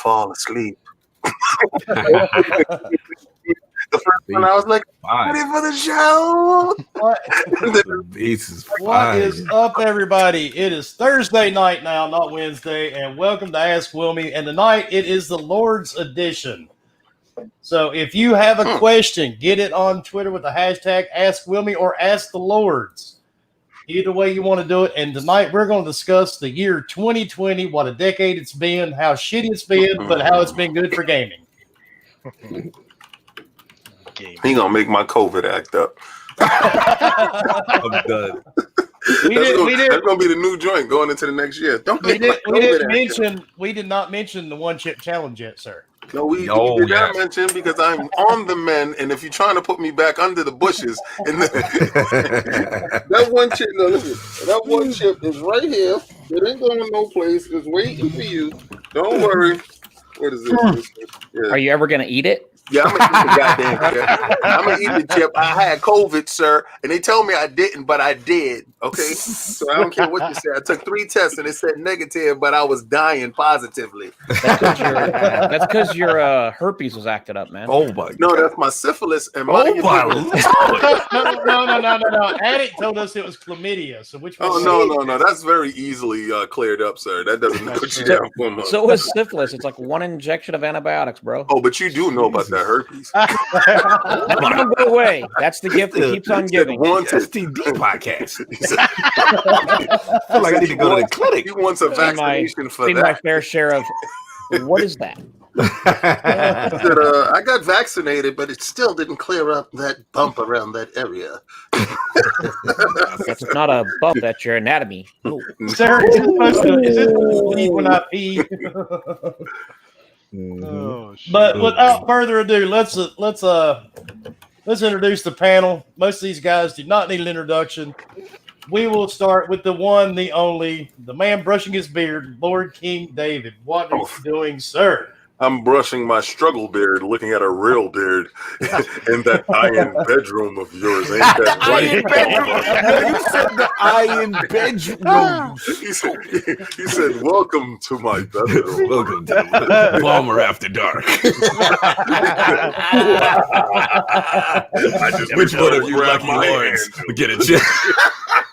fall asleep. The first one, I was like, ready for the show. What is up, everybody? It is Thursday night now, not Wednesday, and welcome to Ask Wilmy. And tonight it is the Lord's Edition. So if you have a question, get it on Twitter with the hashtag Ask Wilmy or Ask the Lords. Either way you want to do it. And tonight we're going to discuss the year 2020, what a decade it's been, how shitty it's been, but how it's been good for gaming. He gonna make my COVID act up. I'm done. That's gonna be the new joint going into the next year. We did not mention the one chip challenge yet, sir. No, we did not mention because I'm on the men, and if you're trying to put me back under the bushes, and that one chip, no, listen, that one chip is right here. It ain't going no place. It's waiting for you. Don't worry. What is this? Yeah. Are you ever gonna eat it? Yeah, I'm gonna eat the goddamn chip. I'm gonna eat the chip. I had COVID, sir, and they told me I didn't, but I did. Okay, so I don't care what you say. I took 3 tests and it said negative, but I was dying positively. That's because your herpes was acted up, man. Oh my! No, that's my syphilis and my. No. Addict told us it was chlamydia. So which one? Oh no. That's very easily cleared up, sir. That doesn't put you down for much. So is syphilis. It's like one injection of antibiotics, bro. Oh, but you do know about that herpes. Don't go away. That's the gift that keeps on giving. STD podcast. I feel like I need to go to the clinic. He wants a vaccination for that. My fair share of what is that? I got vaccinated, but it still didn't clear up that bump around that area. That's not a bump. That's your anatomy. Sir, is it bleed when I pee? But without further ado, let's introduce the panel. Most of these guys do not need an introduction. We will start with the one, the only, the man brushing his beard, Lord King David. What are you doing, sir? I'm brushing my struggle beard, looking at a real beard in that iron bedroom of yours. Ain't that right? You said the iron bedroom. He said, welcome to my bedroom. Welcome to the Bomber After Dark. Which one of you lucky lords would get a check?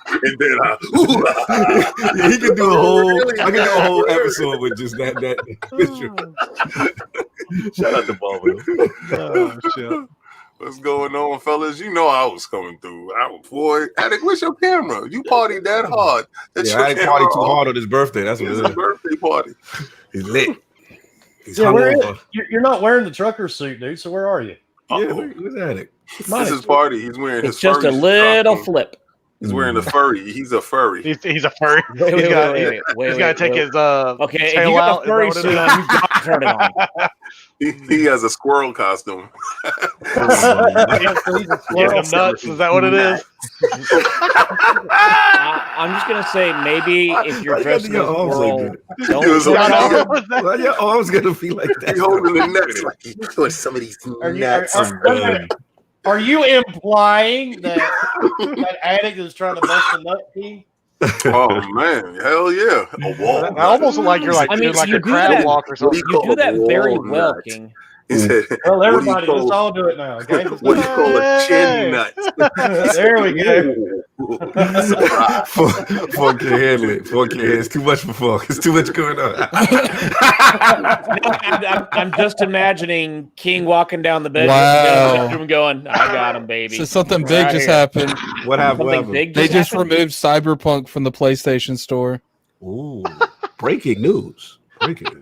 And then he could do a whole episode with just that picture. Shout out to Baldwin. Oh shit. What's going on, fellas? You know I was coming through. Boy, Addict, where's your camera? You partied that hard. I ain't partied too hard on his birthday. That's what it is. It's a birthday party. He's lit. He's you're not wearing the trucker suit, dude. So where are you? Yeah, where's Addict? This is party. He's wearing his. It's just a little costume. flip. He's wearing a furry. He's a furry. He's a furry. He's got to take his okay. Tail if you got out. the furry suit on, you got to turn it on. He has a squirrel costume. Getting him nuts. Is that what it is? I'm just gonna say maybe if you're dressed as a squirrel, your arms gonna be like that. He's holding the nuts like he's doing some of these nuts. Are you implying that Addict is trying to bust a nut key? Oh man, hell yeah! A wall. I almost like you're like doing like a crab walk or something. You do that very well, King. He said, well, everybody, let's all do it now. Okay? What do you call a chin nut? There we go. Funk can't handle it. Funk can't. It's too much for Funk. It's too much going on. I'm just imagining King walking down the bedroom going, "I got him, baby." So something big just happened. What happened? They just removed Cyberpunk from the PlayStation Store. Ooh, breaking news.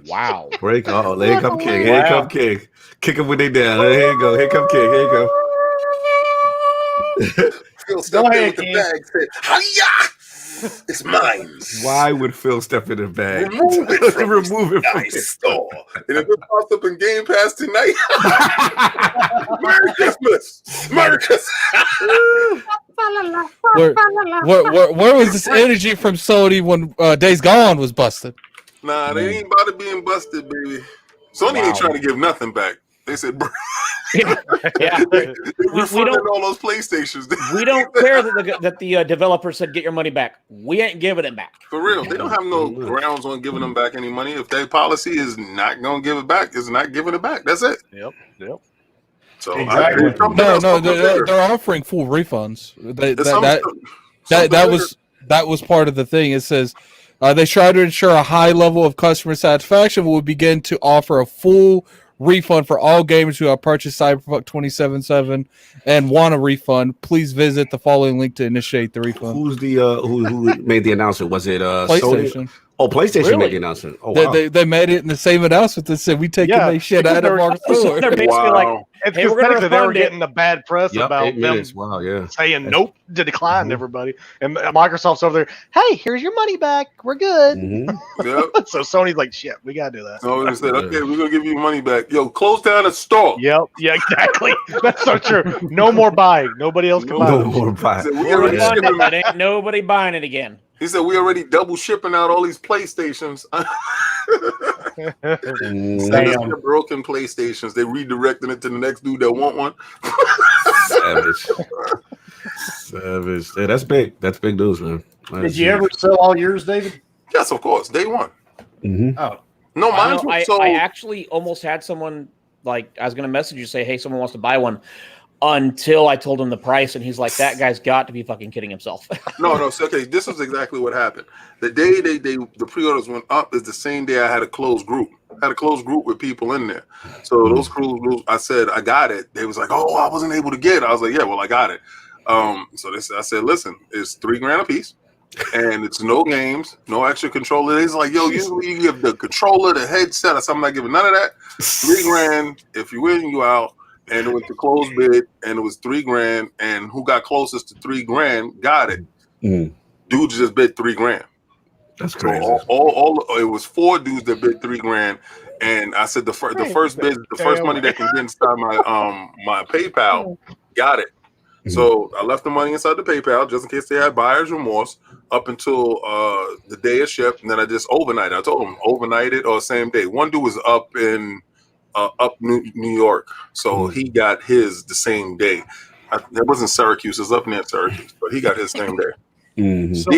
Wow. Break. Oh, here come King. Here come King. Kick him when they down. Here you go. Here come King. Here you go. Phil stepped in with the bag. Said, "Hiya! It's mine." Why would Phil step in the bag? Remove it from my store. And if it pops up in Game Pass tonight, Merry Christmas! Merry Christmas! Where was this energy from Sony when Days Gone was busted? Nah, they ain't about to being busted, baby. Sony ain't trying to give nothing back. They said, Yeah. They We refunded don't- all those PlayStations. We don't care that the developer said get your money back. We ain't giving it back. For real, they don't have no grounds on giving them back any money. If their policy is not going to give it back, it's not giving it back. That's it. Yep. So Exactly. They're offering full refunds. That was part of the thing. It says they try to ensure a high level of customer satisfaction. Will begin to offer a full refund for all gamers who have purchased Cyberpunk 2077 and want a refund. Please visit the following link to initiate the refund. Who's the who made the announcement? Was it PlayStation? Sony? Oh, PlayStation Really? made the announcement. Oh, wow. They made it in the same announcement that said we taking Yeah, their shit out of our So store. they're basically like, It's Hey, because we're gonna technically they were refund it. getting the bad press Yep, about 8 them minutes. Wow, yeah. saying nope to decline everybody, and Microsoft's over there. Hey, here's your money back. We're good. Mhm. Yep. So Sony's like, shit, we gotta do that. So they said, okay, we're going to give you your money back. Yo, close down the store. Yep. Yeah. Exactly. That's so true. No more buying. Nobody else can buy No them. more He buy. said, we we're already refunding shipping. it. Ain't nobody buying it again. He said, we already double shipping out all these PlayStations. Send us their broken PlayStations. They redirecting it to the next dude that want one. Savage. Yeah, that's big. That's big news, man. Did you ever sell all yours, David? Yes, of course. Day one. Mm-hmm. Oh, No, I, mine's know, was sold. I actually almost had someone like I was going to message you say, hey, someone wants to buy one. Until I told him the price, and he's like, "That guy's got to be fucking kidding himself." No. So, okay, this is exactly what happened. The day the pre-orders went up is the same day I had a closed group. I had a closed group with people in there. So those closed groups, I said I got it. They was like, "Oh, I wasn't able to get it." I was like, "Yeah, well, I got it." So I said, "Listen, it's $3,000 a piece, and it's no games, no extra controller." He's like, "Yo, usually you give the controller, the headset." I said, "I'm not giving none of that. $3,000. If you win, you out." And it was the closed bid, and it was $3,000. And who got closest to $3,000 got it. Dude just bid $3,000. That's crazy. So all it was 4 dudes that bid $3,000, and I said the first bid, the first money that can get inside my PayPal got it. So I left the money inside the PayPal just in case they had buyer's remorse up until the day of ship, and then I just overnight. I told them overnight it or same day. One dude was up in New York, so he got his the same day. That wasn't Syracuse; it was up near Syracuse, but he got his same day. so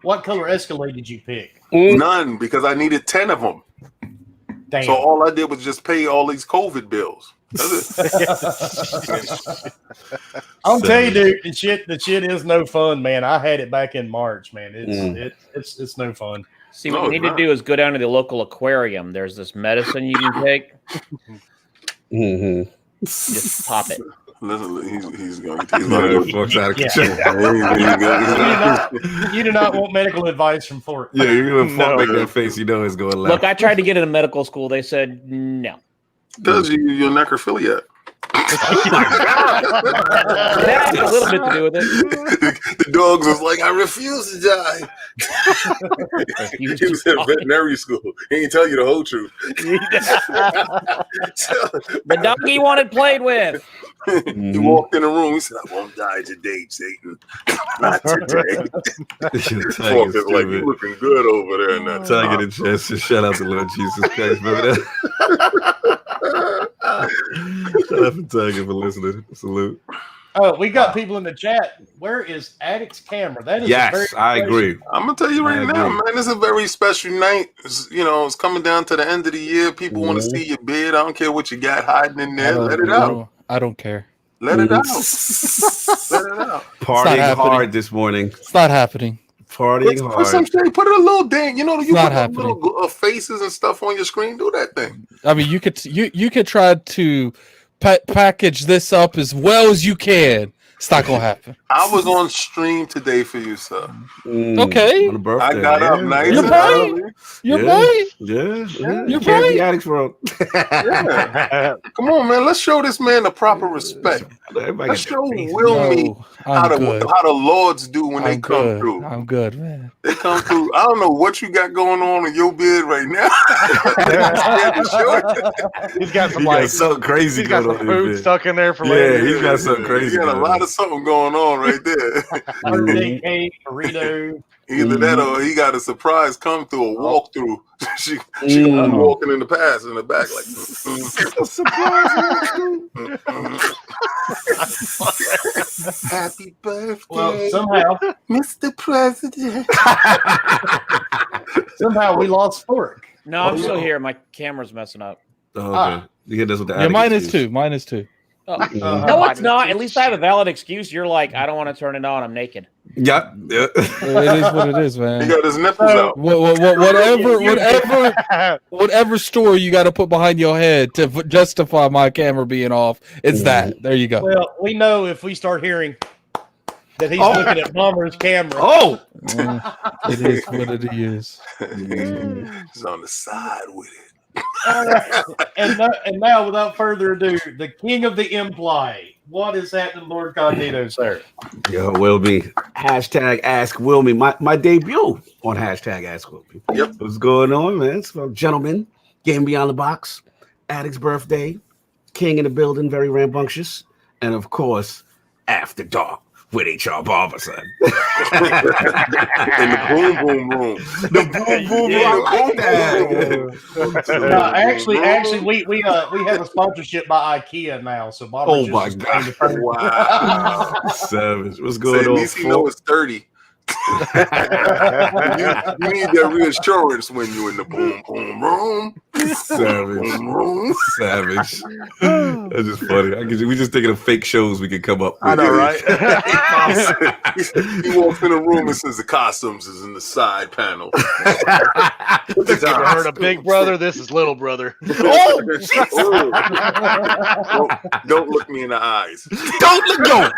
what color Escalade did you pick? None, because I needed 10 of them. Damn. So all I did was just pay all these COVID bills. That's it. I'll tell you, dude, the shit is no fun, man. I had it back in March, man. It's no fun. See, what you need to do is go down to the local aquarium. There's this medicine you can take. Just pop it. Listen, he's going Out of control. You do not want medical advice from Fort. Yeah, you're gonna make that face. You know it's going left. Look, I tried to get into medical school. They said no. Does you're necrophiliac. That had a little bit to do with it. The dogs was like, I refuse to die. He was in veterinary school. He ain't tell you the whole truth. The doggy wanted played with. He walked in the room. He said, I won't die today, Satan. Not today. Fuck is like, you looking good over there. And that Tiger in chest. Shout out to Lord Jesus Christ. Remember that? Shout out to Tiger for listening. Salute. Oh, we got people in the chat. Where is Addict's camera? That is Yes, I agree. I'm gonna tell you right now, man. This is a very special night. It's coming down to the end of the year. People want to see your beard. I don't care what you got hiding in there. Let it out. I don't care. Let it out. Let it out. Partying hard this morning. It's not happening. Partying Put hard. some shit. Put a little dang. You know, you not put happening. little faces and stuff on your screen. Do that thing. I mean, you could try to package this up as well as you can. It's not gonna happen. I was on stream today for you, sir. Okay. On a birthday. I got up nice You're and right. early. You're Yeah. right. Yeah. You're Can't right. be Addicts World. Yeah. Come on, man. Let's show this man the proper respect. Everybody Let's get show their face. Will me No, how I'm good. the Lords do when they I'm come good. through. I'm good, man. They come through. I don't know what you got going on in your beard right now. He's got some He got something crazy he's got going some on. food in stuck in there for Yeah, later. he's got something You crazy. got a going lot on. of something going on right there. Birthday cake, burrito. Either that or he got a surprise come through a walkthrough. she gonna be walking in the past in the back like Surprise walkthrough. happy birthday. Well, somehow, Mr. President. somehow we lost Fork. No, I'm still here. My camera's messing up. Oh, okay. You hit this with the Yeah, mine is too. Mine is too. Oh. No, it's not. At least I have a valid excuse. You're like, I don't want to turn it on. I'm naked. Yeah. It is what it is, He man. got his nipples out. Whatever story you got to put behind your head to justify my camera being off, it's that. There you go. Well, we know if we start hearing that he's looking at Bomber's camera. Oh, It is what it is. He's on the side with it. All right. And now, without further ado, the king of the imply. What is happening, Lord Cognito, sir? yo, Wilmy. Hashtag Ask Wilmy. My debut on hashtag Ask Wilmy. Yep. What's going on, man? It's from Gentlemen, Game Beyond the Box, Addict's birthday, King in the building, very rambunctious, and of course, After Dark with HR Barber, son. In the boom boom room. The boom boom room. I like that. No, actually, we have a sponsorship by IKEA now. So Bomber Oh just my is God. paying the- Wow. Savage. What's So going at on? least he know it's 30. you need that reassurance when you're in the boom boom room. Savage. Boom room. Savage. That's just funny. We just thinking of fake shows we could come up with. I know, right? He walks in the room and says the costumes is in the side panel. Ever heard of Big Brother? This is Little Brother. Oh! Don't look me in the eyes. Don't let go.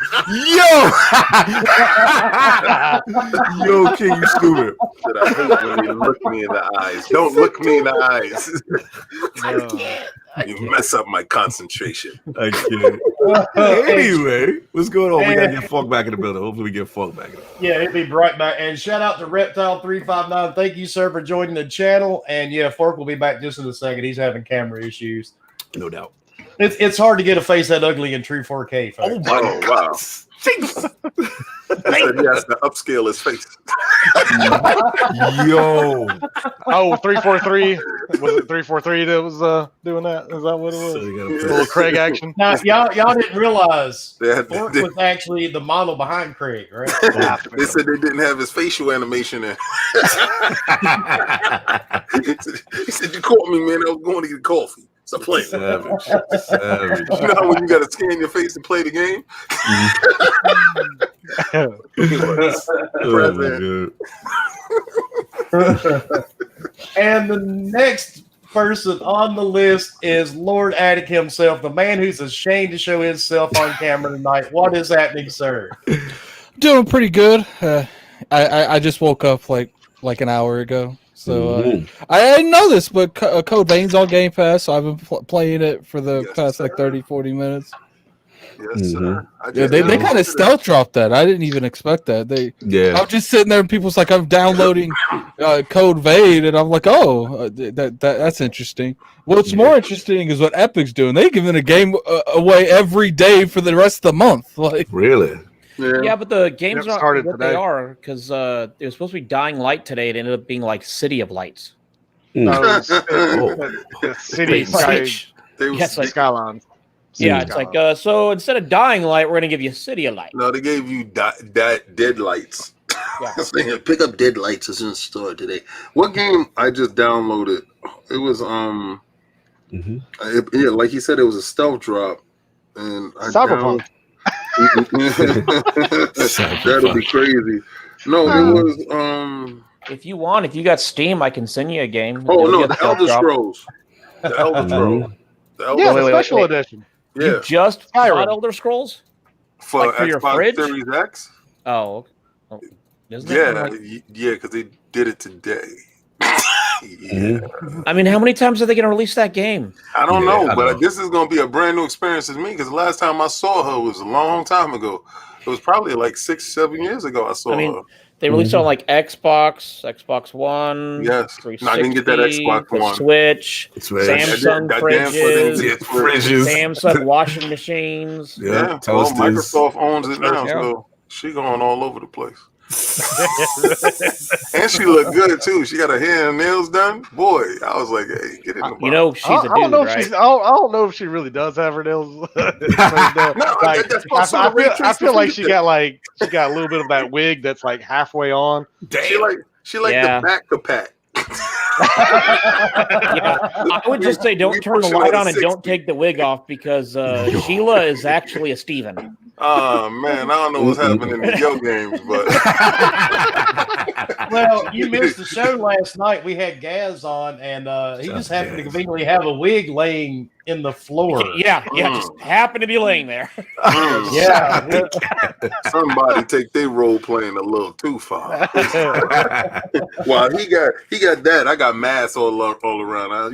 Yo, King, you stupid. That I hate when you look me in the eyes. Don't look me in the eyes. You mess up my concentration. I can't. Anyway, what's going on? We gotta get Funk back in the building. Hopefully, we get Funk back in the building. Yeah, he'll be right back. And shout out to Reptile359. Thank you, sir, for joining the channel. And yeah, Fork will be back just in a second. He's having camera issues. No doubt. It's hard to get a face that ugly in true 4K. Folks. Oh, wow. He said he has to upscale his face. Yo. Oh, 343. Was it 343 that was doing that? Is that what it was? So A you little Craig action. Now, y'all didn't realize They Fork was actually the model behind Craig, right? They said they didn't have his facial animation in. He said, you caught me, man. I was going to get coffee. Stop playing. Savage. Savage. You know how when you got to scan your face and play the game? Oh my God. And the next person on the list is Lord Addict himself, the man who's ashamed to show himself on camera tonight. What is happening, sir? Doing pretty good. I just woke up like an hour ago. So I didn't know this, but Code Vein's on Game Pass, so I've been playing it for the past like 30, 40 minutes. Yes, sir. Yeah, they kind of stealth dropped that. I didn't even expect that. I'm just sitting there and people's like, I'm downloading Code Vein, and I'm like, oh, that's interesting. What's more interesting is what Epic's doing. They're giving a game away every day for the rest of the month. Like, really? Yeah, but the games Yep, aren't started what today. they are because it was supposed to be Dying Light today. It ended up being like City of Lights. City Switch. Yes, like Skylines. yeah, it's like so instead of Dying Light, we're gonna give you City of Light. No, they gave you Dead Lights. Yeah. Pick up Dead Lights. It's in the store today. What game I just downloaded? It was yeah, like he said, it was a stealth drop, and I Cyberpunk. That'll be crazy. No, it was If you want, if you got Steam, I can send you a game. oh You'll no, get the stealth Elder drop. Scrolls. The Elder Scrolls. The Elder Yeah, wait, the wait, special wait. edition. Yeah, You just Skyrim. bought Elder Scrolls? for like for your Xbox fridge? Series X. Oh, isn't it Yeah, like- yeah, because they did it today. Yeah. I mean, how many times are they going to release that game? I don't Yeah, know, I but know. this is going to be a brand new experience for me because the last time I saw her was a long time ago. It was probably like 6-7 years ago I saw I mean, her. they released it on like Xbox, Xbox One, Yes. 360, No, I didn't get that Xbox the One. Switch, Samsung That damn fridges, thing- Fridges. Samsung washing machines. Yeah, Yeah, well, toasters. Microsoft owns it now, Yeah. so she going all over the place. And she looked good too. She got her hair and nails done. Boy, I was like, hey, get in the box. You know, she's a I dude, don't know if right? she's. I don't know if she really does have her nails. Like, that's what some of the I feel like Tracy she got a little bit of that wig that's like halfway on. She like Yeah. the back to pack. Yeah, I would just say don't We turn the pushing light on on and 60. don't take the wig off because Sheila is actually a Steven. Oh man, I don't know what's happening in the Yo games, but Well, you missed the show last night. We had Gaz on, and he just happened to conveniently have a wig laying in the floor. Yeah, just happened to be laying there. Yeah. Somebody take their role playing a little too far. Well, he got that. I got mass all around.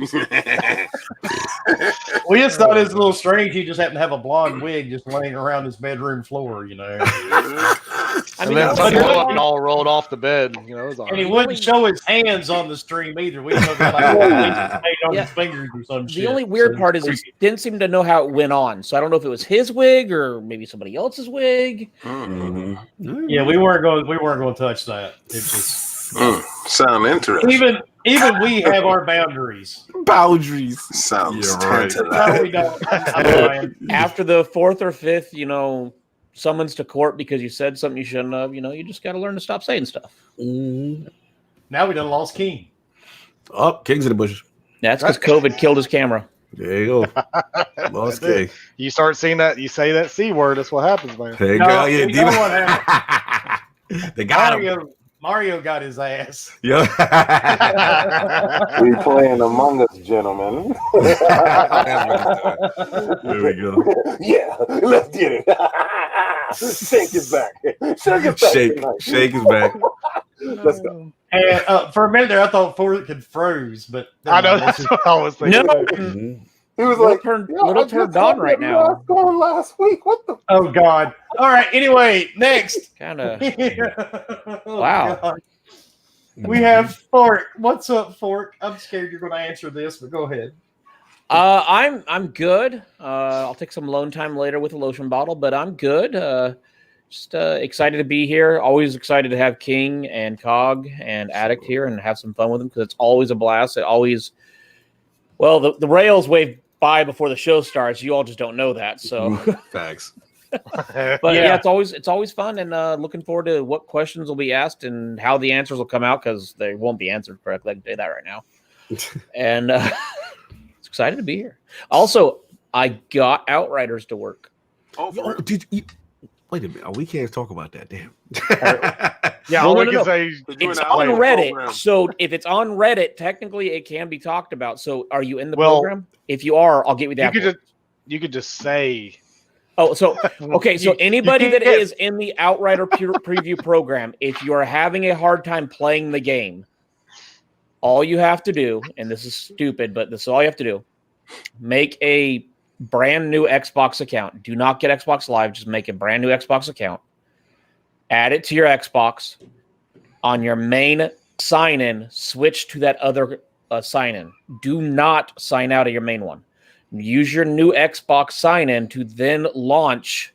We just thought it was a little strange. He just happened to have a blonde wig just laying around his bedroom floor, you know. I mean, And then that some was- button all rolled off the bed. You know, it was all And he right. wouldn't show his hands on the stream either. We didn't know if he had, like made on Yeah. his fingers or some shit. the only weird So part is he didn't seem to know how it went on. So I don't know if it was his wig or maybe somebody else's wig. yeah, we weren't going to touch that. It just Sound interesting. even we have our boundaries. Boundaries. Sounds Yeah, right. No, we don't. I'm lying. After the fourth or fifth, summons to court because you said something you shouldn't have, you just got to learn to stop saying stuff. Now we done lost King. Oh, King's in the bushes. That's because COVID killed his camera. There you go. Lost King. You start seeing that, you say that C word, that's what happens, man. There you No, go. Yeah, you know what happened? they got him. Mario got his ass. Yeah. We playing Among Us, gentlemen. There we go. Yeah, let's get it. Shake his back. Shake his back. Let's go. And for a minute there, I thought Ford had froze, but I know, that's what I was thinking. No, He was little like, turned on right now. Going last week. What the? oh God! All right. Anyway, next. Kind of. Oh, Wow. God. We have Fork. What's up, Fork? I'm scared you're going to answer this, but go ahead. I'm good. I'll take some alone time later with a lotion bottle, but I'm good. Just excited to be here. Always excited to have King and Cog and Addict here and have some fun with them because it's always a blast. The rails wave by before the show starts. You all just don't know that. So, Facts. but yeah, it's always fun and looking forward to what questions will be asked and how the answers will come out because they won't be answered correctly. I can tell you that right now. And it's excited to be here. Also, I got Outriders to work. Oh, did you, wait a minute. Oh, we can't talk about that. Damn. Yeah, Well, all no, we no, can no. say It's an on outlier Reddit. program. So if it's on Reddit, technically it can be talked about. So are you in the Well, program? If you are, I'll get you that. you could just say So okay. So You- anybody you that can't- is in the Outrider preview program, if you are having a hard time playing the game, all you have to do, and this is stupid, but this is all you have to do, make a brand new Xbox account. Do not get Xbox Live. Just make a brand new Xbox account. Add it to your Xbox. On your main sign-in, switch to that other sign-in. Do not sign out of your main one. Use your new Xbox sign-in to then launch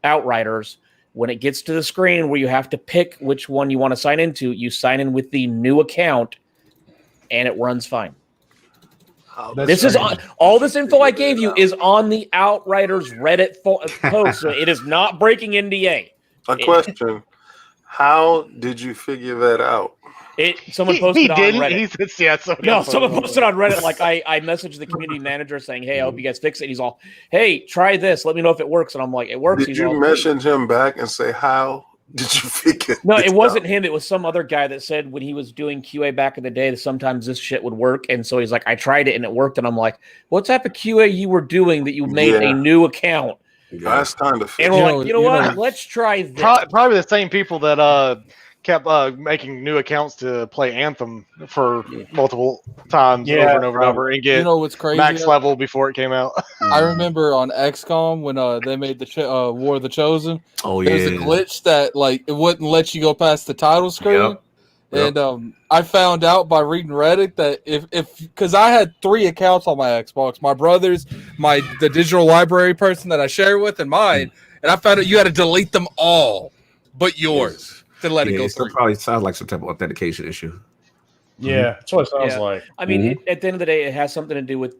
Outriders. When it gets to the screen where you have to pick which one you want to sign into, you sign in with the new account, and it runs fine. This is on, all this info I gave you is on the Outriders Reddit post, so it is not breaking NDA. A question. How did you figure that out? Someone he posted on didn't. Reddit. He said, "Yeah, Someone posted on Reddit. Like I messaged the community manager saying, "Hey, I hope you guys fix it." He's all, "Hey, try this. Let me know if it works." And I'm like, "It works." Did He's you all, message him back and say, how did you figure No, this it wasn't out? him. It was some other guy that said when he was doing QA back in the day that sometimes this shit would work. And so he's like, I tried it and it worked. And I'm like, what type of QA you were doing that you made a new account? That's kind of And we're like, you know what? Let's try this. Probably the same people that kept making new accounts to play Anthem for multiple times over and over and over and get what's crazy? max level before it came out. I remember on XCOM when they made the War of the Chosen. Oh There was a glitch that like it wouldn't let you go past the title screen. Yep. And I found out by reading Reddit that if because I had 3 accounts on my Xbox, my brother's, the digital library person that I share with, and mine, and I found out you had to delete them all but yours. to let it Yeah, go it still through. probably sounds like some type of authentication issue. Yeah, that's what it sounds Yeah. like. I mean, at the end of the day, it has something to do with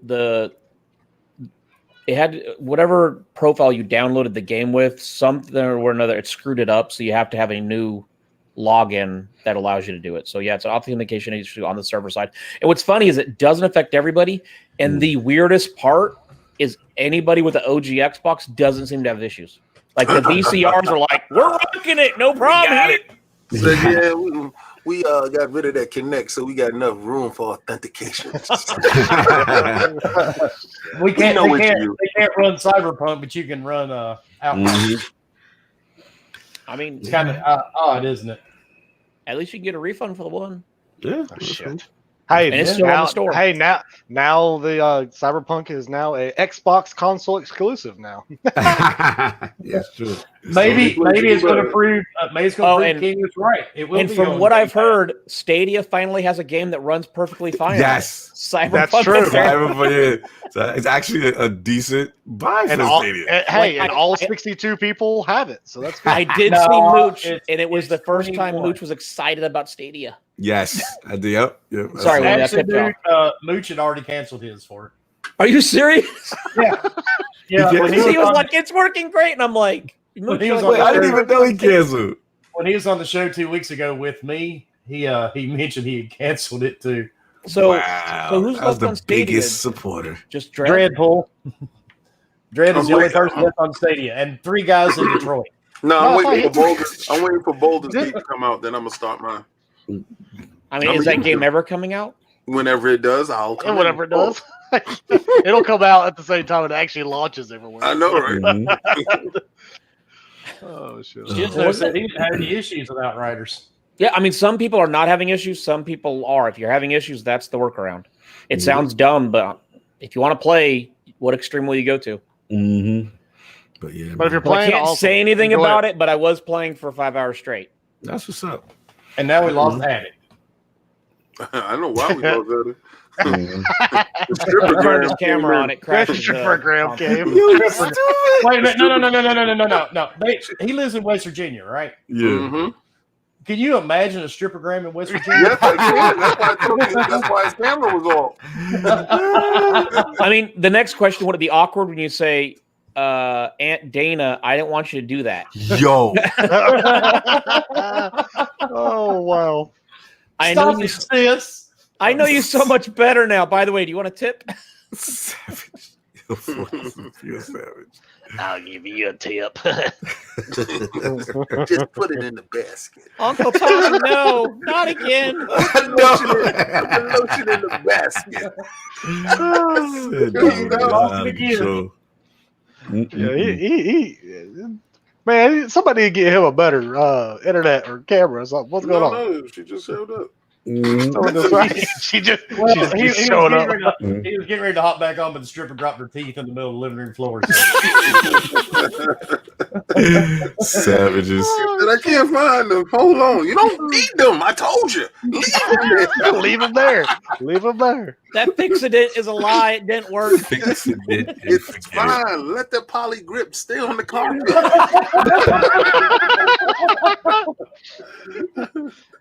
it had whatever profile you downloaded the game with, something or another, it screwed it up. So you have to have a new login that allows you to do it. So yeah, it's an authentication issue on the server side. And what's funny is it doesn't affect everybody. And the weirdest part is anybody with the OG Xbox doesn't seem to have issues. Like the VCRs are like, we're rocking it, no problem. So yeah, we got rid of that Connect, so we got enough room for authentication. We can't. know what They you can't run Cyberpunk, but you can run Outriders. I mean, It's kind of odd, isn't it? at least you can get a refund for the one. Yeah. Oh, shit. Hey, And it's still on now, the store. hey, now the Cyberpunk is now a Xbox console exclusive now. Yes, true. Maybe it's going to but- prove. Maybe it's Oh, going to and- prove King was right. It will. And be from on what Game I've Pass. heard, Stadia finally has a game that runs perfectly fine. Yes. Cyberpunk. That's true. So it's actually a decent buy And for all, Stadia. hey, Like, and all I- 62 people have it, so that's good. I did No, see Mooch, it's- and it was it's the first time 21. Mooch was excited about Stadia. Yes, I do. Yep. Sorry, Willie, I Actually, cut you off. Mooch had already canceled his for it. Are you serious? Yeah, Yeah. when He was on- like, "It's working great," and I'm like, When Mooch, he was you're Wait, like, I didn't even know he canceled. when he was on the show 2 weeks ago with me, he mentioned he had canceled it too. So, Wow, so who's I was left the on Stadia? biggest supporter. Just Dread. Dreadpool. Dread is the I'm only waiting- person left on Stadia, and 3 guys in Detroit. No, No, I'm waiting I for Baldur's. I'm waiting for Baldur's Gate to come out. Then I'm gonna start mine. I mean, I'm is a that game user. ever coming out? Whenever it does, I'll come. And whatever in. it does, it'll come out at the same time it actually launches everywhere. I know, right? Mhm. Oh shit! Jizzo said he didn't have any issues with Outriders. Yeah, I mean, some people are not having issues. Some people are. If you're having issues, that's the workaround. It sounds dumb, but if you want to play, what extreme will you go to? Mhm. But yeah, But if you're Well, I playing, can't also say anything enjoy about it, but I was playing for 5 hours straight. that's what's up. And now we lost Addict. I know why we both at it. Mhm. The stripper Turned his gram camera on, it crashed. That's your program game. You stupid. Wait a minute! No. He lives in West Virginia, right? Yeah. Mm-hmm. Can you imagine a strippergram in West Virginia? Yes, I can. That's why his camera was off. I mean, the next question would it be awkward when you say, Aunt Dana, I didn't want you to do that. Yo. Oh wow! I know Stop you. it, sis. I know you so much better now. By the way, do you want a tip? Savage. You're savage. I'll give you a tip. Just put it in the basket. Uncle Tom, no, not again. Put the lotion in the basket. Yeah, he man, somebody get him a better internet or camera or something. What's going on? No, she just showed up. Oh, that's right. She just Well, she's he was showing up. getting ready to hop back on, but the stripper dropped her teeth in the middle of the living room floor. Savages. And I can't find them. Hold on. You don't need them. I told you. Leave them there. Leave him there. Leave him there. That Fix-A-Dent is a lie. It didn't work. Fix it. It's fine. Let the poly grip stay on the carpet.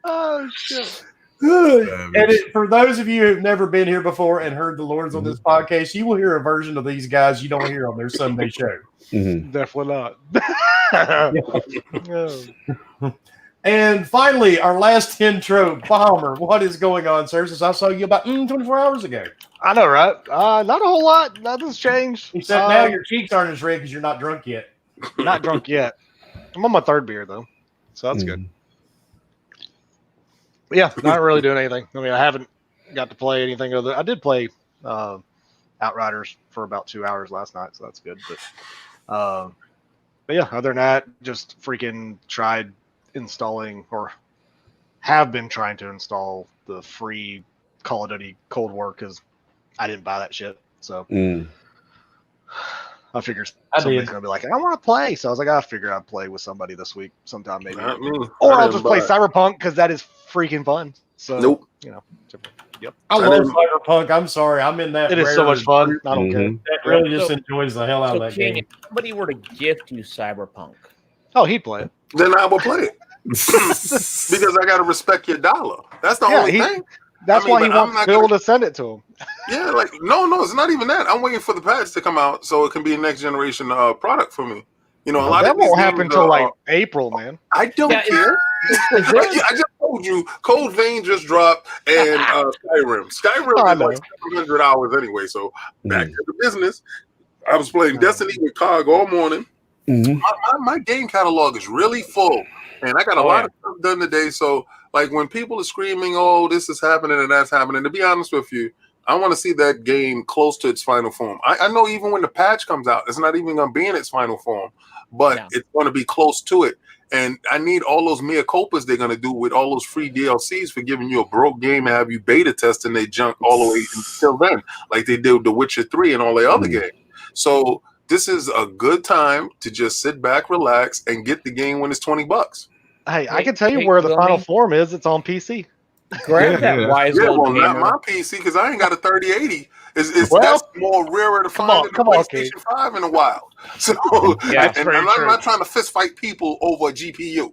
Oh shit. And for those of you who've never been here before and heard the Lords on this podcast, you will hear a version of these guys you don't hear on their Sunday show. Mhm. Definitely not. Oh. And finally, our last intro, Palmer. What is going on, sir? Since I saw you about 24 hours ago. I know, right? Not a whole lot. Nothing's changed. He said now your cheeks aren't as red because you're not drunk yet. Not drunk yet. I'm on my 3rd beer though, so that's good. But yeah, not really doing anything. I mean, I haven't got to play anything other. I did play Outriders for about 2 hours last night, so that's good. But yeah, other than that, just freaking tried installing or have been trying to install the free Call of Duty Cold War because I didn't buy that shit. So I figured somebody's gonna be like, I want to play. So I was like, I figured I'd play with somebody this week, sometime maybe. Not me. Or I I'll didn't just play buy it. Cyberpunk because that is freaking fun. So Nope. you know, I love Cyberpunk. I'm sorry. I'm in that. it is so rare much fun. group I don't care. that really just So- enjoys the hell out of So, that King, game. if somebody were to gift you Cyberpunk, Oh, he'd play it. Then I will play it. Because I got to respect your dollar. That's the only thing. That's why he but I'm wants not Phil gonna- to send it to him. Yeah, like no, it's not even that. I'm waiting for the patch to come out so it can be a next generation product for me. You know, a lot That of these won't happen games until are- like April, man. I don't Yeah, care. Is there, I just told you, Code Vein just dropped, and Skyrim. Skyrim I is like know. 700 hours anyway. So back to the business. I was playing Destiny with Cog all morning. Mhm. My game catalog is really full, and I got a lot of stuff done today. So, like when people are screaming, "Oh, this is happening and that's happening," to be honest with you, I want to see that game close to its final form. I know even when the patch comes out, it's not even going to be in its final form, but it's going to be close to it. And I need all those mea culpas they're going to do with all those free DLCs for giving you a broke game and have you beta testing they junk all the way until then, like they did with The Witcher 3 and all the other games. So this is a good time to just sit back, relax, and get the game when it's $20. Hey, I can tell you where the final form is. It's on PC. grab that wise Yeah, old well, not gamer. my PC because I ain't got a 3080. Well, That's more rarer to come find on, than come the on, PlayStation 5 in the wild. So, Yeah, and I'm not trying to fist fight people over a GPU.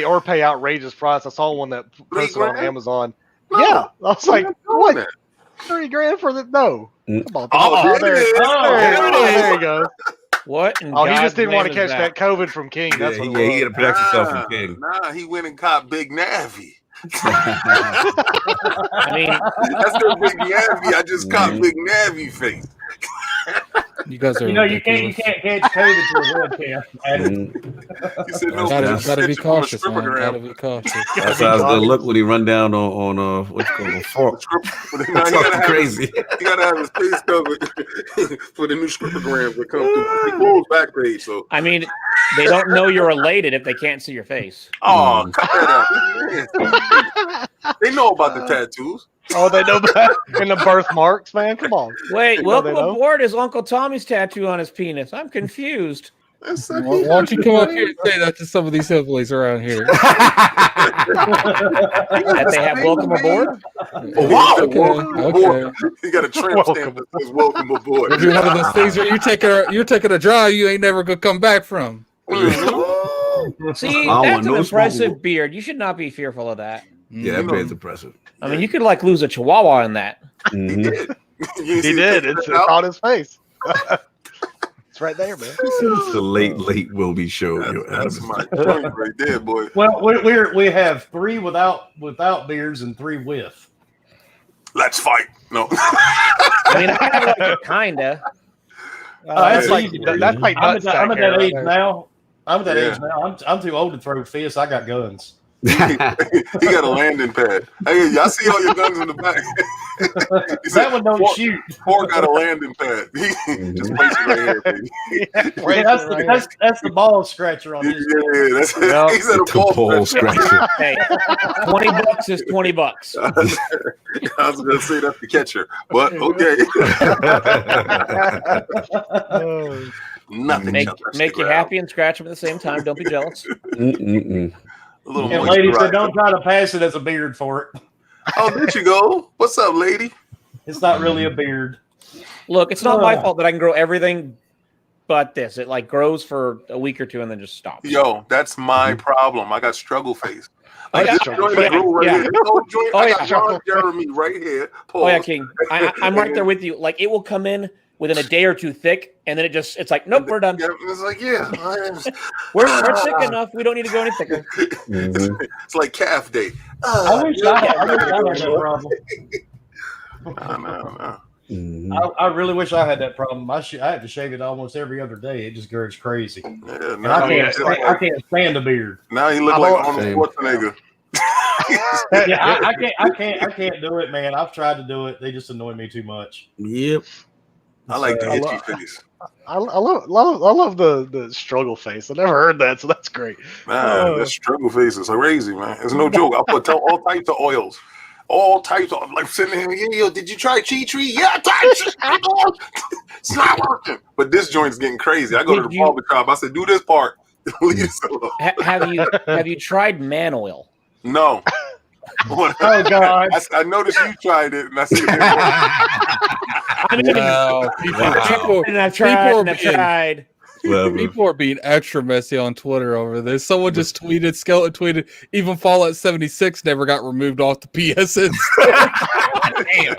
or pay outrageous price. I saw one that posted on $3,000? Amazon. No, Yeah, I was I'm like, not doing what? that. $30,000 for the no? Mm. Come on. Oh, there it is. There you go. What? In Oh, he God's just didn't want to name is catch that COVID from King. Yeah, That's he what got it to was. protect himself from King. Nah, he went and caught Big Navi. I mean, That's the Big Navi. I just caught Big Navi face. You guys are You ridiculous. can't catch COVID through a webcam. He said no. Gotta be snitching from a cautious, man. strippogram. Gotta be cautious. That's how it's gonna look when he run down on what's called a fork. But now he gotta Talking have crazy. He gotta have his face covered for the new stripograms that come through. He goes back page. So, I mean, they don't know you're related if they can't see your face. oh, cut that out. They know about the tattoos. Oh, they know about in the birthmarks, man. Come on. Wait, You know welcome they know. aboard is Uncle Tommy's tattoo on his penis. I'm confused. That's Why don't you come up here and say that to some of these hillbillies around here? That they have welcome aboard? Welcome aboard. Okay. You got a tramp stamp that says "Welcome aboard." It'll be one of those things where you're taking a drive you ain't never gonna come back from. See, I don't that's want an no impressive smoke. beard. You should not be fearful of that. Yeah, that beard's impressive. I mean, you could like lose a chihuahua in that. Mhm. You He see did. the It's picture out? on his face. It's right there, man. It's the late Wilby show. That's my joint right there, boy. Well, we have 3 without beards and 3 with. Let's fight. No. I mean, I kind of like it, kinda. That's That's easy. like that's like I'm nutsack at that hair age right there. now. I'm at that Yeah. age now. I'm too old to throw fists. I got guns. He got a landing pad. Hey, y'all see all your guns in the back. He said, That one don't Ford- shoot. Ford got a landing pad. Just place it right here, baby. Yeah, that's the ball scratcher on Yeah, these. that's Yep. he said a The ball ball scratcher. Hey, $20 is $20. I was gonna say that's the catcher, but okay. Oh, Nothing. Make shall touch the you ground. happy and scratch them at the same time. Don't be jealous. Mm-mm-mm. A little And moisture ladies, right. don't try to pass it as a beard for it. Oh, there you go. What's up, lady? It's not really a beard. Look, it's not my fault that I can grow everything but this. It like grows for a week or two and then just stops. Yo, that's my problem. I got struggle face. Oh, yeah. This joint that grew right Yeah. here. This whole joint, Oh, I yeah. got John Jeremy right here. Oh yeah, Pause. King. I'm right there with you. Like it will come in within a day or two thick, and then it's like, nope, we're done. Yeah, it's like, yeah. We're thick enough. We don't need to go any thicker. Mhm. It's like calf day. I wish I had that problem. No. Mhm. I really wish I had that problem. I have to shave it almost every other day. It just grows crazy. Yeah, And now, I can't stand a beard. now he look I like love- Arnold Same. Schwarzenegger. Yeah, I can't do it, man. I've tried to do it. They just annoy me too much. Yep. I like the I itchy love- face. I love the struggle face. I never heard that, so that's great. Man, that struggle face is crazy, man. It's no joke. I put all types of oils. All types of, like sitting here, yo, did you try tea tree? Yeah, I tried tea. It's not working. But this joint's getting crazy. I go to Did the you- barber shop. I said, do this part. Leave this alone. Have you tried man oil? No. What- Oh God! I noticed you tried it, and I said, it I mean, Wow. People and I've tried, people are and I've being- tried. Whatever. People are being extra messy on Twitter over this. Someone just tweeted, Skeleton tweeted, even Fallout 76 never got removed off the PSN store. Damn.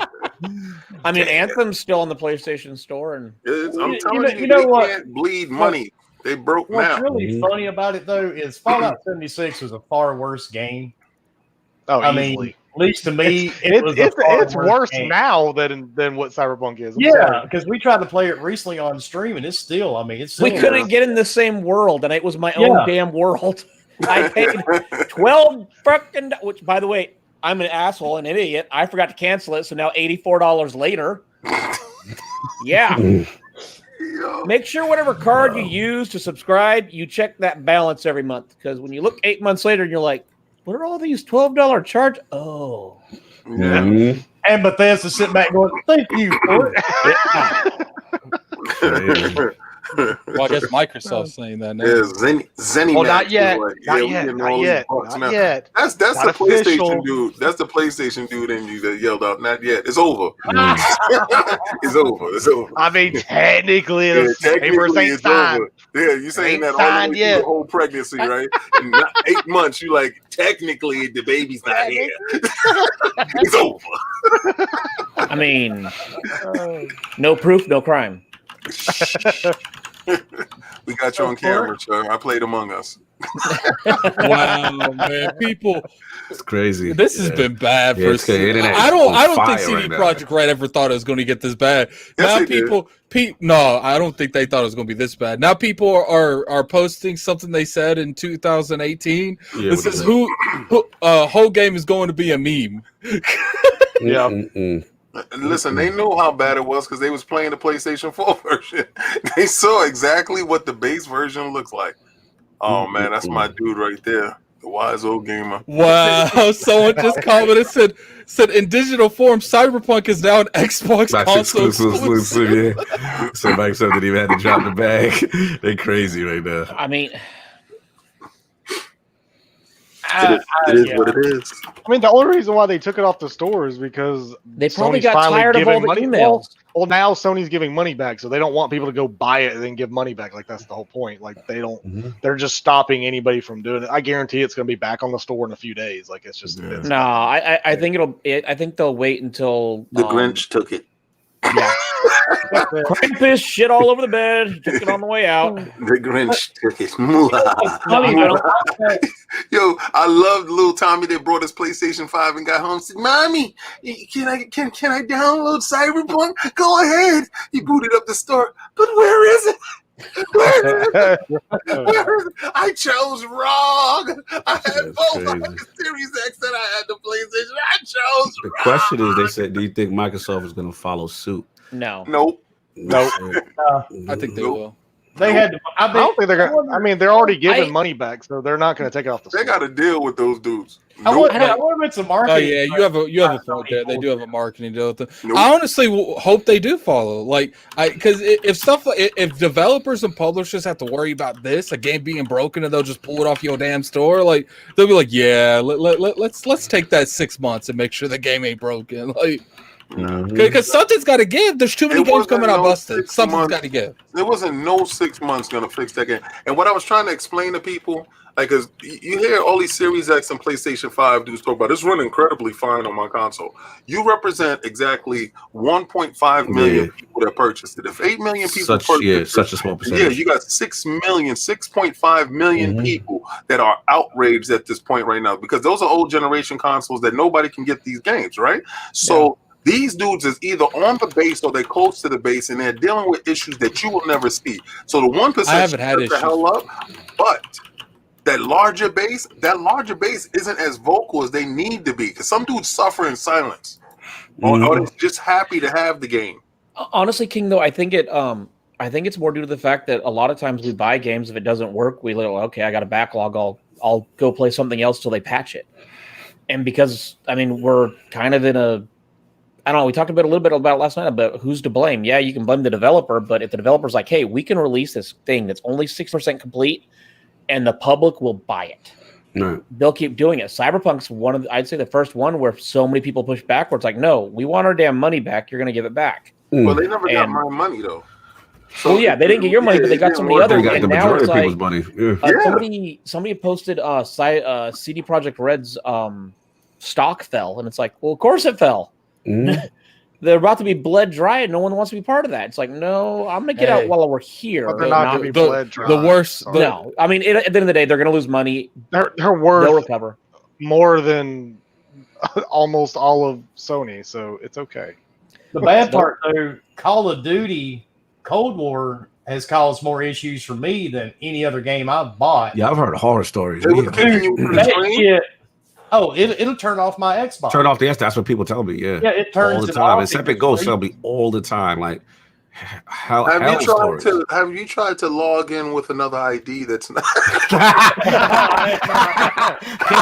I mean, Anthem's still on the PlayStation Store, and I'm telling you, you know they what? can't bleed money. They broke What's now. really funny about it though is Fallout 76 was a far worse game. Oh, I easily. mean, at least to me, it was a far it's worse game. now than what Cyberpunk is. I'm Yeah, sorry. because we tried to play it recently on stream, and it's still. I mean, it's still, we couldn't get in the same world, and it was my Yeah. own damn world. I paid 12 fucking. Which, by the way, I'm an asshole, an idiot. I forgot to cancel it, so now $84 later. Yeah. Make sure whatever card you use to subscribe, you check that balance every month. Because when you look 8 months later, and you're like, what are all these $12 charge? Oh. Mhm. And Bethesda sitting back going, "Thank you for it." Well, I guess Microsoft's saying that now. Yeah, Zenny Well, Max not yet. is like, Not yeah, we yet. getting Not all these yet. bucks Not now. yet. That's Not the PlayStation official. dude. That's the PlayStation dude in you that yelled out, "Not yet." It's over. Mm. It's over. It's over. I mean, technically, Yeah, the papers technically ain't it's signed. over. Yeah, you saying Ain't that all the way signed through yet. the whole pregnancy, right? And not 8 months, you like, technically the baby's not here. It's over. I mean, no proof, no crime. We got you on camera, sir. I played Among Us. Wow, man. People, It's crazy. this has been bad Yeah, for it's good. Internet I is don't on think fire CD right now. Projekt Red ever thought it was going to get this bad. Yes, Now they did. no, I don't think they thought it was going to be this bad. Now people are posting something they said in 2018. Yeah, It what says is who whole game is going to be a meme. Yeah. Mm-mm-mm. And listen, they knew how bad it was because they was playing the PlayStation 4 version. They saw exactly what the base version looks like. Oh man, that's my dude right there, the wise old gamer. Wow, someone just commented said in digital form, Cyberpunk is now an Xbox That's console exclusive, exclusive. yeah. So Microsoft didn't even have to drop the bag. They crazy right now. I mean, It is what it is. I mean, the only reason why they took it off the store is because they probably Sony's got finally tired of all giving the money. emails. Well, now Sony's giving money back, so they don't want people to go buy it and then give money back. Like that's the whole point. Like they don't. Mhm. They're just stopping anybody from doing it. I guarantee it's going to be back on the store in a few days. Like it's just. Yeah. It's No, I think I think they'll wait until The Grinch took it. Yeah. Krampus shit all over the bed. He took it on the way out. The Grinch took it. Funny, I don't like that. Yo, I loved little Tommy that brought his PlayStation 5 and got home. Said, "Mommy, can I download Cyberpunk? Go ahead." He booted up the store, but where is it? Where is it? Where is it? I chose wrong. I had That's both. I had crazy. the Series X and I had the PlayStation. I chose The wrong. question is, they said, do you think Microsoft is going to follow suit? No. Nope. Nope. I think they Nope. will. They had to. I don't think they're going. I mean, they're already giving I- money back, so they're not going to take it off the They store. got to deal with those dudes. I Nope. wonder if it's a marketing. Oh yeah, you have a point there. They do have a marketing deal with them. Nope. I honestly hope they do follow. Like, because if developers and publishers have to worry about this, a game being broken, and they'll just pull it off your damn store, like they'll be like, yeah, let's take that 6 months and make sure the game ain't broken. Like, Mhm. because something's got to give. There's too many It games wasn't coming out no busted. 6 Something's months. got to give. There wasn't no 6 months gonna fix that game. And what I was trying to explain to people, like, cause you hear all these Series X and PlayStation 5 dudes talk about it's running incredibly fine on my console. You represent exactly 1.5 million Yeah. people that purchased it. If 8 million people purchased it, Such a small percentage. yeah, you got 6.5 million Mhm. people that are outraged at this point right now because those are old generation consoles that nobody can get these games, right? So these dudes is either on the base or they're close to the base and they're dealing with issues that you will never see. So the 1% I haven't had shut the issues. hell up, but that larger base isn't as vocal as they need to be because some dudes suffer in silence. Or they're just happy to have the game. Honestly, King, though, I think it's more due to the fact that a lot of times we buy games, if it doesn't work, we go, okay, I got a backlog. I'll go play something else till they patch it. And because I mean we're kind of in a, I don't know. We talked a little bit about it last night about who's to blame. Yeah, you can blame the developer, but if the developer's like, hey, we can release this thing that's only 6% complete, and the public will buy it. Right. They'll keep doing it. Cyberpunk's I'd say the first one where so many people push back where it's like, no, we want our damn money back. You're going to give it back. Well, they never got And- my money though. So, Well, yeah, they didn't get your money, but they got some of the They others, got and the now majority it's of like people's money. Yeah. somebody posted CD Projekt Red's stock fell, and it's like, well, of course it fell. Mhm. They're about to be bled dry, and no one wants to be part of that. It's like, no, I'm gonna get out while we're here. But they're not not going to be bled dry. The worst. Sorry. no, I mean, at the end of the day, they're gonna lose money. They're They'll worth recover. more than almost all of Sony, so it's okay. The bad part, though, Call of Duty Cold War has caused more issues for me than any other game I've bought. Yeah, I've heard horror stories. They were kicking you through the That screen? shit- oh, it'll turn off my Xbox. Turn off the That's what people tell me. Yeah, Yeah, it turns all the it time. off. It's Epic Ghost tell me all the time. Like, how Have hell you tried stories. have you tried to log in with another ID that's not?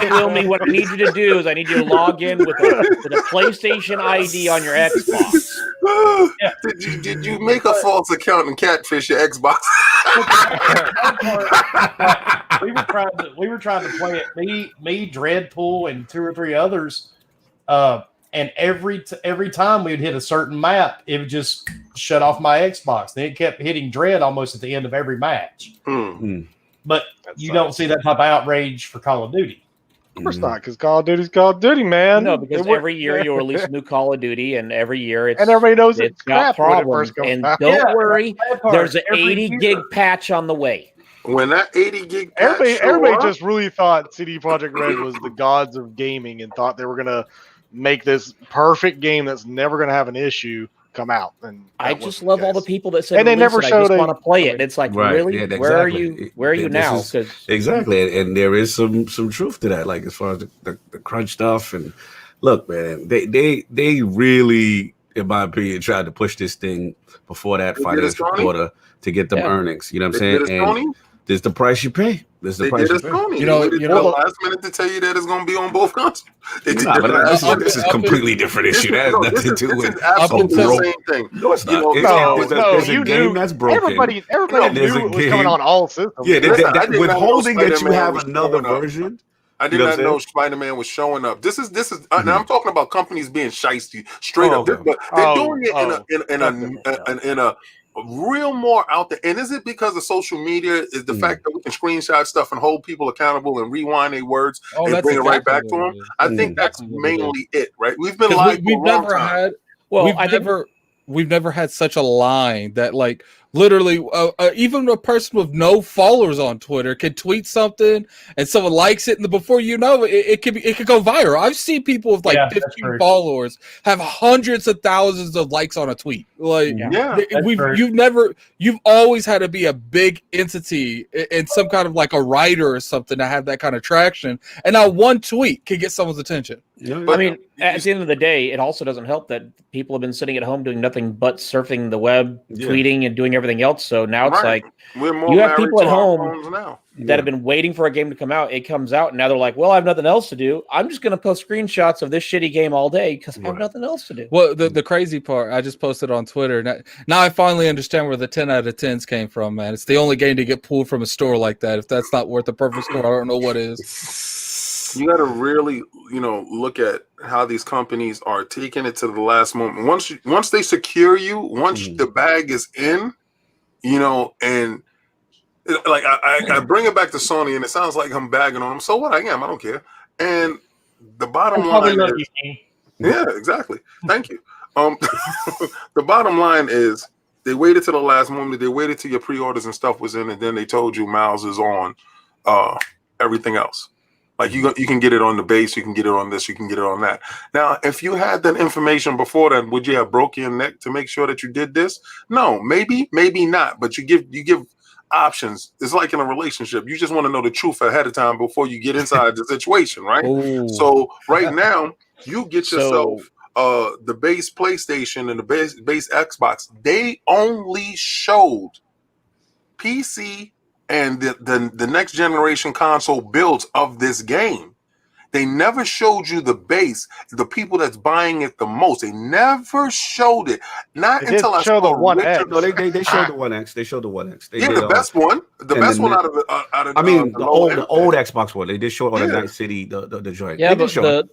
Tell me what I need you to do is I need you to log in with a PlayStation ID on your Xbox. Yeah. Did you make a false account and catfish your Xbox? we were trying to play it. Me, Dreadpool, and 2 or 3 others. And every time we'd hit a certain map, it would just shut off my Xbox. Then it kept hitting Dread almost at the end of every match. But you don't see that type of outrage for Call of Duty. Of course not, because Call of Duty's Call of Duty, man. No, because every year you'll release a new Call of Duty, and every year and everybody knows it's crap got when it problems. first comes And out. don't Yeah, worry, that part, there's an every 80 year. gig patch on the way. When that 80 gig patch Everybody just really thought CD Projekt Red was the gods of gaming and thought they were gonna make this perfect game that's never gonna have an issue come out. And I that just wasn't love the all the case. people that said, And they "Release never it, I showed just a- want to play it." And it's like, Right, really? yeah, Where are exactly. you? Where are you This now? is- Because Exactly, and there is some truth to that. Like as far as the crunch stuff, and look, man, they really, in my opinion, tried to push this thing before that They did it, financial Sony? quarter to get them Yeah. earnings. You know what I'm They saying? did it, And Sony? there's the price you pay. There's the They price did you it, pay. Sony. You know- They waited you till know- the last minute to tell you that it's going to be on both consoles. They did Nah, but that. this is a completely different issue. That has nothing to do with This is absolutely until- the same thing. No, it's not. You know, There's a you game knew- that's broken. Everybody There's knew a it was game- coming on all systems. Yeah, Listen, I did not know withholding that you Spider-Man have was another showing up. version. I did You know not what I'm know Spider-Man was showing up. This is now I'm talking about companies being shiesty straight up. okay. But they're Oh, doing it that's in a real more out there. And is it because of social media? Is the fact that we can screenshot stuff and hold people accountable and rewind their words and that's bring it right back exactly to what them? it is. I think that's Exactly what it is. mainly it, right? We've been 'Cause live we've for a long never time. had. well, We've never had such a line that, like, literally, even a person with no followers on Twitter can tweet something and someone likes it, and before you know it, it could go viral. I've seen people with like Yeah, that's 15 true. followers have hundreds of thousands of likes on a tweet. Like, Yeah. you've always had to be a big entity in some kind of like a writer or something to have that kind of traction, and now one tweet can get someone's attention. I mean, at the end of the day, it also doesn't help that people have been sitting at home doing nothing but surfing the web, tweeting, and doing everything else. So now it's like We're more you have married people to at our home phones now. that have been waiting for a game to come out. It comes out, and now they're like, well, I have nothing else to do. I'm just going to post screenshots of this shitty game all day because I have nothing else to do. Well, the crazy part, I just posted on Twitter. Now I finally understand where the 10 out of 10s came from, man. It's the only game to get pulled from a store like that. If that's not worth a perfect score, I don't know what is. You got to really, look at how these companies are taking it to the last moment. Once they secure you, once the bag is in, and like I bring it back to Sony, and it sounds like I'm bagging on them. So what? I am. I don't care. And the bottom line is, yeah, exactly. Thank you. The bottom line is they waited to the last moment. They waited till your pre-orders and stuff was in, and then they told you Miles is on everything else. Like you can get it on the base, you can get it on this, you can get it on that. Now, if you had that information before then, would you have broke your neck to make sure that you did this? No, maybe not. But you give options. It's like in a relationship. You just want to know the truth ahead of time before you get inside the situation, right? Ooh. So right now, you get yourself the base PlayStation and the base Xbox. They only showed PC and the next generation console builds of this game. They never showed you the base, the people that's buying it the most. They never showed it. Not They until did I show the saw One Richard- X. No, they showed the One X. They showed the One X. They Yeah, did, the best one. The and best the one new- out of I mean, the old end. Xbox one. They did show it on the Yeah. Night City, the joint. Yeah, They did but show it.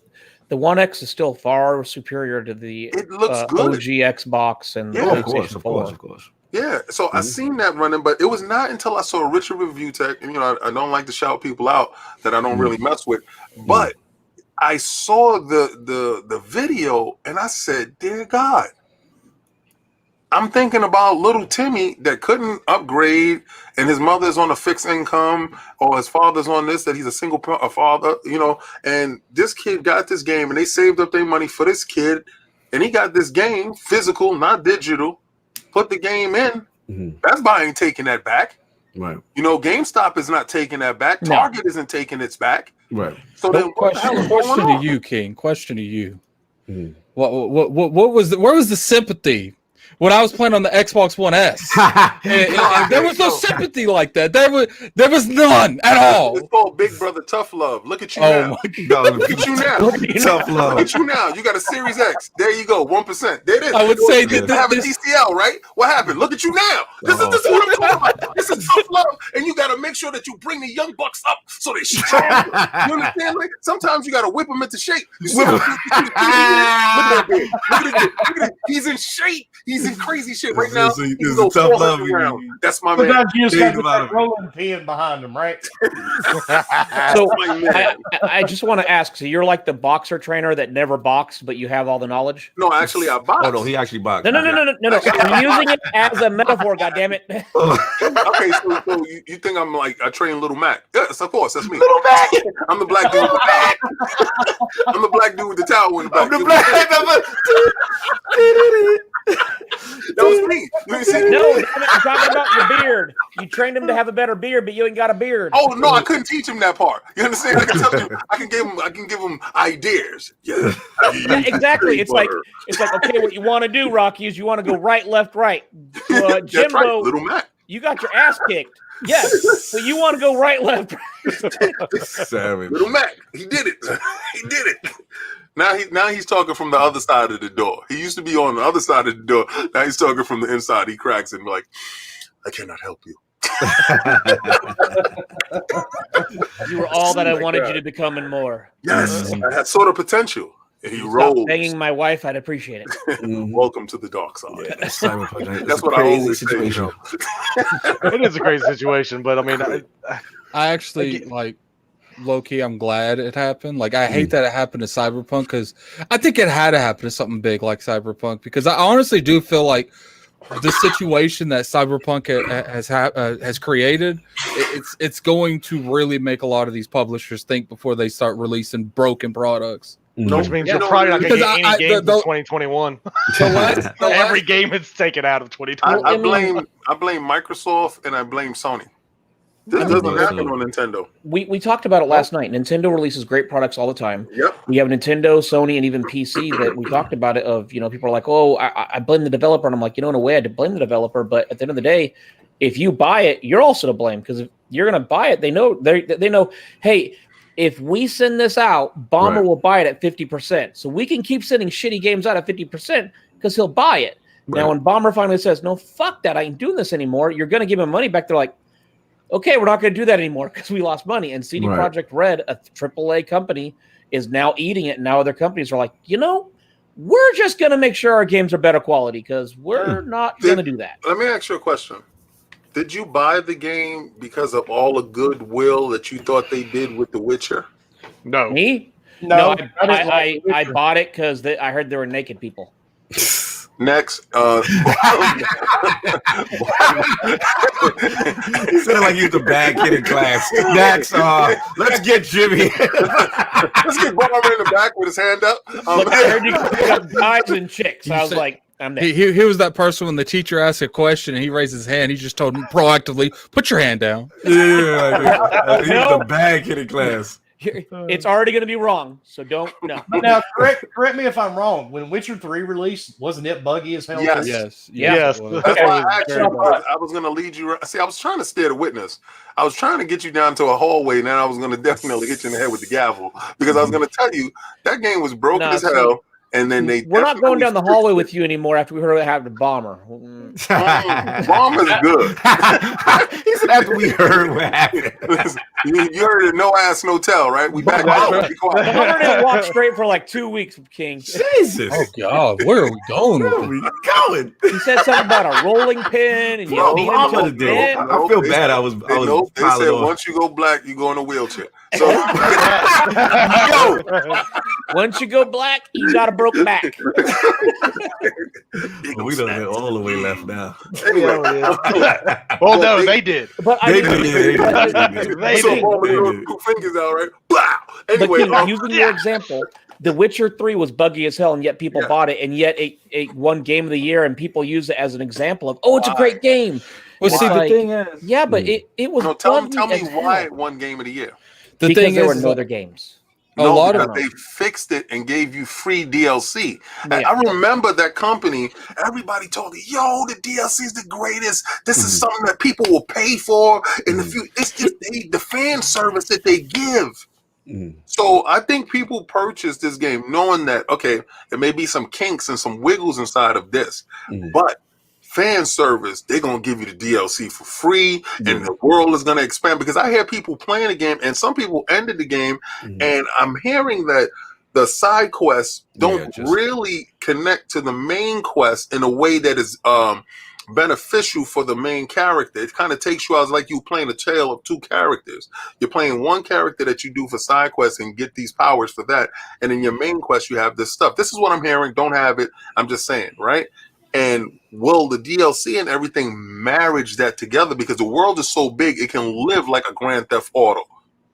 the One X is still far superior to the It looks good. OG Xbox and Yeah, the of course, PlayStation of 4. course, of course. Yeah, so I seen that running, but it was not until I saw Richard Review Tech, and I don't like to shout people out that I don't really mess with, but I saw the video and I said, "Dear God." I'm thinking about little Timmy that couldn't upgrade, and his mother's on a fixed income, or his father's on this, that he's a single father, and this kid got this game, and they saved up their money for this kid, and he got this game, physical, not digital, put the game in. Best Buy ain't taking that back. Right. GameStop is not taking that back. Target isn't taking its back. Right. So then what the hell is going Question on? to you, King. Question to you. What was where was the sympathy when I was playing on the Xbox One S? and there was no sympathy like that. There was none at all. It's called Big Brother Tough Love. Look at you Oh now. my God. Look at you now. Tough love. Look at you now. You got a Series X. There you go. 1%. There it is. I would say you have a TCL, right? What happened? Look at you now. This is what I'm talking about. This is tough love, and you got to make sure that you bring the young bucks up so they strong. You understand? Like sometimes you got to whip them into shape. You see look at that beard. Look at it. He's in shape. He's in crazy shape right now. He can go 400 rounds. That's my man. Sometimes you just got that rolling pin behind him, right? So I just want to ask. So you're like the boxer trainer that never boxed, but you have all the knowledge. No, actually, I boxed. Oh no, he actually boxed. No. I'm using it as a metaphor. Goddammit. Okay, so you think I'm like I train Little Mac? Yes, of course, that's me. Little Mac. I'm the black dude with the towel. I'm the black dude with the towel in the back. I'm the black. That was me. You see? No, damn it, I'm talking about your beard. You trained him to have a better beard, but you ain't got a beard. Oh no, I couldn't teach him that part. You understand? I can tell you. I can give him ideas. Yeah, Yeah, exactly. It's like okay, what you want to do, Rocky, is you want to go right, left, right. That's Jimbo, right, Little Mac. you got your ass kicked. Yes, but you want to go right, left, right. Savage. Little Mac. He did it. He did it. Now he's talking from the other side of the door. He used to be on the other side of the door. Now he's talking from the inside. He cracks and like, I cannot help you. You were all that I wanted you to become and more. Yes, I had sort of potential. And he Stop rolled. banging my wife, I'd appreciate it. Welcome to the dark side. Yeah, That's what I always say. It is a crazy situation, but I mean, I actually like low key. I'm glad it happened. Like I hate that it happened to Cyberpunk because I think it had to happen to something big like Cyberpunk because I honestly do feel like the situation that Cyberpunk has created, it's going to really make a lot of these publishers think before they start releasing broken products. which means you're probably not going to get any games in 2021. Every game is taken out of 2021. I blame Microsoft and I blame Sony. This doesn't happen on Nintendo. We talked about it last night. Nintendo releases great products all the time. Yep. We have Nintendo, Sony, and even PC that we talked about it of, people are like, oh, I blame the developer. And I'm like, in a way I had to blame the developer. But at the end of the day, if you buy it, you're also to blame because if you're going to buy it, they know, hey, if we send this out, Bomber will buy it at 50%. So we can keep sending shitty games out at 50% because he'll buy it. Right. Now, when Bomber finally says, no, fuck that, I ain't doing this anymore, you're going to give him money back. They're like, okay, we're not going to do that anymore because we lost money. And CD Projekt Red, a AAA company, is now eating it. And now other companies are like, we're just going to make sure our games are better quality because we're not going to do that. Let me ask you a question. Did you buy the game because of all the goodwill that you thought they did with The Witcher? No. Me? No, I bought it because I heard there were naked people. Next. He said it like he was a bad kid in class. Next, let's get Jimmy. Let's get Barber in the back with his hand up. Look, I heard you got guys and chicks. I was like, I'm next. He was that person when the teacher asked a question and he raised his hand. He just told him proactively, put your hand down. Yeah, he was a bad kid in class. It's already going to be wrong, so don't. No. Now, correct me if I'm wrong. When Witcher 3 released, wasn't it buggy as hell? Yes. Yes. That's why I was going to lead you. See, I was trying to steer the witness. I was trying to get you down to a hallway, and then I was going to definitely hit you in the head with the gavel because I was going to tell you that game was broken as hell. And then We're not going down the hallway with you anymore after we heard what happened to Bomber. Bomber's good. He said after we heard what happened. You heard it, no ass, no tell, right? We back. Bomber didn't walk straight for like 2 weeks, King. Jesus. Oh God, where are we going? Where are we going? He said something about a rolling pin, and you No, need Mama him to did. bend. I feel bad. I was They piled said on. once you go black, you go in a wheelchair. So Yo, Once you go black, you got a broke back. we done went all the way left now. anyway, Well, no, they did. But I They mean, did. They so did. Bomber threw two fingers out, right? Blah! but Anyway, King, using your example, The Witcher 3 was buggy as hell, and yet people bought it, and yet it won Game of the Year, and people use it as an example of, it's a great game. Well, It's see, like- the thing is, Yeah, but it was no, tell buggy me as why hell. it won Game of the Year. the Because thing there were is, no other games. a lot because of they fixed it and gave you free DLC. And Yeah. I remember that company. Everybody told me, "Yo, the DLC is the greatest. This is something that people will pay for in the future." It's just the fan service that they give. So I think people purchase this game knowing that there may be some kinks and some wiggles inside of this, but fan service, they're gonna give you the DLC for free, and the world is gonna expand. Because I hear people playing the game, and some people ended the game, and I'm hearing that the side quests don't really connect to the main quest in a way that is beneficial for the main character. It kind of takes you out like you playing a tale of two characters. You're playing one character that you do for side quests and get these powers for that, and in your main quest you have this stuff. This is what I'm hearing. Don't have it. I'm just saying, right? And will the DLC and everything marriage that together? Because the world is so big, it can live like a Grand Theft Auto.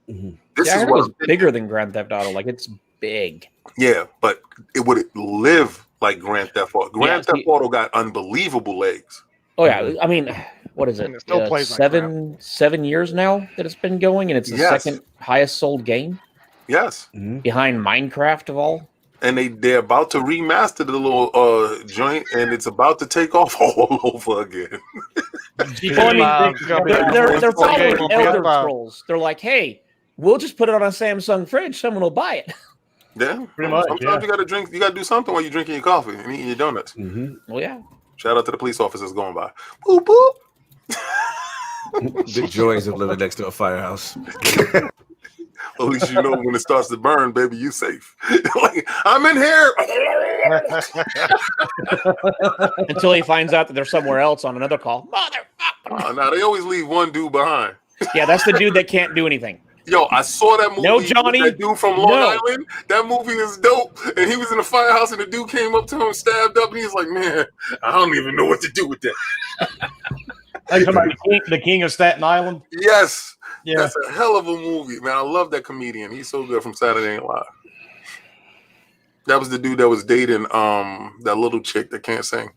This Yeah, I is heard it what was I'm thinking. bigger than Grand Theft Auto. Like, it's big. Yeah, but it would live like Grand Theft Auto. Grand Yeah, Theft Auto got unbelievable legs. Oh, yeah. I mean, what is it? And it still plays like seven years now that it's been going, and it's the Yes. second highest sold game Yes. behind Minecraft of all. And they're about to remaster the little joint, and it's about to take off all over again. Well, I mean, they're following game. Elder Yeah. Scrolls. They're like, hey, we'll just put it on a Samsung fridge. Someone will buy it. Yeah, Pretty much, sometimes yeah. you gotta drink. You gotta do something while you're drinking your coffee and eating your donuts. Well, yeah. Shout out to the police officers going by. Boop boop. The joys of living next to a firehouse. At least you know when it starts to burn, baby, you safe. Like, I'm in here. Until he finds out that they're somewhere else on another call. Motherfucker. Now they always leave one dude behind. Yeah, that's the dude that can't do anything. Yo, I saw that movie. No, Johnny. That dude from Long No. Island. That movie is dope. And he was in the firehouse, and the dude came up to him, stabbed up, and he was like, "Man, I don't even know what to do with that." Hey, somebody, the King of Staten Island. Yes, Yeah. that's a hell of a movie, man. I love that comedian. He's so good from Saturday Night Live. That was the dude that was dating that little chick that can't sing.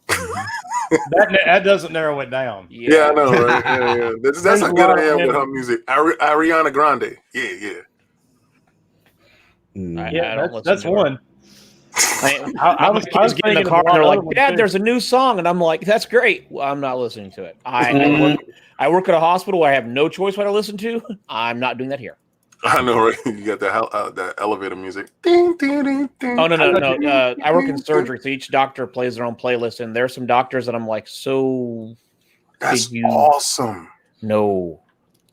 That doesn't narrow it down. Yeah, I know, right? Yeah. That's There's how a good lot I of am with him. her music. Ariana Grande. Yeah. Yeah, I don't listen that's to her. one. I was getting in the thinking car of and they're one like, other one, Dad, too. there's a new song. And I'm like, that's great. Well, I'm not listening to it. I work at a hospital where I have no choice what to listen to. I'm not doing that here. I know, right? You got that elevator music. Ding, ding, ding, ding. Oh, no. I work in surgery, so each doctor plays their own playlist. And there's some doctors that I'm like, so That's did you- awesome. no.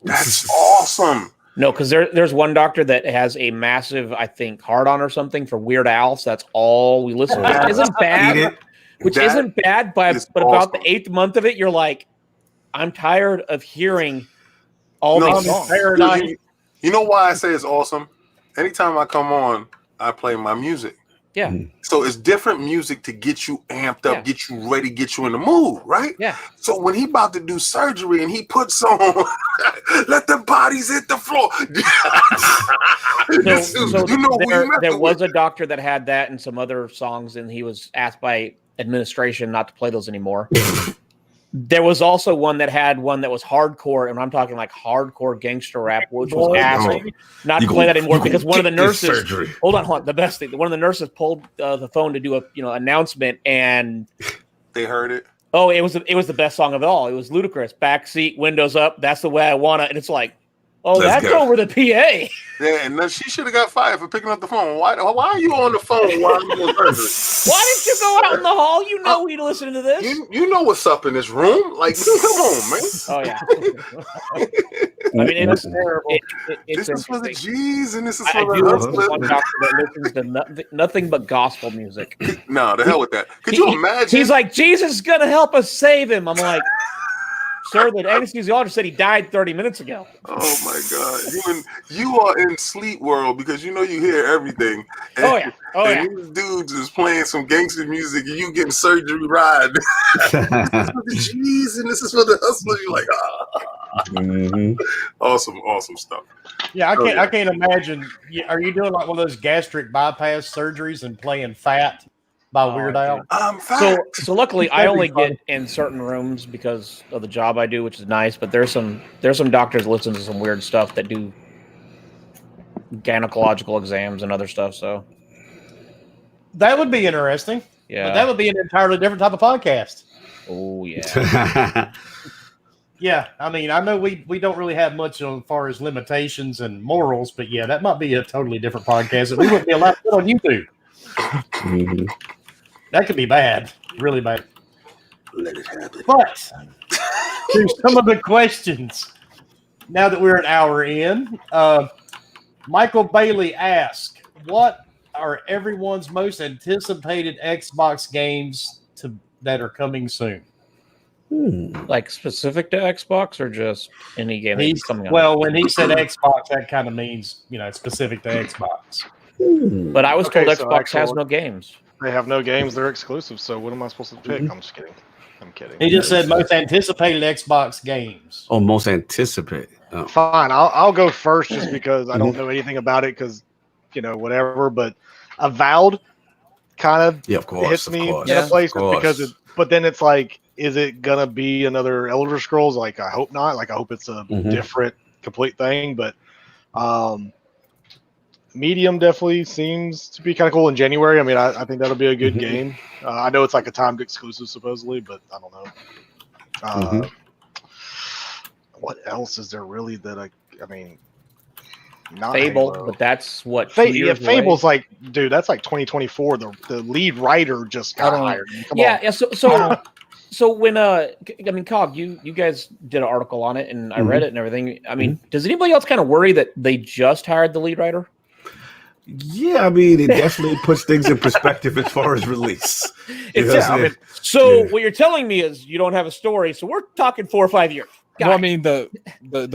That's awesome. No, because there's one doctor that has a massive, I think, hard-on or something for Weird Al. So that's all we listen to. Which isn't Eat bad. it. Which That isn't bad, but is about the awesome. 8th month of it, you're like, I'm tired of hearing all No, these songs. Paradise. You know why I say it's awesome? Anytime I come on, I play my music. Yeah. So it's different music to get you amped up, Yeah. get you ready, get you in the mood, right? Yeah. So when he about to do surgery and he puts on "Let the Bodies Hit the Floor," So you know who there, you messing there was with. a doctor that had that and some other songs, and he was asked by administration not to play those anymore. There was also one that had one that was hardcore, and I'm talking like hardcore gangster rap, which was asked not to play that anymore because one of the nurses. Hold on. The best thing, one of the nurses pulled the phone to do a announcement, and They heard it. it was the best song of it all. It was ludicrous. Backseat, windows up. That's the way I want it. And it's like, Oh, Let's that's go. over the PA. Yeah, and then she should have got fired for picking up the phone. Why are you on the phone while I'm doing surgery? Why didn't you go out in the hall? You know we'd listen to this. You know what's up in this room? Like, come on, man. Oh yeah. I mean, it's terrible. It's This is for the interesting. G's, and this is I for do the listen to hustlers. one doctor that listens to nothing but gospel music. No, the hell with that. Could you imagine? He's like, Jesus is gonna help us save him. I'm like, sir, the anesthesiologist said he died 30 minutes ago. Oh my God, you are in sleep world because you know you hear everything. And, Oh yeah. and these dudes is playing some gangster music, and you getting surgery ride. This is for the G's, and this is for the hustlers. You're like, awesome stuff. Yeah, I can't imagine. Are you doing like one of those gastric bypass surgeries and playing Fat by Weird Al? So luckily I only get in certain rooms because of the job I do, which is nice. But there's some doctors that listen to some weird stuff that do gynecological exams and other stuff. So That would be interesting. yeah, But that would be an entirely different type of podcast. oh yeah. Yeah, I mean, I know we don't really have much as far as limitations and morals, but yeah, that might be a totally different podcast that we wouldn't be allowed to put on YouTube. Mhm. That could be bad, really bad. Let it happen. But here's some of the questions. Now that we're an hour in, Michael Bailey asked, "What are everyone's most anticipated Xbox games that are coming soon?" Like specific to Xbox or just any game that's coming out? Well, when he said Xbox, that kind of means specific to Xbox. But I was Okay, told so Xbox actual- has no games. They have no games. They're exclusive. So what am I supposed to pick? I'm just kidding. I'm kidding. He just said most anticipated Xbox games. Oh, most anticipated. Oh. Fine. I'll go first just because I don't know anything about it because, whatever. But Avowed kind of Yeah, of course. hits of me course, in a of place course. because but then it's like, is it gonna be another Elder Scrolls? Like, I hope not. Like, I hope it's a different, complete thing. But Medium definitely seems to be kind of cool in January. I mean, I think that'll be a good game. I know it's like a timed exclusive supposedly, but I don't know. What else is there really that I mean? Not Fable, Halo. but that's what. 2 years away. Fable's like, dude, that's like 2024. The lead writer just got hired. Come on. Yeah. So when Cog, you guys did an article on it, and I read it and everything. I mean, does anybody else kind of worry that they just hired the lead writer? Yeah, I mean, it definitely puts things in perspective as far as release. What you're telling me is you don't have a story, so we're talking 4 or 5 years. Well, I mean, the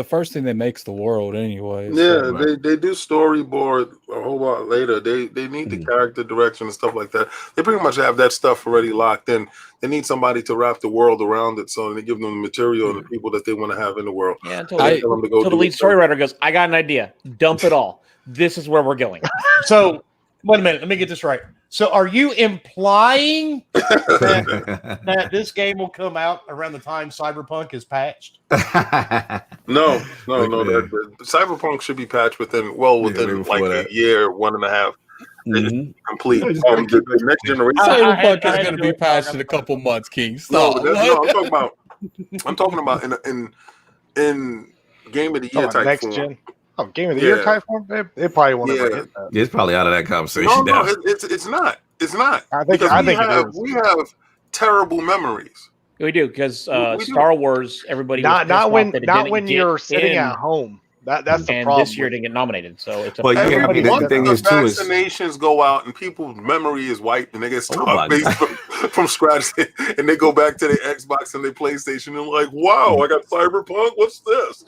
first thing that makes the world anyway. Yeah, they do storyboard a whole lot later. They need the character direction and stuff like that. They pretty much have that stuff already locked in. They need somebody to wrap the world around it, so they give them the material and the people that they want to have in the world. Yeah, until the lead story writer goes, I got an idea. Dump it all. This is where we're going. So, wait a minute. Let me get this right. So, are you implying that this game will come out around the time Cyberpunk is patched? No. Cyberpunk should be patched within like a year, 1.5. Complete. The next generation. Cyberpunk is going to be patched in a couple months, King. Stop. I'm talking about in Game of the Year type next form. gen. Oh, Game of the Year type form? They probably won't ever hit that. It's probably out of that conversation. No, it's not. It's not. I think it is. We have terrible memories. We do because Star Wars. Everybody was not when didn't you're get sitting in, at home. That's the and problem. this year didn't get nominated. So it's But yeah, I mean, the thing is too is vaccinations go out and people's memory is wiped and they get started from scratch and they go back to their Xbox and their PlayStation and like, wow, I got Cyberpunk. What's this?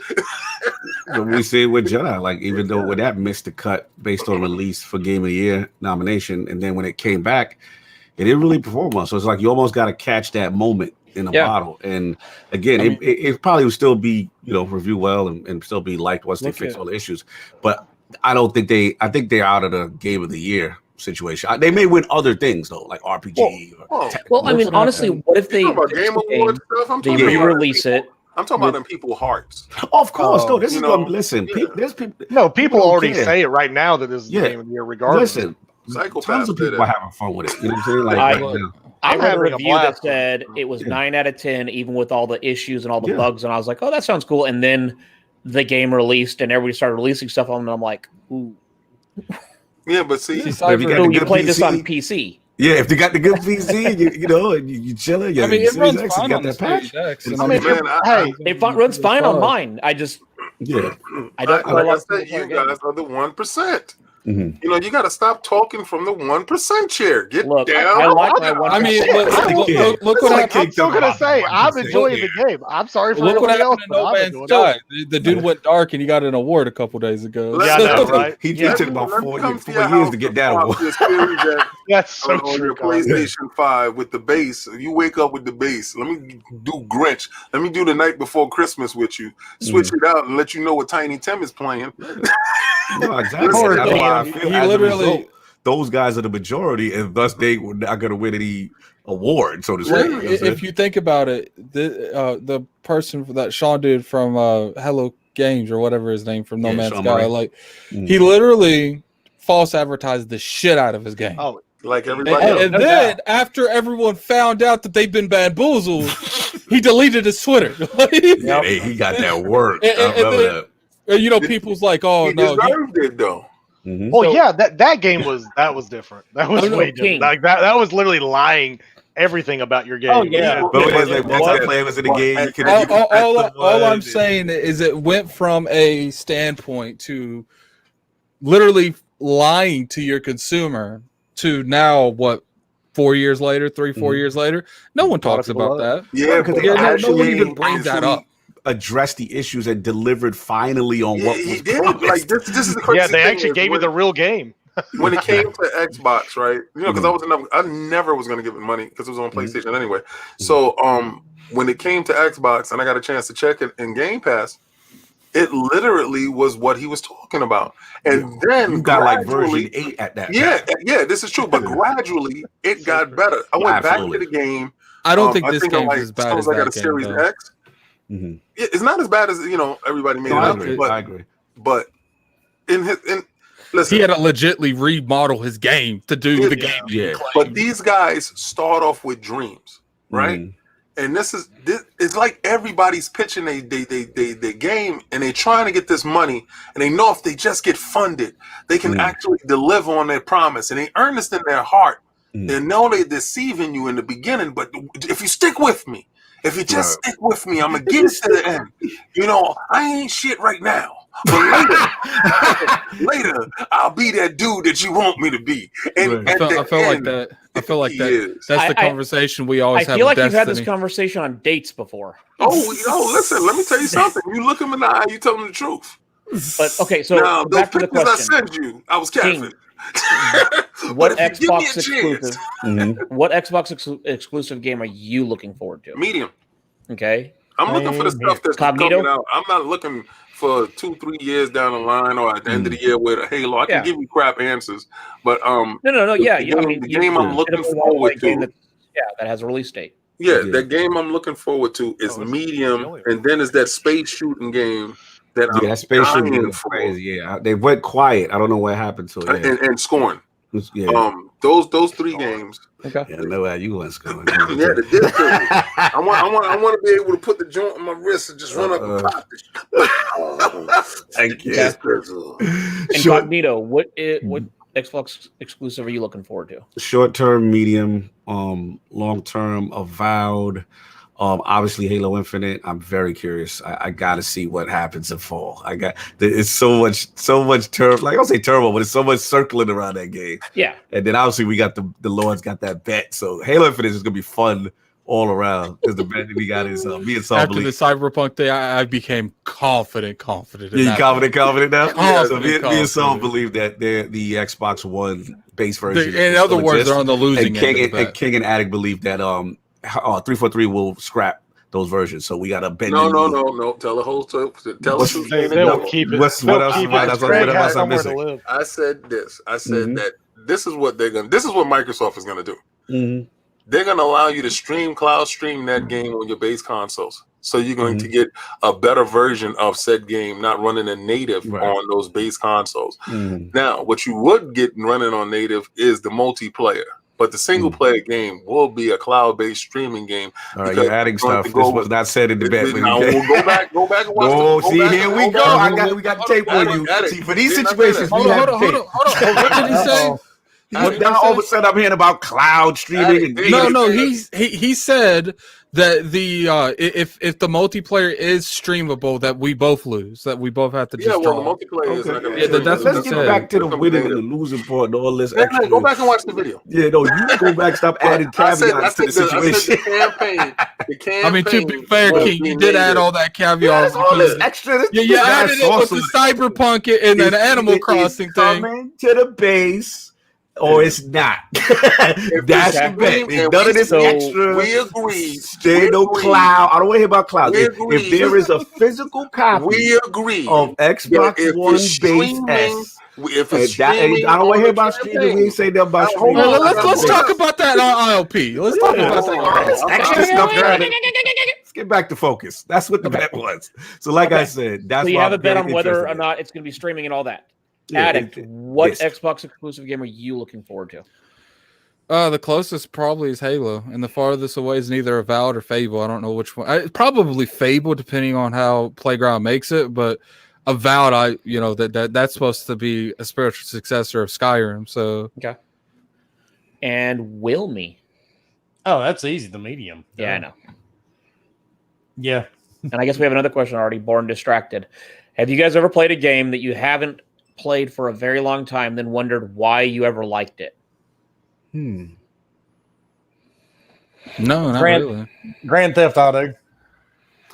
So we see with Jedi, like even though when that missed the cut based on release for Game of the Year nomination, and then when it came back, it didn't really perform well. So it's like you almost got to catch that moment in a bottle. And again, it probably would still be review well and still be liked once they fix all the issues. But I don't think I think they're out of the Game of the Year situation. They may win other things though, like RPG. Well, I mean, honestly, what if they re-release it? I'm talking about in people's hearts. Of course, no. This is listen. There's people. No, people already say it right now that this is the Game of the Year, regardless. Listen, tons of people are having fun with it. You know what I'm saying? Like, I read a review that said it was 9 out of 10, even with all the issues and all the bugs, and I was like, "Oh, that sounds cool." And then the game released and everybody started releasing stuff on it, and I'm like, ooh. Yeah, but see, See, But if you got So the you good played this on PC, PC. yeah, if you got the good PC, you know, and you chilling. I mean, it Series runs X, you fine got on the that patch. Series X. It's- and I mean, man, hey, It runs fine on mine. I just Yeah. I don't know a like lot I of people said, play you games. guys are the 1%. Mhm. You know, you got to stop talking from the 1% chair. Get Look, down. I like my one. I mean, Shit, look I what like happened. I'm still gonna say I'm 1%. enjoying the game. I'm sorry for Look what everybody else, happened to but No I'm Man's enjoying it. Sky. The dude went dark and he got an award a couple days ago. Yeah, I know, right? He Yeah. took about Let me 4 come years, to 4 your years house to get that swap award. your Series X That's so on true, your Colin. PlayStation 5 with the bass. You wake up with the bass. Let me do Grinch. Let me do the night before Christmas with you. Switch it out and let you know what Tiny Tim is playing. No, exactly. Listen, That's why I he feel as a literally- result, those guys are the majority, and thus they were not going to win any award, so to speak. Well, You know what I'm saying? if you think about it, the person that Sean did from Hello Games or whatever his name from No Yeah, Man's Sean Sky, Murray. like Mhm. he literally false advertised the shit out of his game. Oh, Like And, everybody else. and then after everyone found out that they've been bamboozled, he deleted his Twitter. Yeah, he got that work. And- I and remember then- You know, people's like, oh He no, deserved it though. that. Mhm. well, So- yeah, that game was different. That was Oh, no, way King. different. Like that was literally lying everything about your game. Oh, yeah. But it is like What- multiplayer was in the game. You could, all I'm saying is it went from a standpoint to literally lying to your consumer to now what 4 years later, 4 years later, no one talks people about love that. Yeah, because but they Yeah, no actually one even brings that up. addressed the issues and delivered finally on Yeah, what he was did. promised. Like this is the crazy Yeah, they thing actually is gave you when- the real game. when it came to Xbox, right? You know, because Mhm. I never was going to give it money because it was on PlayStation anyway. So when it came to Xbox and I got a chance to check it in Game Pass, it literally was what he was talking about. And then You got like gradually- version 8 at that yeah, time. yeah, this is true. But gradually it got better. I went back to Absolutely. the game. I don't think I this I'm game's like, as bad soon as I got that a game. Series Though. X. Mhm. It's not as bad as everybody made No, it I out. agree. But I agree. but in listen, He had to legitly remodel his game to do the game. Yeah. but these guys start off with dreams, right? Mhm. And this it's like everybody's pitching they game and they trying to get this money and they know if they just get funded, they can actually deliver on their promise and they earnest in their heart. They know they're deceiving you in the beginning, but if you stick with me, if you just stick with me, I'm gonna get it to the end. You know, I ain't shit right now. But later, I'll be that dude that you want me to be. And Right. at I feel like end, that. I feel like he that. is. That's the I- conversation we I always have. feel like with you've had this Destiny. conversation on dates before. Oh, listen, let me tell you something. You look him in the eye, you tell him the truth. But okay, so Now, those back to the pictures I question. sent you, I was catfish. What But if you give me Xbox a chance- exclusive? Mhm. What Xbox exclusive game are you looking forward to? Medium. Okay, I'm looking for the Same stuff that's Cognito? coming out. I'm not looking for 2-3 years down the line or at the end of the year with a Halo. I can Yeah. give you crap answers, but no, the yeah, game, I mean, the you game I'm should looking have wanted forward a game to. that has a release date. Yeah, Yeah. the game I'm looking forward to is Oh, this is medium, the only and then is that space shooting game that Yeah, I'm that spaceship dying game for, crazy. Yeah, they went quiet. I don't know what happened to it. Yeah, and Scorn. yeah. Those three games. Okay. Yeah, I know how you was going. Yeah, the disc. I want to be able to put the joint on my wrist and just run up and pop it. Thank you. Yes, Incognito, what Xbox exclusive are you looking forward to? Short term, medium, long term, Avowed. Obviously Halo Infinite. I'm very curious. I got to see what happens in fall. It's so much turbo. Like I don't say turbo, but it's so much circling around that game. Yeah, And then obviously we got the Lord's got that bet. So Halo Infinite is gonna be fun all around because the bet that we got is me and Saul After the believe. Cyberpunk thing, I became confident. in Yeah, you that. confident now? Confident, So me and Saul confident. believe that the Xbox One base version. In will other still words, exist. they're on the losing and end. King, of the and bet. King and Addict believe that 343 will scrap those versions. So we gotta bend. No. the knee. Tell the whole story. Tell What's- the truth. They No. will keep it. What They'll else? keep What it. else? Greg What has else I'm somewhere to missing? live. I said this. I said Mhm. that this is what they're gonna. This is what Microsoft is gonna do. Mhm. They're gonna allow you to cloud stream that game on your base consoles. So you're going to get a better version of said game, not running in native Right. on those base consoles. Mhm. Now, what you would get running on native is the multiplayer. but the single player game will be a cloud-based streaming game. All right, you're adding stuff. This was not said in the bet. Now we'll go back and watch. Oh, see, here we go. We got tape on you. See, for these situations, we have tape. Hold on. What did he say? Now all of a sudden I'm hearing about cloud streaming. No. He said that the if the multiplayer is streamable, that we both lose, that we both have to just the multiplayer is not gonna be that's Let's what he get said. back to the winning and the losing part and all this extra. Go back and watch the video. Yeah, no, you go back, stop adding caveats to the situation. The campaign. I mean, to be fair, King, you did add all that caveat. All this extra. You added it with the cyberpunk and an Animal Crossing thing. Coming to the base. Or it's not. That's the bet. None of this extra. We agree. There no cloud. I don't want to hear about cloud. If there is a physical copy, we agree of Xbox One Base S. If it's streaming, I don't want to hear about streaming. We ain't say that about streaming. Let's talk about that on ILP. Let's talk about that. Extra stuff. Let's get back to focus. That's what the bet was. So, like I said, that's so you why have a I'm bet very on whether or interested. not it's going to be streaming and all that. Yeah, Addict, what yes. Xbox exclusive game are you looking forward to? The closest probably is Halo, and the farthest away is neither Avowed or Fable. I don't know which one. Probably Fable, depending on how Playground makes it. But Avowed, that's supposed to be a spiritual successor of Skyrim. So okay. And Wilmy. Oh, that's easy. The medium. Yeah, I know. Yeah. And I guess we have another question already. Born Distracted. Have you guys ever played a game that you haven't played for a very long time, then wondered why you ever liked it? No, not really. Grand Theft Auto.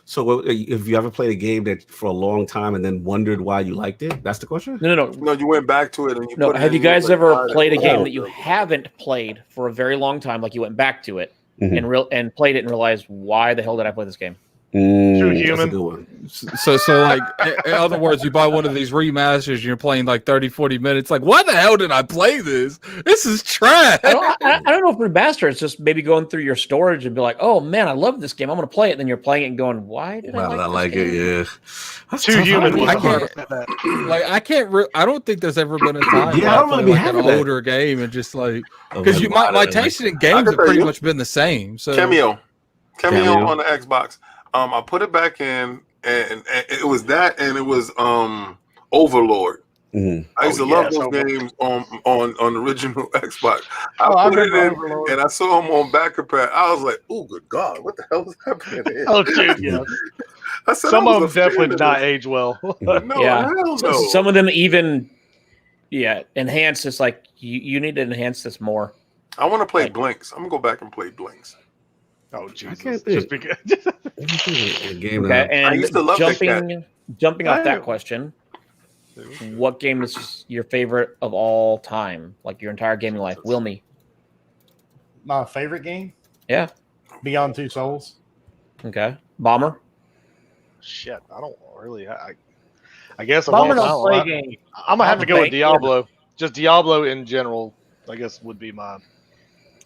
So, if you ever played a game that for a long time and then wondered why you liked it, that's the question. No, you went back to it and you. Put it Have in you guys ever played a game Oh. that you haven't played for a very long time, like you went back to it and played it and realized, why the hell did I play this game? True That's a human. good one. So like, in other words, you buy one of these remasters and you're playing like 30, 40 minutes. Like, why the hell did I play this? This is trash. I don't know if remaster. It's just maybe going through your storage and be like, oh man, I love this game. I'm going to play it. And then you're playing it and going, why did I like this game? it? Yeah. That's Too tough. human. I don't think there's ever been a time Yeah, I don't where really be like an having that. older game and just like, because my taste in games have pretty much been the same. So Cameo Cameo. on the Xbox. I put it back in, and it was that, and it was Overlord. Mhm. I used to love those games on original Xbox. I put it in, and I saw them on back of pad. I was like, "Oh, good God, what the hell is happening here?" Oh, dude, yeah. I said, Some I of them was a fan definitely did not this. age well. No, Yeah. hell no. Some of them even, enhance this. Like you need to enhance this more. I want to play Blinks. I'm gonna go back and play Blinks. Oh, Jesus. can't Just think. because. A game Okay, now. I used to and love that cat. jumping off I- that question, what game is your favorite of all time? Like your entire gaming life? Wilmy. My favorite game? Yeah. Beyond Two Souls. Okay. Bomber. Shit, I don't really. I guess Bomber I'm don't play games. gonna have to go with Thank you. Diablo. Just Diablo in general, I guess, would be my.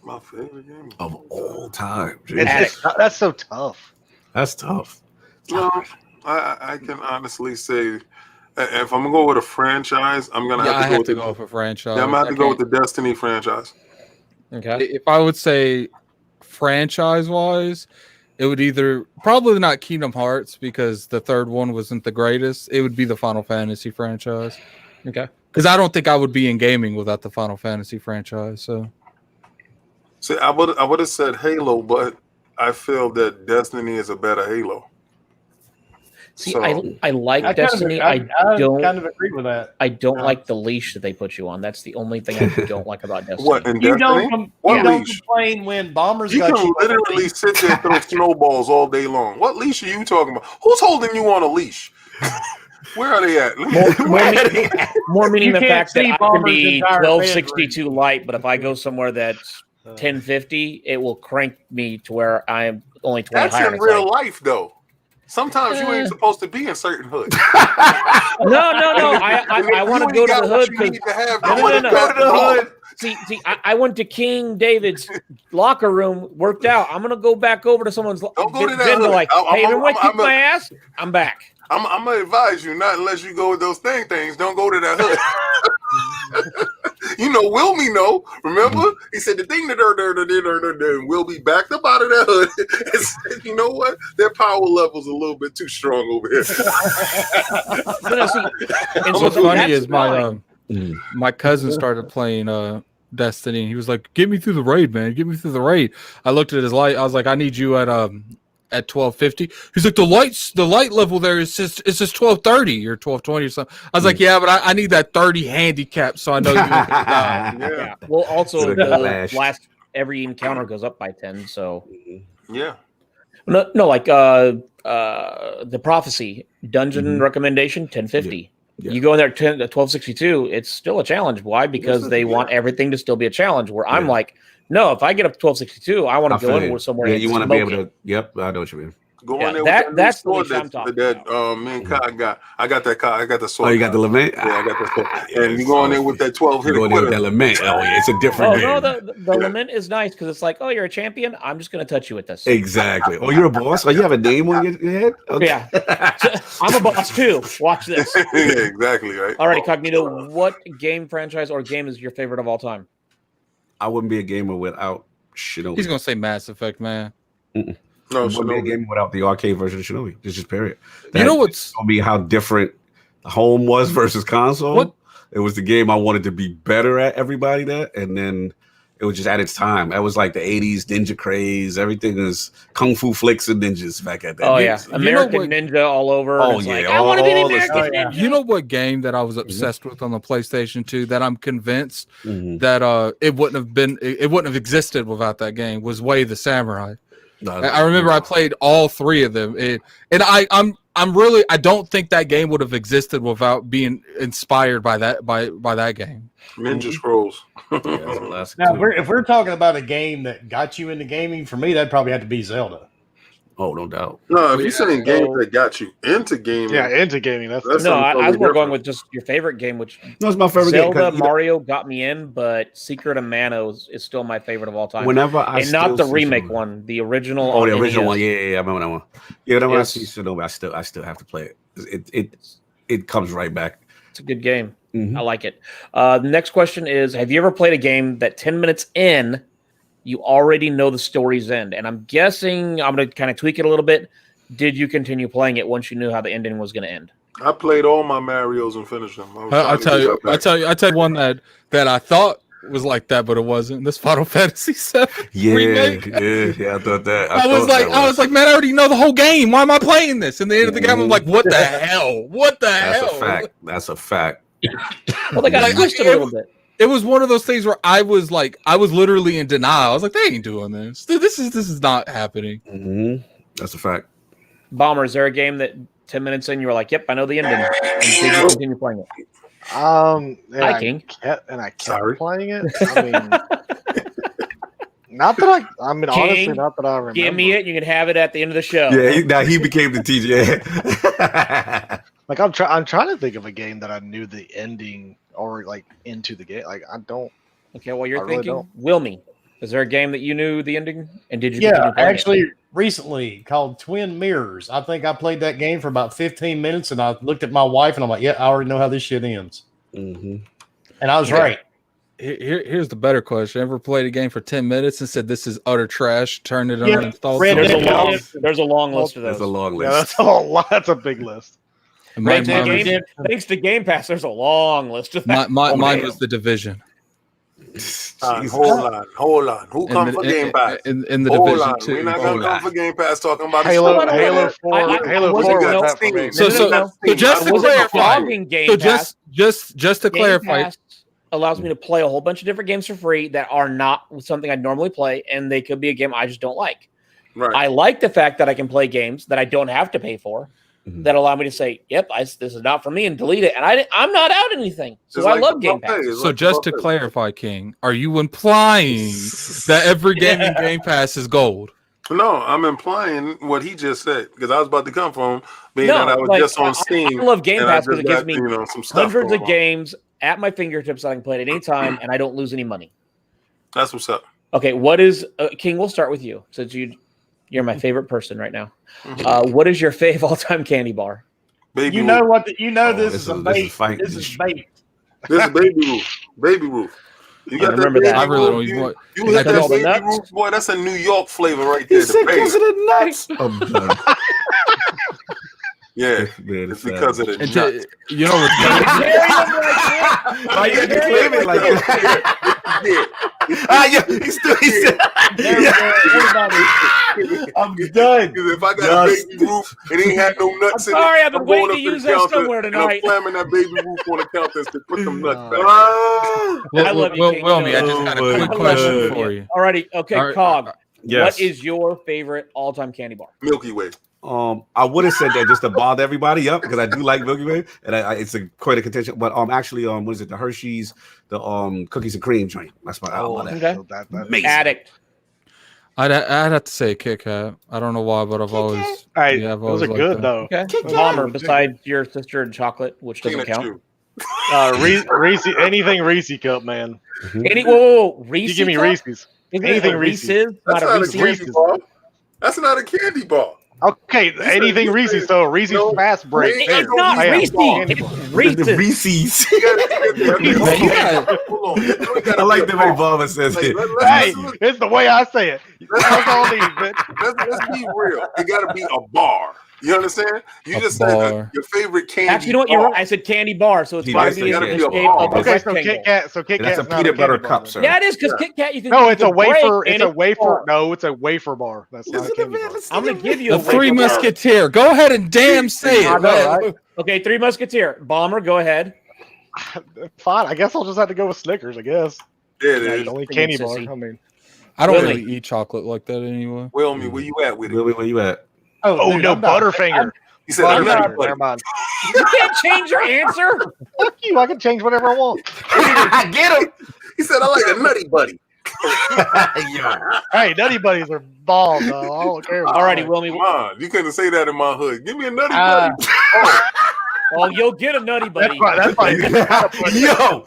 My favorite game. Of all time. That's so tough. That's tough. No, I can honestly say, if I'm gonna go with a franchise, I'm gonna I have have to to go go with for franchise. I'm gonna have to go with the Destiny franchise. Okay. If I would say franchise wise, it would either probably not Kingdom Hearts because the third one wasn't the greatest. It would be the Final Fantasy franchise. Okay. Because I don't think I would be in gaming without the Final Fantasy franchise. So See, I would have said Halo, but I feel that Destiny is a better Halo. See, So- I like I Destiny. I don't. kind of agree with that. I don't like the leash that they put you on. That's the only thing I don't like about Destiny. What in You Destiny? don't, What you don't leash? complain when bombers You got can you. literally sit there and throw snowballs all day long. What leash are you talking about? Who's holding you on a leash? Where are they at? More meaning You the can't fact that see I can Bomber's be entire 1262 light, but if I go somewhere that's 1050, it will crank me to where I am only 20 That's higher. in and it's real like, life, though. Sometimes you ain't supposed to be in certain hoods. no. I want to go to the hood because Go to the hood. see, I went to King David's locker room, worked out. I'm gonna go back over to someone's. Don't go to that been hood. like, hey, everyone kick my ass. I'm back. I'm gonna advise you not unless you go with those things. Don't go to that hood. You know, Wilmy know. Remember? He said the thing that and Wilmy backed up out of that hood and said, you know what? Their power level's a little bit too strong over here. But no, see, and so What's funny that's is my cousin started playing Destiny, and he was like, "Get me through the raid, man. Get me through the raid." I looked at his light. I was like, "I need you at 1250." He's like, the light level there is just 1230 or 1220 or something. I was like, "Yeah, but I need that 30 handicap, so I know you." yeah. Well, also the every encounter goes up by 10, so yeah. No, like the prophecy dungeon recommendation 1050. Yeah. You go in there at 1262, it's still a challenge. Why? Because they want everything to still be a challenge. Where I'm like, no, if I get up to 1262, I want to go in somewhere. Yeah, you want to be able to. Yep, I know what you mean. Go in there. That's the sword that me and Kai got. I got that Kai. I got the sword. Oh, you got the lament? Yeah, I got the sword. And you go in there with that 12 hit. You go in there with that lament. Oh, yeah, it's a different game. No, the lament is nice because it's like, oh, you're a champion. I'm just going to touch you with this. Exactly. Oh, you're a boss. Oh, you have a name on your head. Okay. Yeah, I'm a boss too. Watch this. Yeah, exactly. Right. All right, Cognito. What game franchise or game is your favorite of all time? I wouldn't be a gamer without Shinobi. He's gonna say Mass Effect, man. No, wouldn't be a gamer without the arcade version of Shinobi. It's just period. You know what's told me how different home was versus console. What? It was the game I wanted to be better at. Everybody that, and then it was just at its time. That was like the '80s ninja craze. Everything was kung fu flicks and ninjas back at that. Oh yeah, American Ninja all over. Oh yeah, like, I want to be the American Ninja. You know what game that I was obsessed with on the PlayStation 2 that I'm convinced that it wouldn't have existed without that game was Way the Samurai. I remember I played all three of them, and I don't think that game would have existed without being inspired by that game. Ninja Scrolls. Now, if we're talking about a game that got you into gaming, for me, that'd probably have to be Zelda. Oh, no doubt. No, if you're saying games that got you into gaming, into gaming. That's no. I was more going with just your favorite game, which that's my favorite game. Zelda, Mario got me in, but Secret of Mana is still my favorite of all time. Whenever I and not the remake one, the original. Oh, the original one. Yeah, I remember that one. Yeah, whenever I see Shinobi, I still have to play it. It comes right back. It's a good game. I like it. The next question is: have you ever played a game that 10 minutes in, you already know the story's end? And I'm guessing I'm going to kind of tweak it a little bit. Did you continue playing it once you knew how the ending was going to end? I played all my Marios and finished them. I tell you one that I thought was like that, but it wasn't. This Final Fantasy VII remake. Yeah. I thought that. I was like, man, I already know the whole game. Why am I playing this? And the end of the game, I'm like, what the hell? What the hell? That's a fact. Well, they got twist it a little bit. It was one of those things where I was literally in denial. I was like, they ain't doing this. This is not happening. That's a fact. Bomber, is there a game that 10 minutes in you were like, yep, I know the ending, and did you continue playing it? I kept playing it. I mean, not that honestly, not that I remember. Give me it. You can have it at the end of the show. Yeah, now he became the teacher. Like I'm trying to think of a game that I knew the ending or like into the game. Like I don't. Okay, well you're thinking, really Wilmy. Is there a game that you knew the ending and did you? Yeah, actually, recently called Twin Mirrors. I think I played that game for about 15 minutes, and I looked at my wife and I'm like, "Yeah, I already know how this shit ends." And I was right. Here's the better question: ever played a game for 10 minutes and said this is utter trash? Turned it on and installed. There's a long list of those. There's a long list. Yeah, that's a big list. Thanks to Game Pass, there's a long list of that. Mine was The Division. Hold on. Who come for Game Pass? In the Division too. We're not gonna come for Game Pass talking about Halo 4. So just to clarify, just to clarify, allows me to play a whole bunch of different games for free that are not something I normally play, and they could be a game I just don't like. Right. I like the fact that I can play games that I don't have to pay for. That allow me to say, "Yep, this is not for me," and delete it. And I'm not out anything, so I love Game Pass. So just to clarify, King, are you implying that every game in Game Pass is gold? No, I'm implying what he just said because I was about to come from being that I was just on Steam. I love Game Pass because it gives me some stuff hundreds of games at my fingertips that I can play at any time, and I don't lose any money. That's what's up. Okay, what is King? We'll start with you since you're my favorite person right now. What is your fave all-time candy bar? Baby you Ruth. know what? This is a bait. This is bait. This is Baby Ruth. Baby Ruth. You I got remember baby that. I really Ruth, don't even want. You Is hit that that all the baby nuts? Ruth, boy. That's a New York flavor right He there. said The because of base. the nuts. I'm done. Yeah, Man, it's because of the And nuts. you know what's Carry crazy? them like this. Why you had to Carry claim them it like that? Yeah. Yeah, he said. There we go. Everybody. I'm done. Because if I got Yes. a baby Ruth and ain't had no nuts in Sorry, it, I've been I'm going waiting up to to use the that counter somewhere and I'm tonight. slamming that baby Ruth on the counter and say, put them nuts back. Ah. I love you, King. Wilmy, I You know just that. got a Oh quick my question God. for you. Alrighty, okay, All right, Cog. Yes. What is your favorite all-time candy bar? Milky Way. I would have said that just to bother everybody up because I do like Milky Way and it's a quite a contention. But actually, what is it? The Hershey's, the cookies and cream joint. That's my I love that. Okay. So that Amazing. Addict. I'd have to say Kit Kat. I don't know why, but I've always. All right, Yeah, I've those always are liked good that. though. Okay. Kit Kat. Bomber, Legit besides your sister and chocolate, which doesn't Peanut count. chew. Reese, anything Reese cup, man. Whoa, Reese. You give me cup? Reese's. Isn't anything it a Reese's. Reese's? That's Not a not a Reese's. candy Reese's. bar. That's not a candy bar. Okay, said- anything you Reese's. said- So Reese's no, fast break. it- there. It's not Bam, Reese's. candy bar. It's The Reese's. Reese's. Man, you got Hold on. I like the way Baba says Like, it. Hey, it's the way I say it. That's all I need, man. Let's be real. It got to be a bar. You understand? You A just bar. said your favorite candy. Actually, you know what? You're right. I said candy bar, so it's He got to did be say in the candy shape bar. of a Okay, so rectangle. Kit Kat. So Kit And that's Kat's a not peanut candy butter bar, cup, then. sir. Yeah, it is because Yeah. Kit Kat you can. No, you it's a can break wafer. and It's a wafer. bar. No, it's a wafer bar. That's not a Listen to candy man, bar. listen I'm to gonna man. give you the a Three wafer bar. Musketeer. Go ahead and damn say I it. know, man. right? Okay, Three Musketeer. Bomber, go ahead. Fine. I guess I'll just have to go with Snickers. I guess Yeah, it Yeah, is. the only Freaking candy bar. sissy. I mean, I don't Willie. really eat chocolate like that anyway. Wilmy, where you at with it? Willie, where you at? oh dude, no, I'm not- Butterfinger. He said, I'm not. Butterfinger. Never mind. You can't change your answer. Fuck you. I can change whatever I want. Get him. He said, I like a nutty buddy. Yeah. Hey, Nutty Buddies are balls, though. I don't care. about Alrighty, that. Wilmy. Come on. You couldn't say that in my hood. Give me a nutty Uh, buddy. Oh, you'll get a nutty buddy. That's fine. Yo.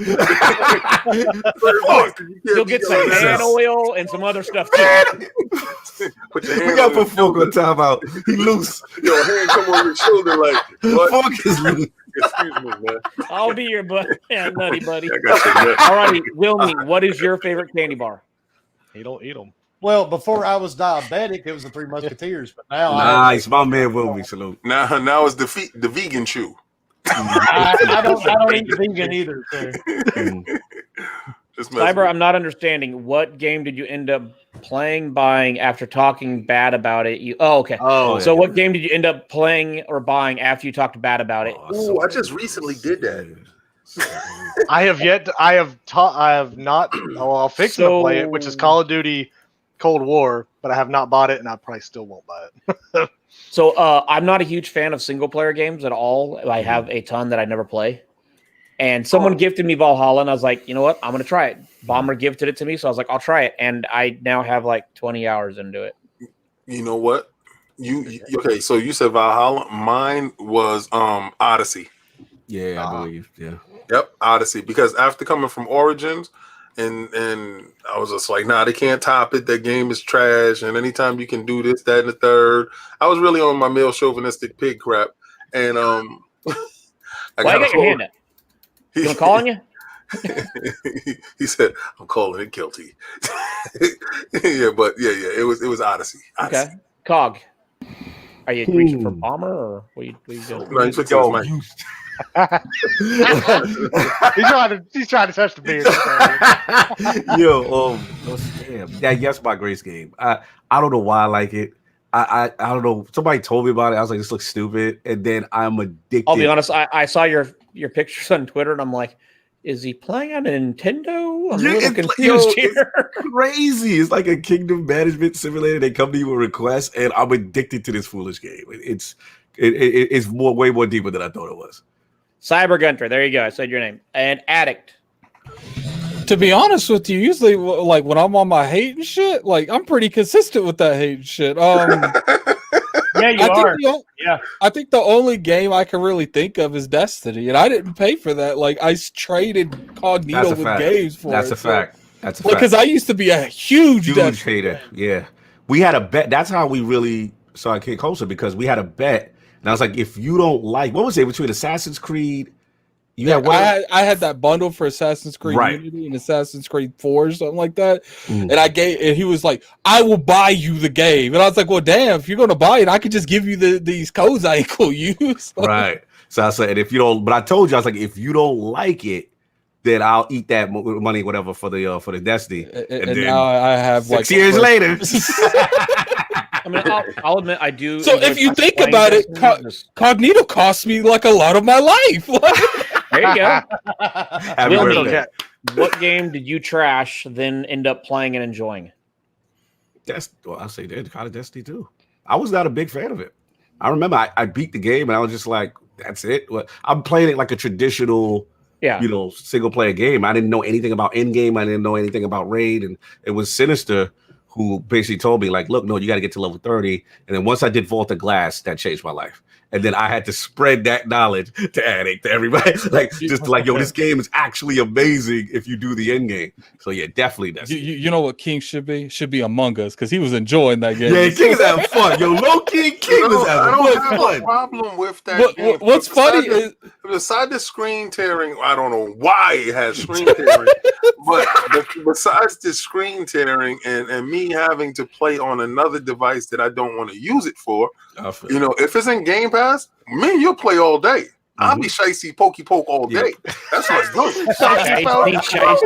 You'll get some Jesus. man oil and some other stuff too. Put your We hand got on to put his Folk shoulder. on timeout. He loose. Your hand come on your shoulder like, what? Folk is loose. Excuse me, man. I'll be your nutty buddy. I got your nut. Alrighty, Wilmy, what is your favorite candy bar? He don't eat them. well, before I was diabetic, it was the Three Musketeers, but now Nice. My man Wilmy. Salute. Now it's the vegan chew. I don't eat vegan either. So. Just messing Cyber, with I'm not understanding. What game did you end up buying after talking bad about it? Okay. Oh, So what game did you end up playing or buying after you talked bad about it? Ooh, I just recently did that. I have yet. I have not. Oh, I'll fix it to play it, which is Call of Duty Cold War, but I have not bought it, and I probably still won't buy it. So I'm not a huge fan of single player games at all. I have a ton that I never play. And someone gifted me Valhalla, and I was like, you know what? I'm going to try it. Bomber gifted it to me, so I was like, I'll try it. And I now have like 20 hours into it. You know what? Okay? So you said Valhalla. Mine was Odyssey. Yeah, I believe. Yeah. Yep, Odyssey. Because after coming from Origins, and I was just like, nah, they can't top it. That game is trash. And anytime you can do this, that, and the third, I was really on my male chauvinistic pig crap. And Why you got your hand up? You want to call on you? He said, "I'm calling it guilty." yeah, it was Odyssey. Okay. Cog. Are you reaching for Bomber or what you doing? No, he's fixing his mic. He's trying to touch the beard. Yo, damn. Yeah, yes, my Grace game. I don't know why I like it. I don't know. Somebody told me about it. I was like, this looks stupid. And then I'm addicted. I'll be honest. I saw your pictures on Twitter, and I'm like, is he playing on a Nintendo? I'm a little confused here. It's crazy. It's like a kingdom management simulator. They come to you with requests, and I'm addicted to this foolish game. It's way more deeper than I thought it was. Cyber Gunter. There you go. I said your name. And Addict. To be honest with you, usually like when I'm on my hate and shit, like I'm pretty consistent with that hate and shit. Yeah, you are. Yeah. I think the only game I can really think of is Destiny, and I didn't pay for that. Like I traded Cognito with games for That's it. a fact. That's a Like, fact. because I used to be a huge Destiny hater. Yeah, we had a bet. That's how we really saw it get closer because we had a bet, and I was like, if you don't like, what was it between Assassin's Creed? Yeah, I had that bundle for Assassin's Creed Unity and Assassin's Creed 4 or something like that. And he was like, I will buy you the game. And I was like, well, damn, if you're going to buy it, I could just give you these codes I ain't going to use. Right. So I said, if you don't, but I told you, I was like, if you don't like it, then I'll eat that money, whatever, for the Destiny. And then now I have 6 years later. I mean, I'll admit I do. So if you think about it, Cognito cost me like a lot of my life. There you go. Happy What game did you trash, then end up playing and enjoying? I'll say that kind of Destiny too. I was not a big fan of it. I remember I beat the game and I was just like, that's it. I'm playing it like a traditional, single player game. I didn't know anything about end game. I didn't know anything about raid, and it was Sinister who basically told me, like, look, no, you got to get to level 30. And then once I did Vault of Glass, that changed my life. And then I had to spread that knowledge to Addict, to everybody. Yo, this game is actually amazing if you do the end game. So yeah, definitely that's you know what King should be? Should be Among Us, because he was enjoying that game. Yeah, King is having fun. Yo, low-key King was having fun. I don't have a problem with that game. What's funny is beside the screen tearing, I don't know why it has screen tearing, but besides the screen tearing and me having to play on another device that I don't want to use it for, if it's in Game Pass, you'll play all day. I'll be shicey pokey poke all day. That's what's good.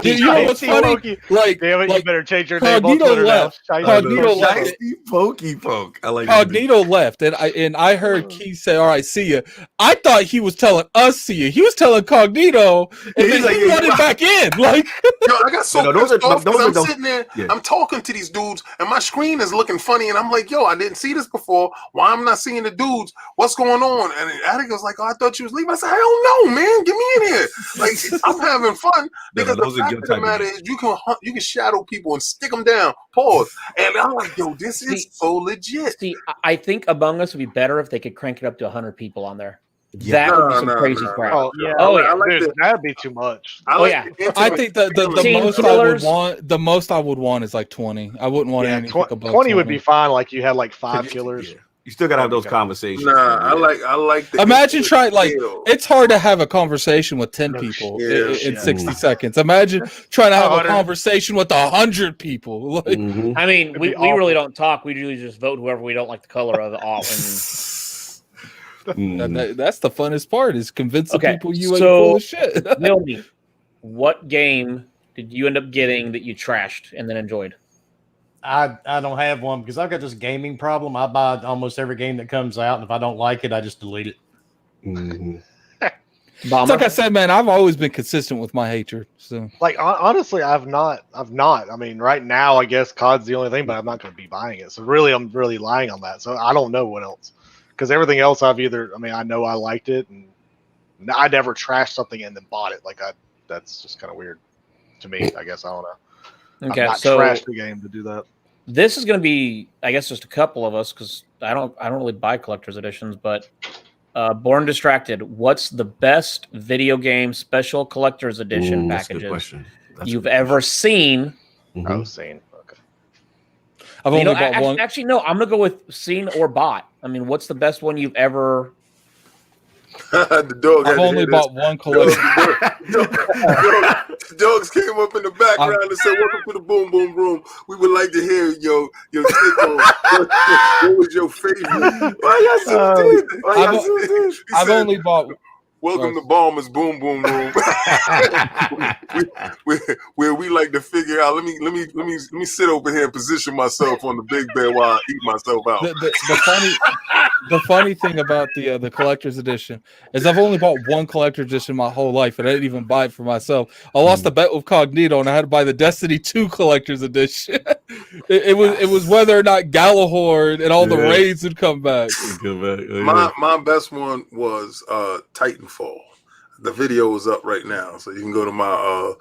You know what's funny? Like, damn it, like, you better change your name on Twitter now. Cognito left. Shicey pokey poke. I like Cognito left, and I heard Keith say, "All right, see ya." I thought he was telling us see ya. He was telling Cognito, and then he brought it back in. Like, I got so pissed off because I'm sitting there, I'm talking to these dudes, and my screen is looking funny, and I'm like, "Yo, I didn't see this before. Why am I not seeing the dudes? What's going on?" And Addict was like, "Oh, I thought you was leaving." I said, "I don't know, man. Get me in here." Like, I'm having fun because the fact of the matter is, you can shadow people and stick them down. Pause. And I'm like, "Yo, this is so legit." See, I think Among Us would be better if they could crank it up to 100 people on there. That would be some crazy crap. That'd be too much. I think the most I would want is like 20. I wouldn't want anything above 20 would be fine. Like you had like 5 killers. Yeah. You still gotta have those conversations. I like. Imagine trying it's hard to have a conversation with 10 people in 60 seconds. Imagine trying to have a conversation with 100 people. Like, I mean, we really don't talk. We usually just vote whoever we don't like the color of off. That's the funnest part, is convincing people you ain't full of shit. Mildy, what game did you end up getting that you trashed and then enjoyed? I don't have one because I've got this gaming problem. I buy almost every game that comes out, and if I don't like it, I just delete it. It's like I said, man, I've always been consistent with my hatred. So, like, honestly, I've not. I mean, right now, I guess COD's the only thing, but I'm not going to be buying it. So really, I'm really lying on that. So I don't know what else, because everything else I know I liked it, and I never trashed something and then bought it. That's just kind of weird to me. I guess I don't know. Okay, I've not trashed the game to do that. This is going to be, I guess, just a couple of us, because I don't really buy collector's editions. But Born Distracted, what's the best video game special collector's edition packages you've ever seen? I've seen. Okay. I've only bought one. Actually, no. I'm gonna go with seen or bought. I mean, what's the best one you've ever? The dog. I've only bought one collection. The dogs came up in the background and said, "Welcome to the Boom Boom Room. We would like to hear your take on what was your favorite." I've only bought. Welcome to Balmer's Boom Boom Room, where we like to figure out. Let me sit over here and position myself on the big bed while I eat myself out. The funny thing about the collector's edition is I've only bought one collector's edition my whole life, and I didn't even buy it for myself. I lost a bet with Cognito, and I had to buy the Destiny 2 collector's edition. it was whether or not Galahorn and all the raids would come back. My best one was Titanfall. The video is up right now, so you can go to my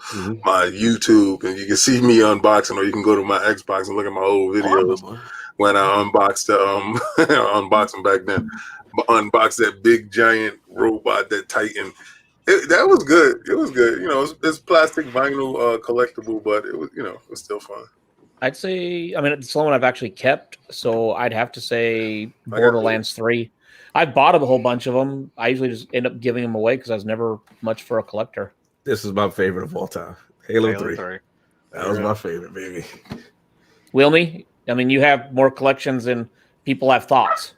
my YouTube and you can see me unboxing, or you can go to my Xbox and look at my old videos when I unboxed unboxing back then. Unboxed that big giant robot, that Titan. That was good. It was good. You know, it's plastic vinyl collectible, but it was, it was still fun. I'd say, I mean, it's the only one I've actually kept, so I'd have to say got Borderlands 3. I bought a whole bunch of them. I usually just end up giving them away because I was never much for a collector. This is my favorite of all time. Halo 3. 3. That was my favorite, baby. Wilmy, I mean, you have more collections than people have thoughts.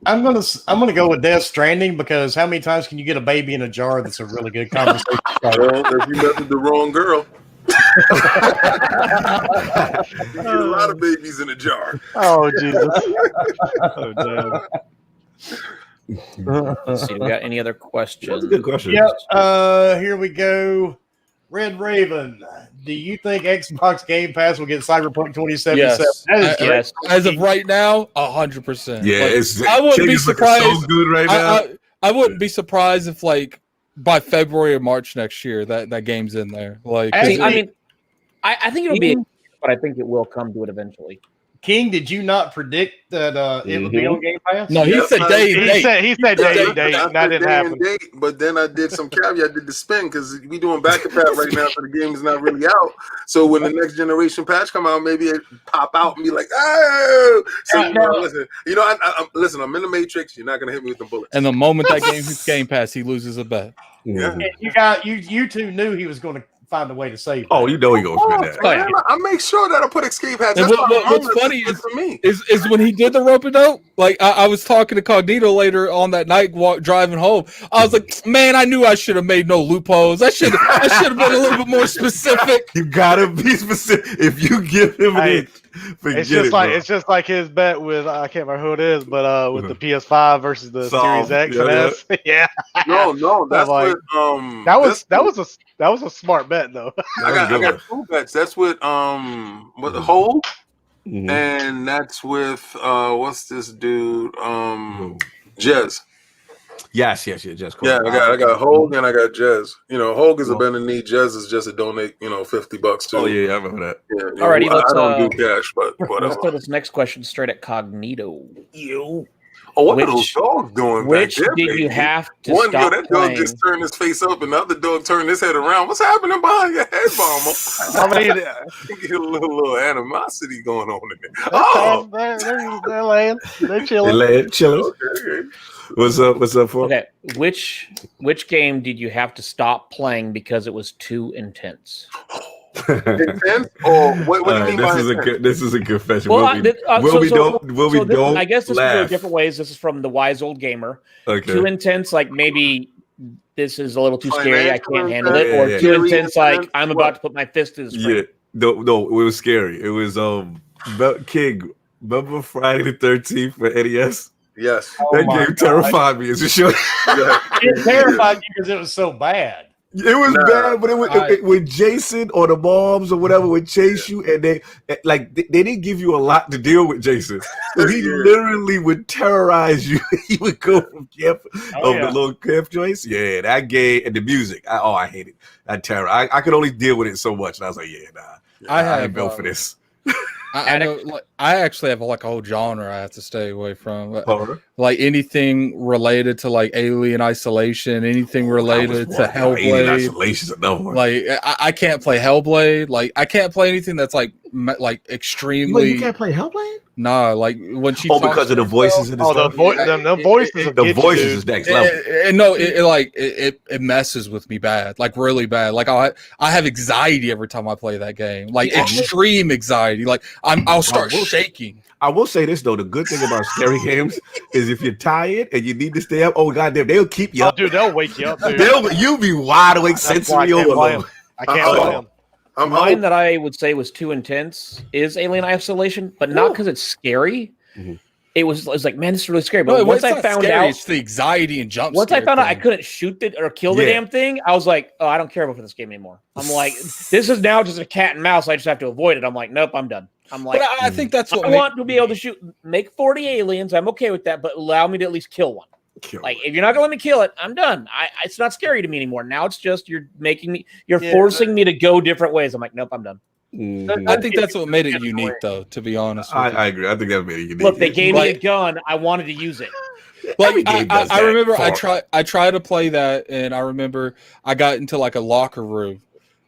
I'm gonna go with Death Stranding because how many times can you get a baby in a jar? That's a really good conversation starter. Well, if you met with the wrong girl, you get a lot of babies in a jar. Oh Jesus! Oh damn! Let's see, do we got any other questions? That's a good question. Yep. Here we go. Red Raven. Do you think Xbox Game Pass will get Cyberpunk 2077? Yes. That is Yes. As of right now, 100%. Yeah, Like, it's I wouldn't King be is looking surprised. so good right now. I wouldn't be surprised if like by February or March next year that game's in there. Like, I think it'll be, but I think it will come to it eventually. King, did you not predict that it would be on Game Pass? no, he Yep, said day and date. He said day and date. I And that said didn't day and happen. date, but then I did some caveat. I did the spin because we doing back to back right now, so the game is not really out. So when the next generation patch come out, maybe it pop out and be like, oh. So listen, listen. I'm in the Matrix. You're not gonna hit me with the bullets. And the moment that game hits Game Pass, he loses a bet. Yeah. And you two knew he was going to find a way to save. Oh, you know he gonna spin that. Man, I make sure that I put escape hatch. And That's what's funny for me. is when he did the rope a dope. Like I was talking to Cognito later on that night, driving home. I was like, man, I knew I should have made no loopholes. I should have been a little bit more specific. You gotta be specific. If you give him it, forget It's just like bro. it's just like his bet with I can't remember who it is, but with the PS5 versus the Solve. Series X and S. Yeah, No, that's like, what that was a smart bet though. I got two bets. That's with with the Hole, and that's with what's this dude? Jez. Yes, just Yeah, I got Hogue and I got Jez. Hogue is a bend in knee. Jez is just a donate, $50 too. Oh yeah, I remember that. Yeah, Alrighty, I let's, don't do cash, but Let's whatever. throw this next question straight at Cognito. Oh, what are Which- those dogs doing Which back there, did baby? you have to One stop that dog playing? just turned his face up, and the other dog turned his head around. What's happening behind your head, Mama? I mean, You get a little animosity going on in there. Oh, they're laying, they're They chilling. lay it chilling. okay. What's up for? Okay, which game did you have to stop playing because it was too intense? Intense? Or what do you mean by intense? This is a confession. Well, don't I guess this laugh. is different ways. This is from the Wise Old Gamer. Okay. Too intense, like maybe this is a little too scary. I can't handle it. Yeah, Or yeah. too Scary intense, like intense? I'm about to put my fist in the screen. Yeah. No, it was scary. It was King. Remember Friday the 13th for NES? Yes. That my game terrified me as a show. Yeah. It terrified you because it was so bad. It was bad, but when Jason or the moms or whatever would chase you, and they didn't give you a lot to deal with Jason. So he literally would terrorize you. He would go from camp the little camp joints. Yeah, that game and the music. I hate it. That terror. I could only deal with it so much, and I was like, I ain't built for this. I know. Like, I actually have like a whole genre I have to stay away from. Horror. Like anything related to like Alien Isolation, anything related to Alien Hellblade. Isolation's another one. Like I can't play Hellblade. Like I can't play anything that's like extremely. You can't play Hellblade? Nah, like when she. Because of the voices and the stuff. The voices. The voices is next level. It messes with me bad, like really bad. Like I have anxiety every time I play that game, like extreme anxiety. Like I'll start shaking. I will say this though: the good thing about scary games is if you're tired and you need to stay up, oh goddamn, they'll keep you up. Dude, they'll wake you up. Dude. You'll be wide awake, That's why I sensory can't play overload. 'em. I can't play 'em. Mine that I would say was too intense is Alien Isolation, but not because it's scary. Mhm. It was like, man, this is really scary. But No, once it's I not found scary, out, it's the anxiety and jump. once I scare found out I thing. couldn't shoot it or kill the Yeah. damn thing, I was like, oh, I don't care about this game anymore. I'm like, this is now just a cat and mouse. I just have to avoid it. I'm like, nope, I'm done. I'm like, But I think that's what I want to be able to make 40 aliens. I'm okay with that, but allow me to at least kill one. Like, if you're not going to let me kill it, I'm done. It's not scary to me anymore. Now it's just you're forcing me to go different ways. I'm like, nope, I'm done. I think that's what made it unique, though. To be honest, with you. I agree. I think that made it unique. Look, they gave me a gun. I wanted to use it. Every Like game does I that remember, far. I tried to play that, and I remember I got into like a locker room,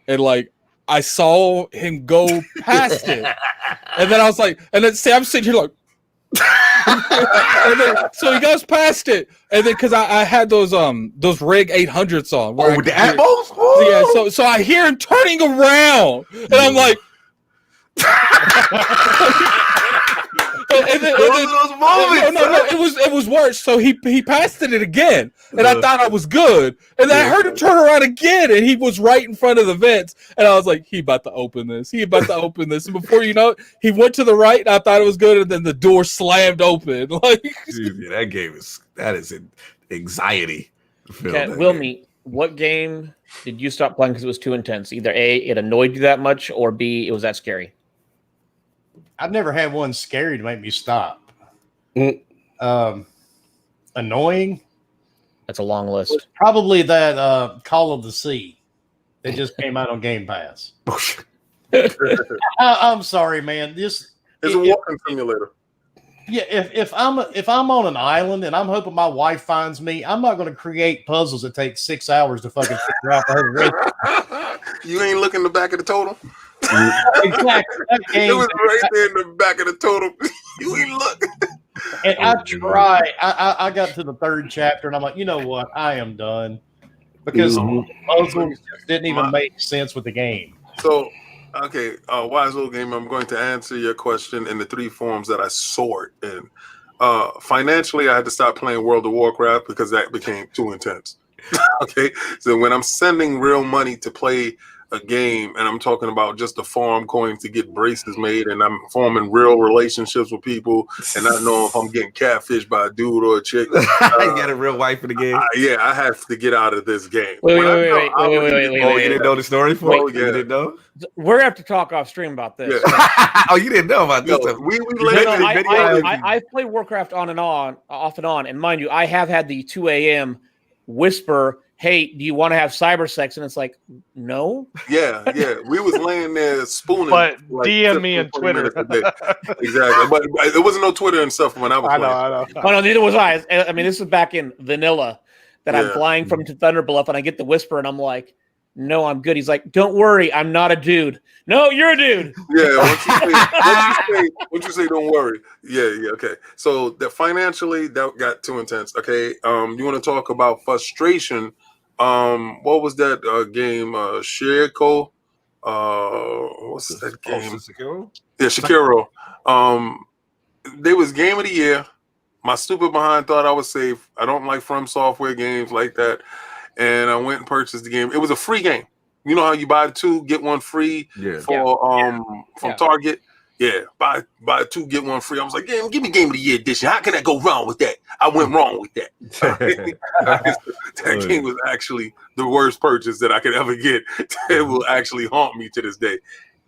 and like I saw him go past it, and then I was like, and then see, I'm sitting here like. And then, so he goes past it, and then because I had those Rig 800s on, with the Atmos? Yeah, so I hear him turning around, and I'm like, and then, those moments. no, it was worse. So he passed it again, and I thought I was good, and then I heard him turn around again, and he was right in front of the vents, and I was like, he about to open this, and before you know it, he went to the right, and I thought it was good, and then the door slammed open. Like, Dude, that is anxiety. Okay, Wilmy, what game did you stop playing because it was too intense? Either A, it annoyed you that much, or B, it was that scary. I've never had one scary to make me stop. Annoying. That's a long list. Probably that Call of the Sea that just came out on Game Pass. I'm sorry, man. It's a walking simulator. Yeah, if I'm on an island and I'm hoping my wife finds me, I'm not going to create puzzles that take 6 hours to fucking figure out her to You ain't looking in the back of the totem. Exactly. It was right there in the back of the totem. You ain't look. And I tried. I got to the 3rd chapter, and I'm like, you know what? I am done because puzzles didn't even make sense with the game. So, okay, Wise Old Game, I'm going to answer your question in the 3 forms that I sort in. Financially, I had to stop playing World of Warcraft because that became too intense. Okay, so when I'm sending real money to play a game, and I'm talking about just a farm coin to get braces made, and I'm forming real relationships with people, and not knowing if I'm getting catfished by a dude or a chick. You got a real wife in the game. I have to get out of this game. Wait. You didn't know the story for it? Yeah. You didn't know? We're gonna have to talk off stream about this. Yeah. Oh, you didn't know about this? I play Warcraft off and on, and mind you, I have had the 2 a.m. whisper, hey, do you want to have cyber sex? And it's like, no. Yeah. We was laying there spooning. But like DM me on Twitter. Exactly. But there wasn't no Twitter and stuff when I was playing. I know. Oh, no, neither was I. I mean, this is back in vanilla that I'm flying from to Thunderbluff, and I get the whisper, and I'm like, no, I'm good. He's like, don't worry, I'm not a dude. No, you're a dude. Yeah, once you say don't worry. Yeah, okay. So that financially, that got too intense. Okay. You want to talk about frustration? What was that game? Shiriko? What's that game? Sekiro? Yeah, Shakiro. They was game of the year. My stupid behind thought I was safe. I don't like From Software games like that. And I went and purchased the game. It was a free game. You know how you buy 2, get 1 free from Target? Yeah, buy 2, get 1 free. I was like, damn, give me Game of the Year edition. How can I go wrong with that? I went wrong with that. That game was actually the worst purchase that I could ever get. It will actually haunt me to this day.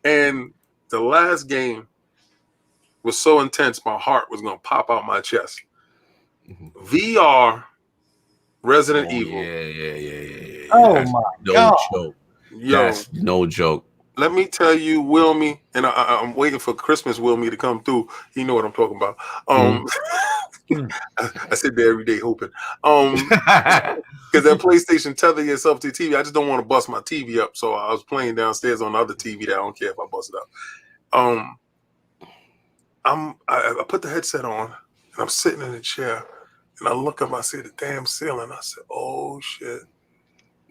And the last game was so intense, my heart was going to pop out my chest. VR Resident Evil. Yeah. Oh That's my no God. joke. Yo, That's no joke. let me tell you, Wilmy, and I'm waiting for Christmas Wilmy to come through. He know what I'm talking about. I sit there every day hoping. Because that PlayStation tether yourself to the TV, I just don't want to bust my TV up. So I was playing downstairs on the other TV that I don't care if I bust it up. I put the headset on, and I'm sitting in the chair, and I look up, I see the damn ceiling. I said, oh, shit.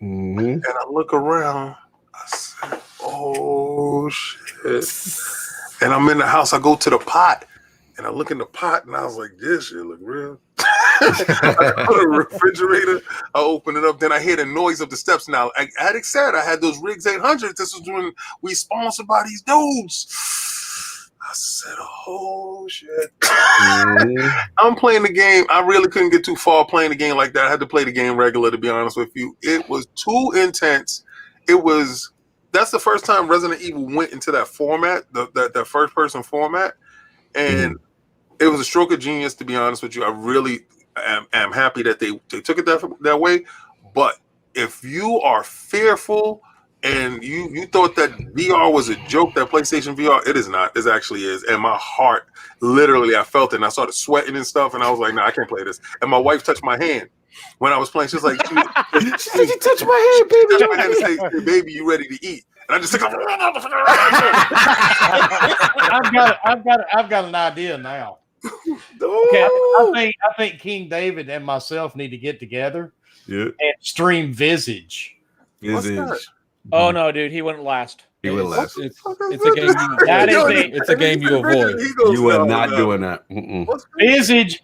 And I look around, I said, oh, shit. And I'm in the house, I go to the pot, and I look in the pot, and I was like, this shit look real. I put a refrigerator, I open it up, then I hear the noise of the steps. Now, like Addict said, I had those Rigs 800. This was when we sponsored by these dudes. I said, oh, shit. I'm playing the game. I really couldn't get too far playing the game like that. I had to play the game regular, to be honest with you. It was too intense. That's the first time Resident Evil went into that format, that first-person format. And it was a stroke of genius, to be honest with you. I really am happy that they took it that way. But if you are fearful and you thought that VR was a joke, that PlayStation VR, it is not. It actually is. And my heart, literally, I felt it. And I started sweating and stuff. And I was like, no, I can't play this. And my wife touched my hand when I was playing. She was like, she said, you touched my hand, baby. She touched my hand and said, hey, baby, you ready to eat? and I just took I've got an idea now. Okay. I think King David and myself need to get together and stream Visage. Visage. Oh no, dude, he wouldn't last. He will last. It's a game you That is it's a game you avoid. You are not doing that.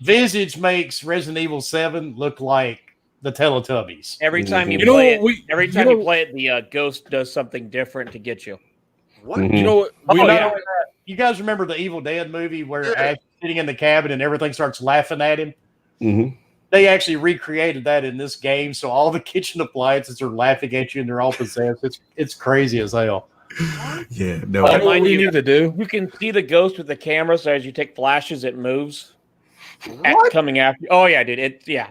Visage makes Resident Evil 7 look like the Teletubbies. Every time you You know play what, it, every time you play it, the ghost does something different to get you. What? You know what? You guys remember the Evil Dead movie where Ash is sitting in the cabin and everything starts laughing at him? Mm-hmm. They actually recreated that in this game, so all the kitchen appliances are laughing at you and they're all possessed. It's crazy as hell. Yeah, no. But What mind we you, need to do? you can see the ghost with the camera, so as you take flashes, it moves. Coming after you. Oh yeah, dude. Yeah.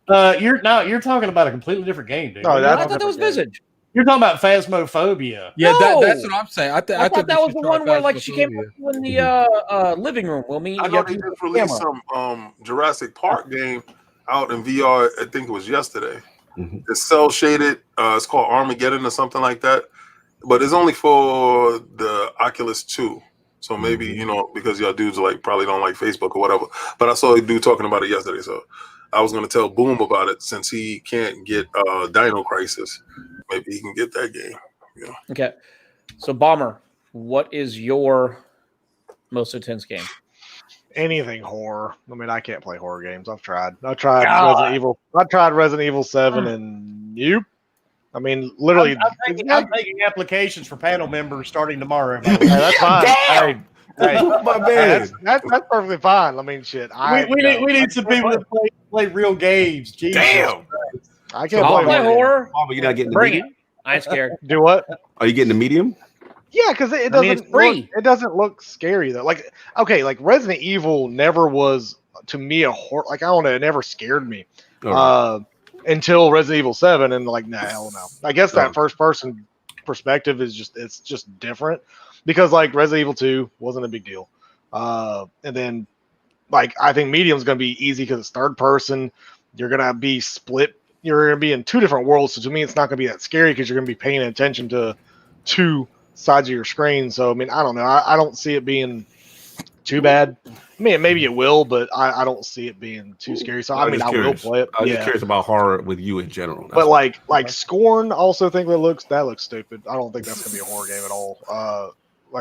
You're talking about a completely different game, dude. No, I that's thought that was Visage. You're talking about Phasmophobia. Yeah, No! that's what I'm saying. I thought that was the one where like she came Phasmophobia. up in the living room. Will me? I know they just released some Jurassic Park game out in VR. I think it was yesterday. It's cell shaded. It's called Armageddon or something like that. But it's only for the Oculus 2. So maybe, because y'all dudes probably don't like Facebook or whatever. But I saw a dude talking about it yesterday. So I was going to tell Boom about it since he can't get Dino Crisis. Maybe he can get that game. Yeah. Okay. So Bomber, what is your most intense game? Anything horror. I mean, I can't play horror games. I've tried Resident Evil. I've tried Resident Evil 7 and nope. I mean, literally. I'm taking applications for panel members starting tomorrow. Hey, that's fine. Hey, My man. that's perfectly fine. I mean, shit. We need some people that play real games. Jesus Damn. Christ. I can't I'll play play horror. Oh, but you're not getting the Bring medium? it. I ain't scared. Do what? Are you getting the medium? Yeah, because it I mean, doesn't. it's free. It doesn't look scary though. Like Resident Evil never was to me a horror. Like I don't know, it never scared me. Until Resident Evil 7, and nah, hell no. I guess that first person perspective is just different because Resident Evil 2 wasn't a big deal. And then I think medium's gonna be easy because it's third person. You're gonna be split. You're gonna be in two different worlds. So to me, it's not gonna be that scary because you're gonna be paying attention to two sides of your screen. So I mean, I don't know. I don't see it being too bad. I mean, maybe it will, but I don't see it being too scary. So I mean, I will play it. I was just curious about horror with you in general. But like Scorn, also think that looks stupid. I don't think that's gonna be a horror game at all.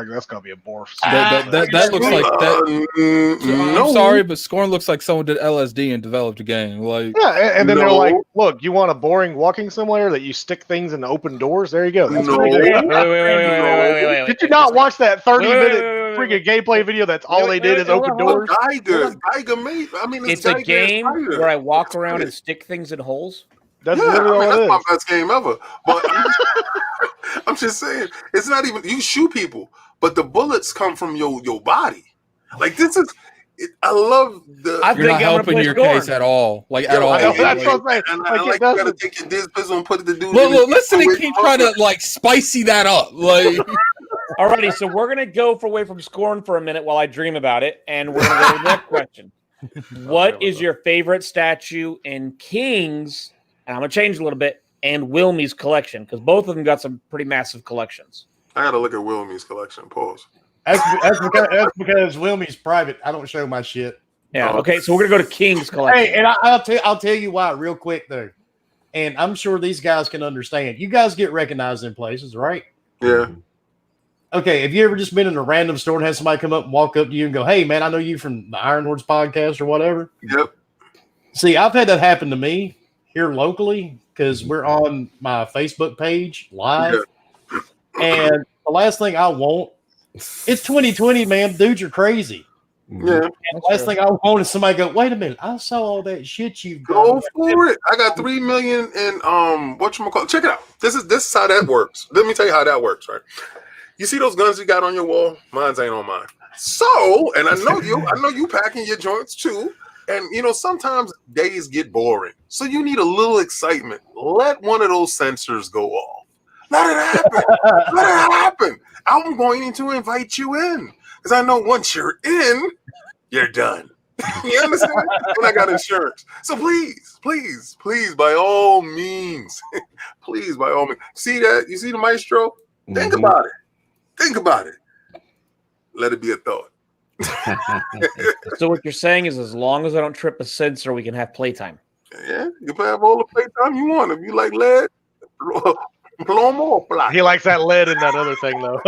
That's gonna be a bore. That looks like that. No. I'm sorry, but Scorn looks like someone did LSD and developed a game. And then they're like, look, you want a boring walking simulator that you stick things in open doors? There you go. That's what they do. Wait. Did you not watch that 30-minute freaking gameplay video? That's all they did is open doors. Geiger made. I mean, It's a game where I walk around and stick things in holes. That's literally all it is. That's my best game ever. But I'm just saying, it's not even you shoot people, but the bullets come from your body. This is. I love the. You're not helping your case at all. At all. That's what I'm saying. And you gotta take your disc pistol and put the dude. Look, listen to King try to spicy that up. Alrighty, so we're gonna go away from Scorn for a minute while I dream about it, and we're gonna go to the next question. What is your favorite statue in King's? And I'm gonna change a little bit. And Wilmy's collection, because both of them got some pretty massive collections. I gotta look at Wilmy's collection. Pause. That's because Wilmy's private. I don't show my shit. Yeah. Okay. So we're gonna go to King's collection. Hey, and I'll tell you why real quick though, and I'm sure these guys can understand. You guys get recognized in places, right? Yeah. Okay. Have you ever just been in a random store and had somebody come up and walk up to you and go, "Hey, man, I know you from the Iron Horse podcast or whatever." Yep. See, I've had that happen to me here locally because we're on my Facebook page live, and the last thing I want. It's 2020, man. Dudes are crazy. Yeah. And the last thing I want is somebody go, wait a minute, I saw all that shit you've Go for it. I got 3 million in whatchamacallit. Check it out. This is how that works. Let me tell you how that works, right? You see those guns you got on your wall? Mine's ain't on mine. So, and I know you packing your joints too. And sometimes days get boring. So you need a little excitement. Let one of those sensors go off. Let it happen. Let it happen. I'm going to invite you in because I know once you're in, you're done. You understand? And I got insurance. So please, by all means, please, by all means. See that? You see the maestro? Think about it. Think about it. Let it be a thought. So what you're saying is, as long as I don't trip a sensor, we can have playtime. Yeah, you can have all the playtime you want. If you like lead, blow them all fly. He likes that lead in that other thing, though.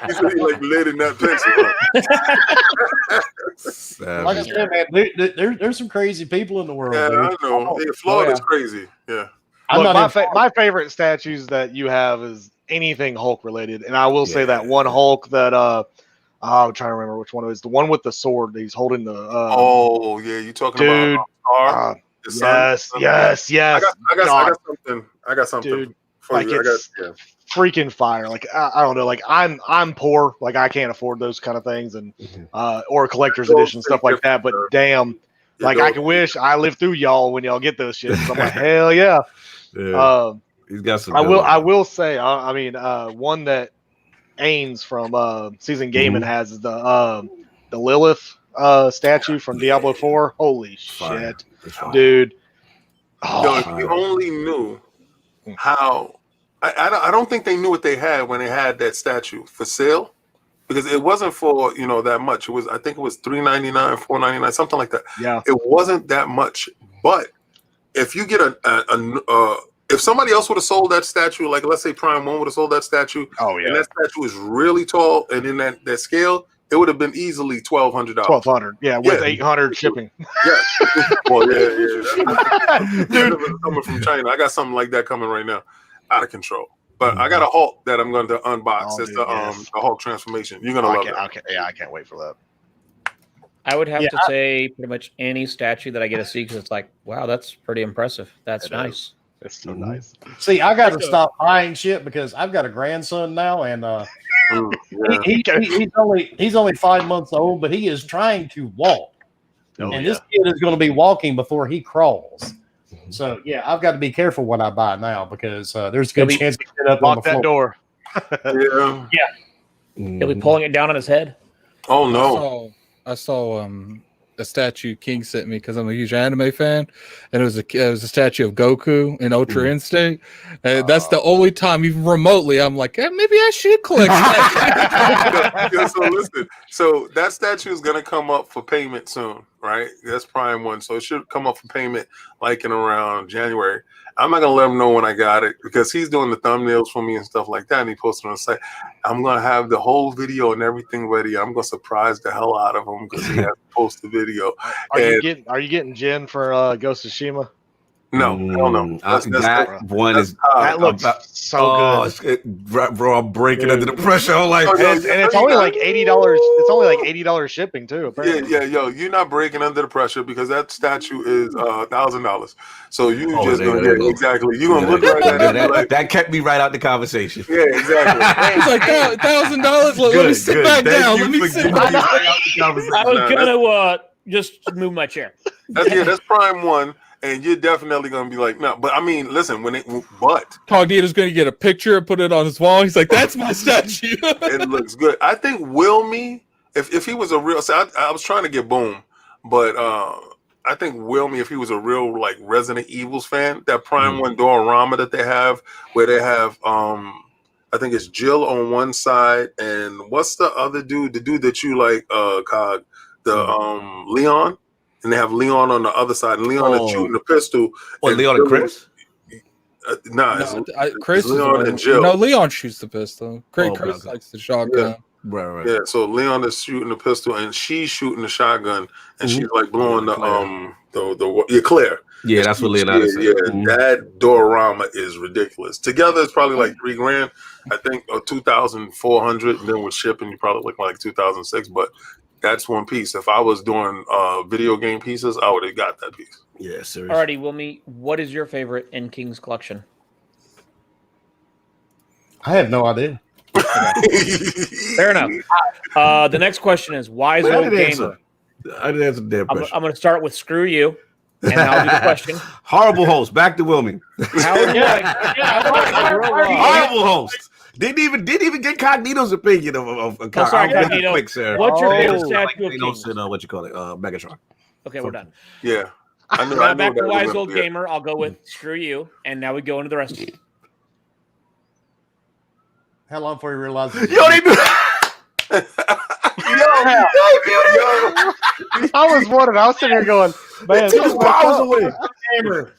He said he like lead in that pencil. Like I said, man, there's some crazy people in the world. Yeah, dude. I know. Yeah, Florida's crazy. Yeah. I'm Look, not my favorite statues that you have is anything Hulk related, and I will say that one Hulk that I'm trying to remember which one it is. The one with the sword. He's holding the. Oh yeah, you talking dude, about yes. I got something dude, for like you. it's freaking fire. Like I don't know. Like I'm poor. Like I can't afford those kind of things, and or collector's edition stuff like that. But damn, like I can wish I lived through y'all when y'all get those shit. So I'm like, hell yeah. He's got some. I will say. I mean, one that Ains from Season Gaming has is the Lilith statue from Diablo 4. Holy shit, dude! Yo, if you only knew how, I don't think they knew what they had when they had that statue for sale, because it wasn't for that much. It was, I think it was $3.99, $4.99, something like that. Yeah, it wasn't that much. But if you get if somebody else would have sold that statue, like let's say Prime 1 would have sold that statue, and that statue is really tall, and in that scale, it would have been easily $1,200. $1,200, yeah, with 800 shipping. Yeah, well, yeah. Dude, coming from China, I got something like that coming right now, out of control. But I got a Hulk that I'm going to unbox. It's the Hulk transformation. You're gonna love it. I can't wait for that. I would have to say pretty much any statue that I get to see, because it's like, wow, that's pretty impressive. That's nice. It's so nice. See, I got to stop buying shit because I've got a grandson now, and he's only 5 months old, but he is trying to walk, and this kid is going to be walking before he crawls. So I've got to be careful what I buy now, because there's a good chance to get up on the floor. Door. He'll be pulling it down on his head. Oh no! I saw a statue King sent me because I'm a huge anime fan, and it was a statue of Goku in Ultra Instinct. That's the only time, even remotely, I'm like, maybe I should collect that. So listen, so that statue is gonna come up for payment soon, right? That's Prime 1, so it should come up for payment like in around January. I'm not gonna let him know when I got it, because he's doing the thumbnails for me and stuff like that, and he posted on the site. I'm gonna have the whole video and everything ready. I'm gonna surprise the hell out of him because he has to post the video. Are you getting Jin for Ghost of Tsushima? No, hell no. That looks so good, bro. I'm breaking under the pressure. I'm like, and it's only like $80. It's only like $80 shipping too. Apparently. Yeah. You're not breaking under the pressure, because that statue is $1,000. So you just gonna exactly. You gonna look right at it. That kept me right out the conversation. Yeah, exactly. He's like, $1,000. Let me sit back down. Let me sit back down. I was gonna just move my chair. That's Prime 1. And you're definitely gonna be like, no. But I mean, listen, Cognito's gonna get a picture and put it on his wall. He's like, that's my statue. It looks good. I think Wilmy, if he was a real, I was trying to get Boom, but I think Wilmy, if he was a real like Resident Evils fan, that Prime 1 diorama that they have, where they have I think it's Jill on one side, and what's the other dude? The dude that you like, Cog, Leon. And they have Leon on the other side, and Leon is shooting the pistol. What, Leon and Chris? Chris is Leon and Jill. No, Leon shoots the pistol. Chris likes the shotgun. Right. Yeah, so Leon is shooting the pistol, and she's shooting the shotgun, and she's like blowing the Claire. Yeah, that's what Leonardo said. Yeah, that diorama is ridiculous. Together, it's probably like $3,000, I think, or $2,400. And then with shipping, you probably look like $2,600. But that's one piece. If I was doing video game pieces, I would have got that piece. Yeah, seriously. Alrighty, Wilmy, what is your favorite in King's collection? I have no idea. Fair enough. The next question is, why is Old Gamer? I didn't answer the damn question. I'm going to start with screw you, and I'll do the question. Horrible host. Back to Wilmy. Horrible host. Didn't even get Cognito's opinion of sorry, Cognito. Quick, sir. What's your favorite statue of Kings? What you call it? Megatron. Okay, we're done. Yeah. Back to Wise Old Gamer. I'll go with screw you, and now we go into the rest of it. How long before he realizes? Yo, they do. I was wondering. I was sitting here going, man, 2 hours away. Hammer.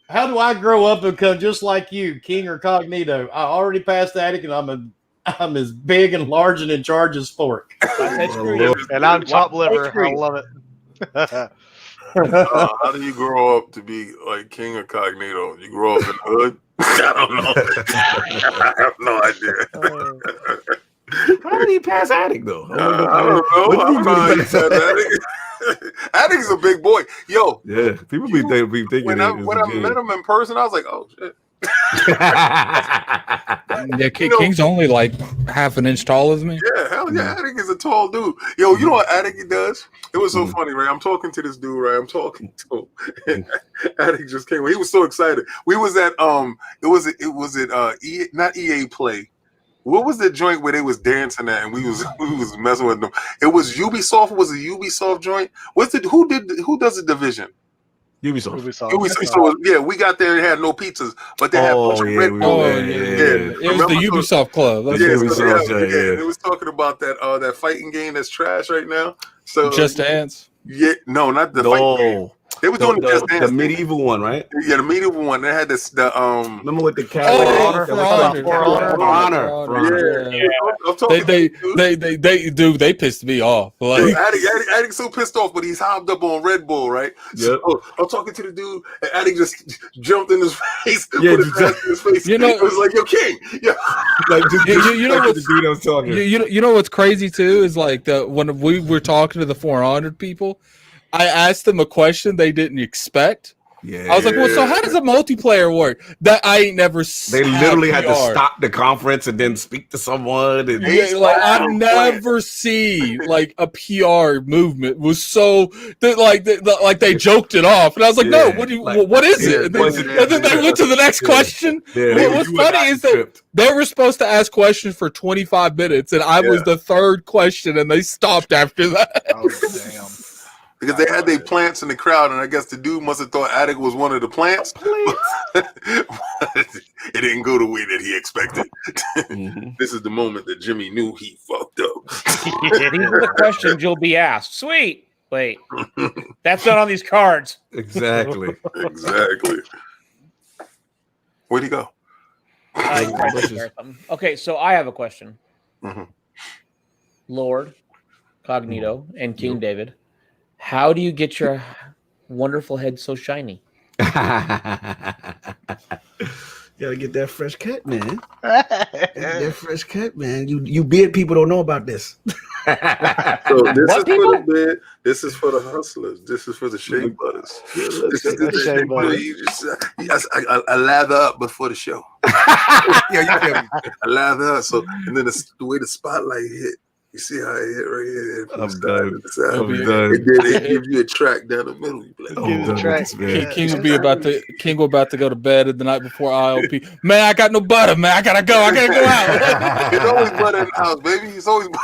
How do I grow up and become just like you, King or Cognito? I already passed Addict, and I'm as big and large and in charge as Fork. and I'm chopped liver. I love it. How do you grow up to be like King or Cognito? You grow up in the hood? I don't know. I have no idea. How did he pass Addict though? I don't know. What did he do how to he pass said Addict? Addict's a big boy. Yo, Yeah, people be thinking when I met him in person, I was like, oh shit. Yeah, King's only like half an inch taller than me. Yeah, hell yeah, Addict is a tall dude. Yo, you know what Addict does? It was so funny, right? I'm talking to this dude, right? I'm talking to him. Addict just came. He was so excited. We was at not EA Play. What was the joint where they was dancing at and we was messing with them? It was Ubisoft. Was it Ubisoft joint? Who does the Division? Ubisoft. So yeah, we got there and had no pizzas, but they had a bunch of Red Bull. It was the Ubisoft Club. That's Yeah, it was talking about that fighting game that's trash right now. So Just Dance. Yeah, no, not the fighting game. They were doing the medieval one, right? Yeah, the medieval one. They had this. Remember with the cat? For Honor. Yeah. They pissed me off. Like, Addict's so pissed off, but he's hopped up on Red Bull, right? Yep. So I'm talking to the dude, and Addict just jumped in his face. Yeah, put his hands in his face. You know, it was like, "Yo, King." Yeah. Like, you know what's the dude I was talking. You know what's crazy too is like when we were talking to the 400 people, I asked them a question they didn't expect. Yeah. I was like, well, so how does a multiplayer work? That I ain't never They literally had to stop the conference and then speak to someone. And I never see like a PR movement was so like they joked it off, and I was like, no, what is it? And then they went to the next question. What's funny is that they were supposed to ask questions for 25 minutes, and I was the third question, and they stopped after that. Oh damn. Because they had their plants in the crowd, and I guess the dude must have thought Addict was one of the plants. It didn't go the way that he expected. This is the moment that Jimmy knew he fucked up. These are the questions you'll be asked. Sweet. Wait, that's not on these cards. Exactly. Where'd he go? Okay, so I have a question. Mm-hmm. Lord, Cognito, and King David. How do you get your wonderful head so shiny? Gotta get that fresh cut, man. That fresh cut, man. You beard people don't know about this. So this is for the bed. This is for the hustlers. This is for the shea butters. This is the shea butter. I lather up before the show. Yeah, you can. I lather up. So and then the way the spotlight hit. You see how it hit right here? I'm done. It gives you a track down the middle. King will about to go to bed the night before IOP. Man, I got no butter, man. I gotta go out. There's always butter in the house, baby. It's always butter.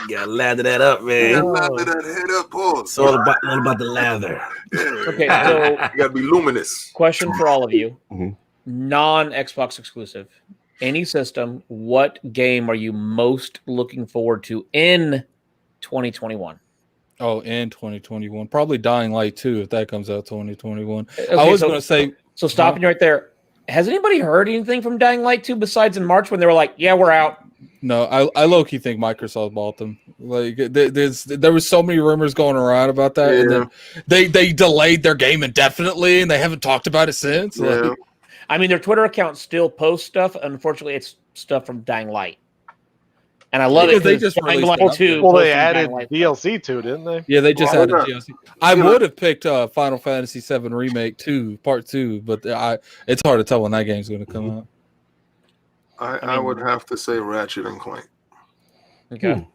You gotta lather that up, man. You gotta lather that head up, Paul. It's all about the lather. Okay, so you gotta be luminous. Question for all of you. Non-Xbox exclusive. Any system, what game are you most looking forward to in 2021? Oh, in 2021. Probably Dying Light 2 if that comes out 2021. Okay, I was going to say... So stopping you right there. Has anybody heard anything from Dying Light 2 besides in March when they were like, yeah, we're out? No, I low-key think Microsoft bought them. Like there was so many rumors going around about that. Yeah. And then they delayed their game indefinitely, and they haven't talked about it since. Yeah. Like, I mean, their Twitter account still posts stuff. Unfortunately, it's stuff from Dying Light. And I love it. They just Dying Light 2. Well, they added DLC to it, didn't they? Yeah, they just added DLC. I would have picked Final Fantasy VII Remake 2, Part 2, but it's hard to tell when that game's going to come out. I would have to say Ratchet and Clank. Okay.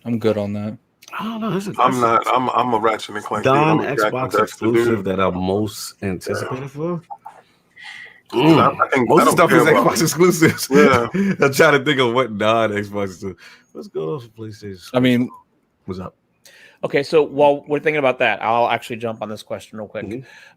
I'm good on that. I don't know. I'm a Ratchet and Clank. Non-Xbox exclusive that I'm most anticipated for. Most of stuff is Xbox exclusives. Yeah. I'm trying to think of what non-Xbox is. Let's go for PlayStation. I mean, what's up? Okay, so while we're thinking about that, I'll actually jump on this question real quick.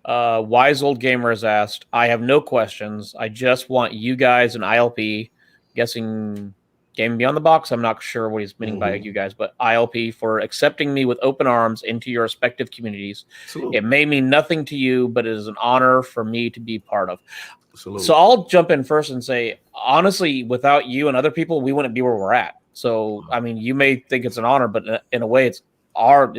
Mhm. Wise Old Gamer has asked, I have no questions. I just want you guys and ILP, guessing Game Beyond the Box. I'm not sure what he's meaning by Mhm. you guys, but ILP for accepting me with open arms into your respective communities. Salute. It may mean nothing to you, but it is an honor for me to be part of. Salute. So I'll jump in first and say, honestly, without you and other people, we wouldn't be where we're at. So, I mean, you may think it's an honor, but in a way, it's to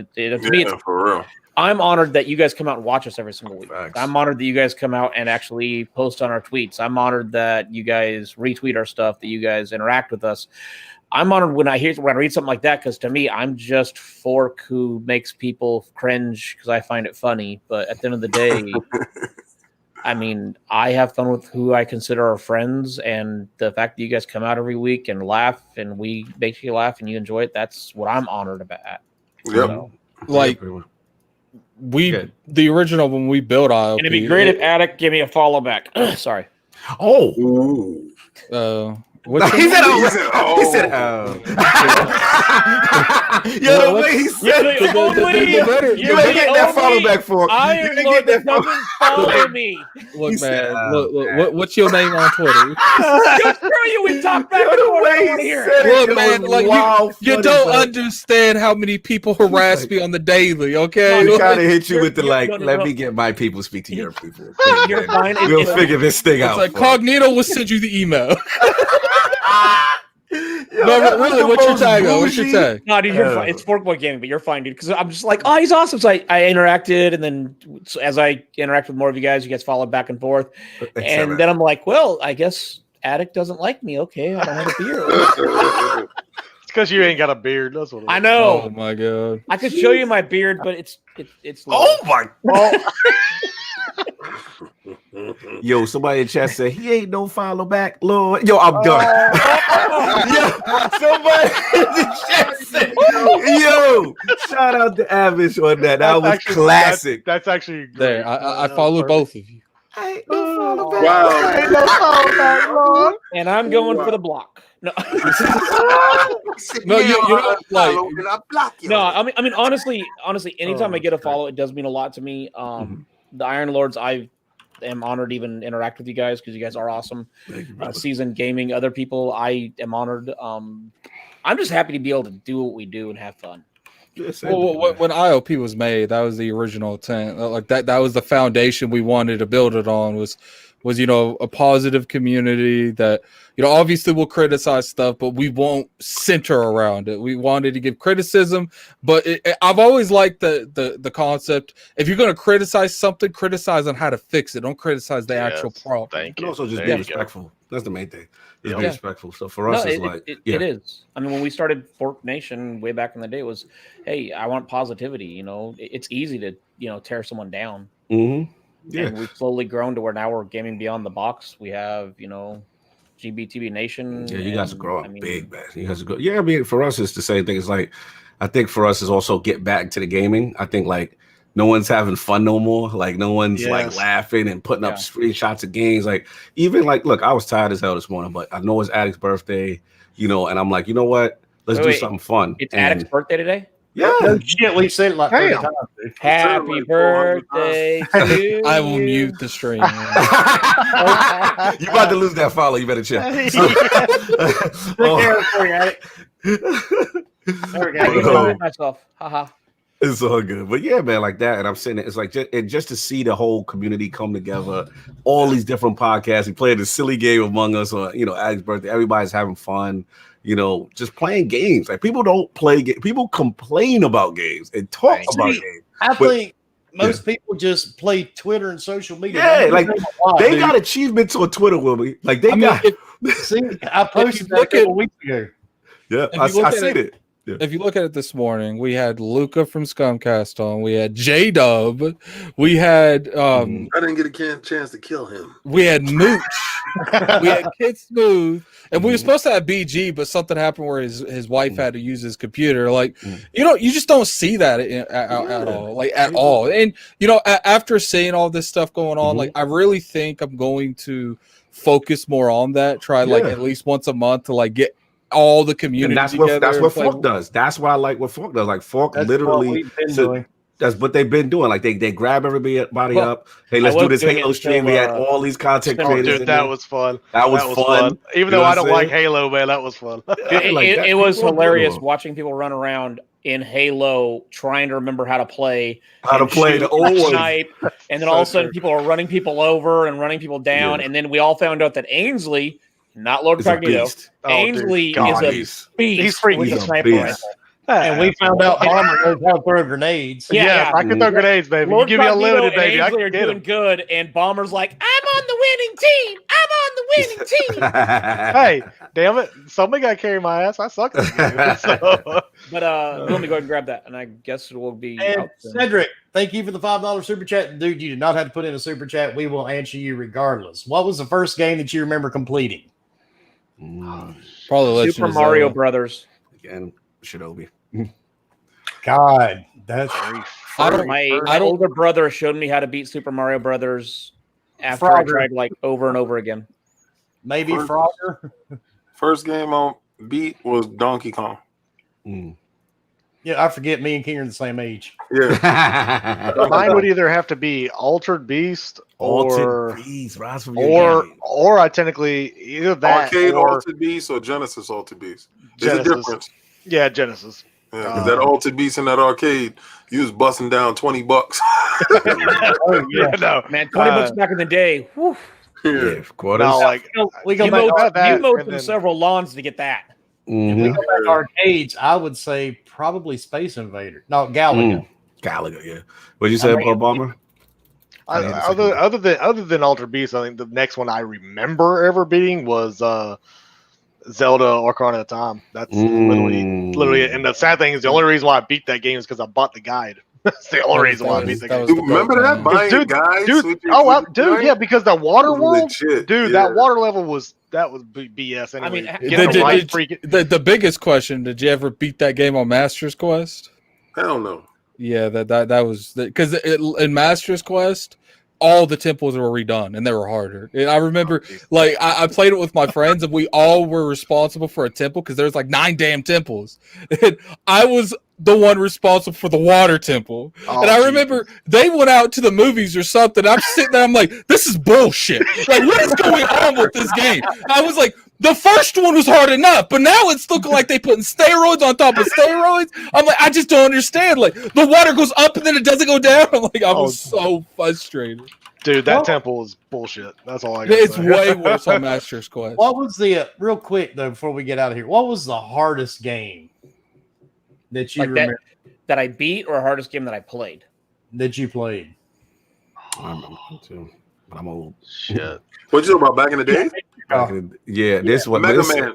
me, it's, for real. I'm honored that you guys come out and watch us every single week. Facts. I'm honored that you guys come out and actually post on our tweets. I'm honored that you guys retweet our stuff, that you guys interact with us. I'm honored when I read something like that, because to me, I'm just Fork who makes people cringe because I find it funny. But at the end of the day, I mean, I have fun with who I consider our friends, and the fact that you guys come out every week and laugh, and we make you laugh and you enjoy it, that's what I'm honored about. Yep. So, Like the original when we built ILP. and it'd be great if Addict give me a follow back. Sorry. Oh. Ooh. What's He your said, name? He said, Yo, the way he said it. You ain't getting that follow back for him. Iron You Lord ain't that getting doesn't follow me. Look, He said, man. Look, what's your name on Twitter? Yo, screw you. We talk back and forth. I don't want to hear it. Look, man, like you don't understand how many people harass me on the daily. Okay, We Like, kind of hit you with the you're- like, no, no, let no. me get my people speak to your people. You're fine. We'll figure this thing it's out. like for you. Cognito will send you the email. Yo, No, that was really, the what's your most tag? What's your bougie- tag? No, dude, you're fine. It's Forkboy Gaming, but you're fine, dude. Because I'm just like, oh, he's awesome. So I interacted, and then as I interact with more of you guys followed back and forth. And then I'm like, well, I guess Addict doesn't like me. Okay, I don't have a beard. It's because you ain't got a beard. That's what it is. I know. Oh my god. I could show you my beard, but it's low. Oh my Yo, somebody in chat said he ain't no follow back, Lord. Yo, I'm done. Yo, somebody in the chat said, yo, shout out to Avish on that. That was classic. That's actually great. There, I follow both of you. Ain't no follow back. Wow. Ain't no follow back, Lord. And I'm going for the block. No, No, you know, like, no. I mean, honestly, anytime I get a follow, it does mean a lot to me. The Iron Lords, I am honored to even interact with you guys because you guys are awesome. Seasoned gaming, other people, I am honored. I'm just happy to be able to do what we do and have fun. well, when IOP was made, that was the original intent. Like that was the foundation we wanted to build it on. Was a positive community that obviously we'll criticize stuff, but we won't center around it. We wanted to give criticism, but I've always liked the concept. If you're going to criticize something, criticize on how to fix it. Don't criticize the actual problem. Thank And you. also just There be you respectful. That's the main thing. Just be Yeah. respectful. So for us, it's like, it is. I mean, when we started Fork Nation way back in the day, it was, hey, I want positivity. It's easy to tear someone down. Mm-hmm. Yeah. And we've slowly grown to where now we're gaming beyond the box. We have, GBTB Nation. Yeah, you guys are growing I mean, big, man. You guys are good. Yeah, I mean, for us, it's the same thing. It's like, I think for us is also get back to the gaming. I think like no one's having fun no more. Like no one's like laughing and putting up screenshots of games. Like even like, look, I was tired as hell this morning, but I know it's Addict's birthday, and I'm like, you know what? Let's do something fun. It's Addict's birthday today? Yeah. No shit, we said it like 30 Damn. times, dude. Happy birthday to I will you. mute the stream. You about to lose that follow. You better chill. Take care of it for you, Addict. There we I go. can enjoy myself. Haha. It's all good, but yeah, man, like that. And I'm saying it's like just to see the whole community come together, all these different podcasts. We played a silly game among us on, Addict's birthday. Everybody's having fun, just playing games. Like people don't play games. People complain about games and talk about games. I think most people just play Twitter and social media. Yeah, like they dude. got achievements on Twitter with me. Like they got. See, I posted that a couple weeks ago. Yeah, If I you look seen at it. Yeah. If you look at it this morning, we had Luca from Scumcast on. We had J-Dub. We had I didn't get a chance to kill him. we had Mooch. We had Kid Smooth, and we were supposed to have BG, but something happened where his wife had to use his computer. Like you just don't see that at all, like at all. And after seeing all this stuff going on, like I really think I'm going to focus more on that. Try like at least once a month to like get all the community And that's together. what Fork does. That's why I like what Fork does. Like Fork That's literally. what we've been so- doing. That's what they've been doing. Like they grab everybody Well, up. Hey, let's I do was this doing Halo it stream. We had until, all these content Oh, creators. Dude, in that there. was fun. That was fun. Even You know though what I I'm don't like saying? Halo, man, that was fun. It was people are hilarious brutal. watching people run around in Halo trying to remember how to play. How to and play shoot the old and ones. snipe, and then So all of a sudden true. people are running people over and running people down, Yeah. and then we all found out that Ainsley, not Lord It's a Cognito, beast. Oh, dude, Ainsley God. is a Beast. beast. He's freaky. with He's a a sniper beast. rifle. And we found out Bomber knows how to throw grenades. Yeah. I can throw grenades, baby. Lord you give me Cognito unlimited, and baby. I Ainsley can are get doing him. good, and Bomber's like, I'm on the winning team. I'm on the winning team. Hey, damn it! Somebody got to carry my ass. I suck at the game. So. But let me go ahead and grab that, and I guess it will be And out soon. Cedric, thank you for the $5 super chat. Dude, you did not have to put in a super chat. We will answer you regardless. What was the first game that you remember completing? Probably Legend Super of Mario Zelda. Brothers. Again, Shinobi. God, that's I don't. My older brother showed me how to beat Super Mario Brothers after I Frogger. tried like over and over again. maybe First- Frogger. First game on beat was Donkey Kong. Mm. Yeah, I forget me and King are the same age. Yeah. Mine would either have to be Altered Beast or Altered Beast, Rise from Your Game. or I technically either that Arcade or Altered Beast or Genesis Altered Beast. There's a Genesis. difference. Yeah, Genesis. Yeah, because that Altered Beast in that arcade, you was busting down $20. Oh, Yeah, no, Man, 20 bucks back in the day. Whew. Yeah, quarters. no, like We go You back, mowed, that, you mowed and through then- several lawns to get that. we Mhm. go back to arcades. I would say probably Space Invader. No, Galaga. Gallagher, yeah. What'd you say, I'm Bomber? other than Altered Beast, I think the next one I remember ever beating was Zelda Ocarina of Time. That's literally it. And the sad thing is the only reason why I beat that game is because I bought the guide. That's the only reason why I beat the that game. was You the remember dope, that? man. Buying Dude, guys? Dude, with your- oh, with wow, your dude, joint? yeah, because the water world, Legit, dude, yeah. that water level was BS. Anyway, I mean, get the right Did- freaking. the biggest question: did you ever beat that game on Master's Quest? Hell no. Yeah, that was because in Master's Quest, all the temples were redone and they were harder. And I remember, like, I played it with my friends and we all were responsible for a temple because there's like 9 damn temples. And I was the one responsible for the water temple. Oh, And I remember they went out to the movies or something. I'm sitting there, I'm like, this is bullshit. Like, what is going on with this game? I was like, the first one was hard enough, but now it's looking like they putting steroids on top of steroids. I'm like, I just don't understand. Like, the water goes up and then it doesn't go down. I'm like, I was so frustrated. Dude, that temple is bullshit. That's all I got. It's way worse on Master's Quest. What was the real quick though before we get out of here? What was the hardest game that you Like remember that I beat, or hardest game that I played? that you played? I remember too, but I'm old. Shit. What you know about back in the day? This one, Mega Man.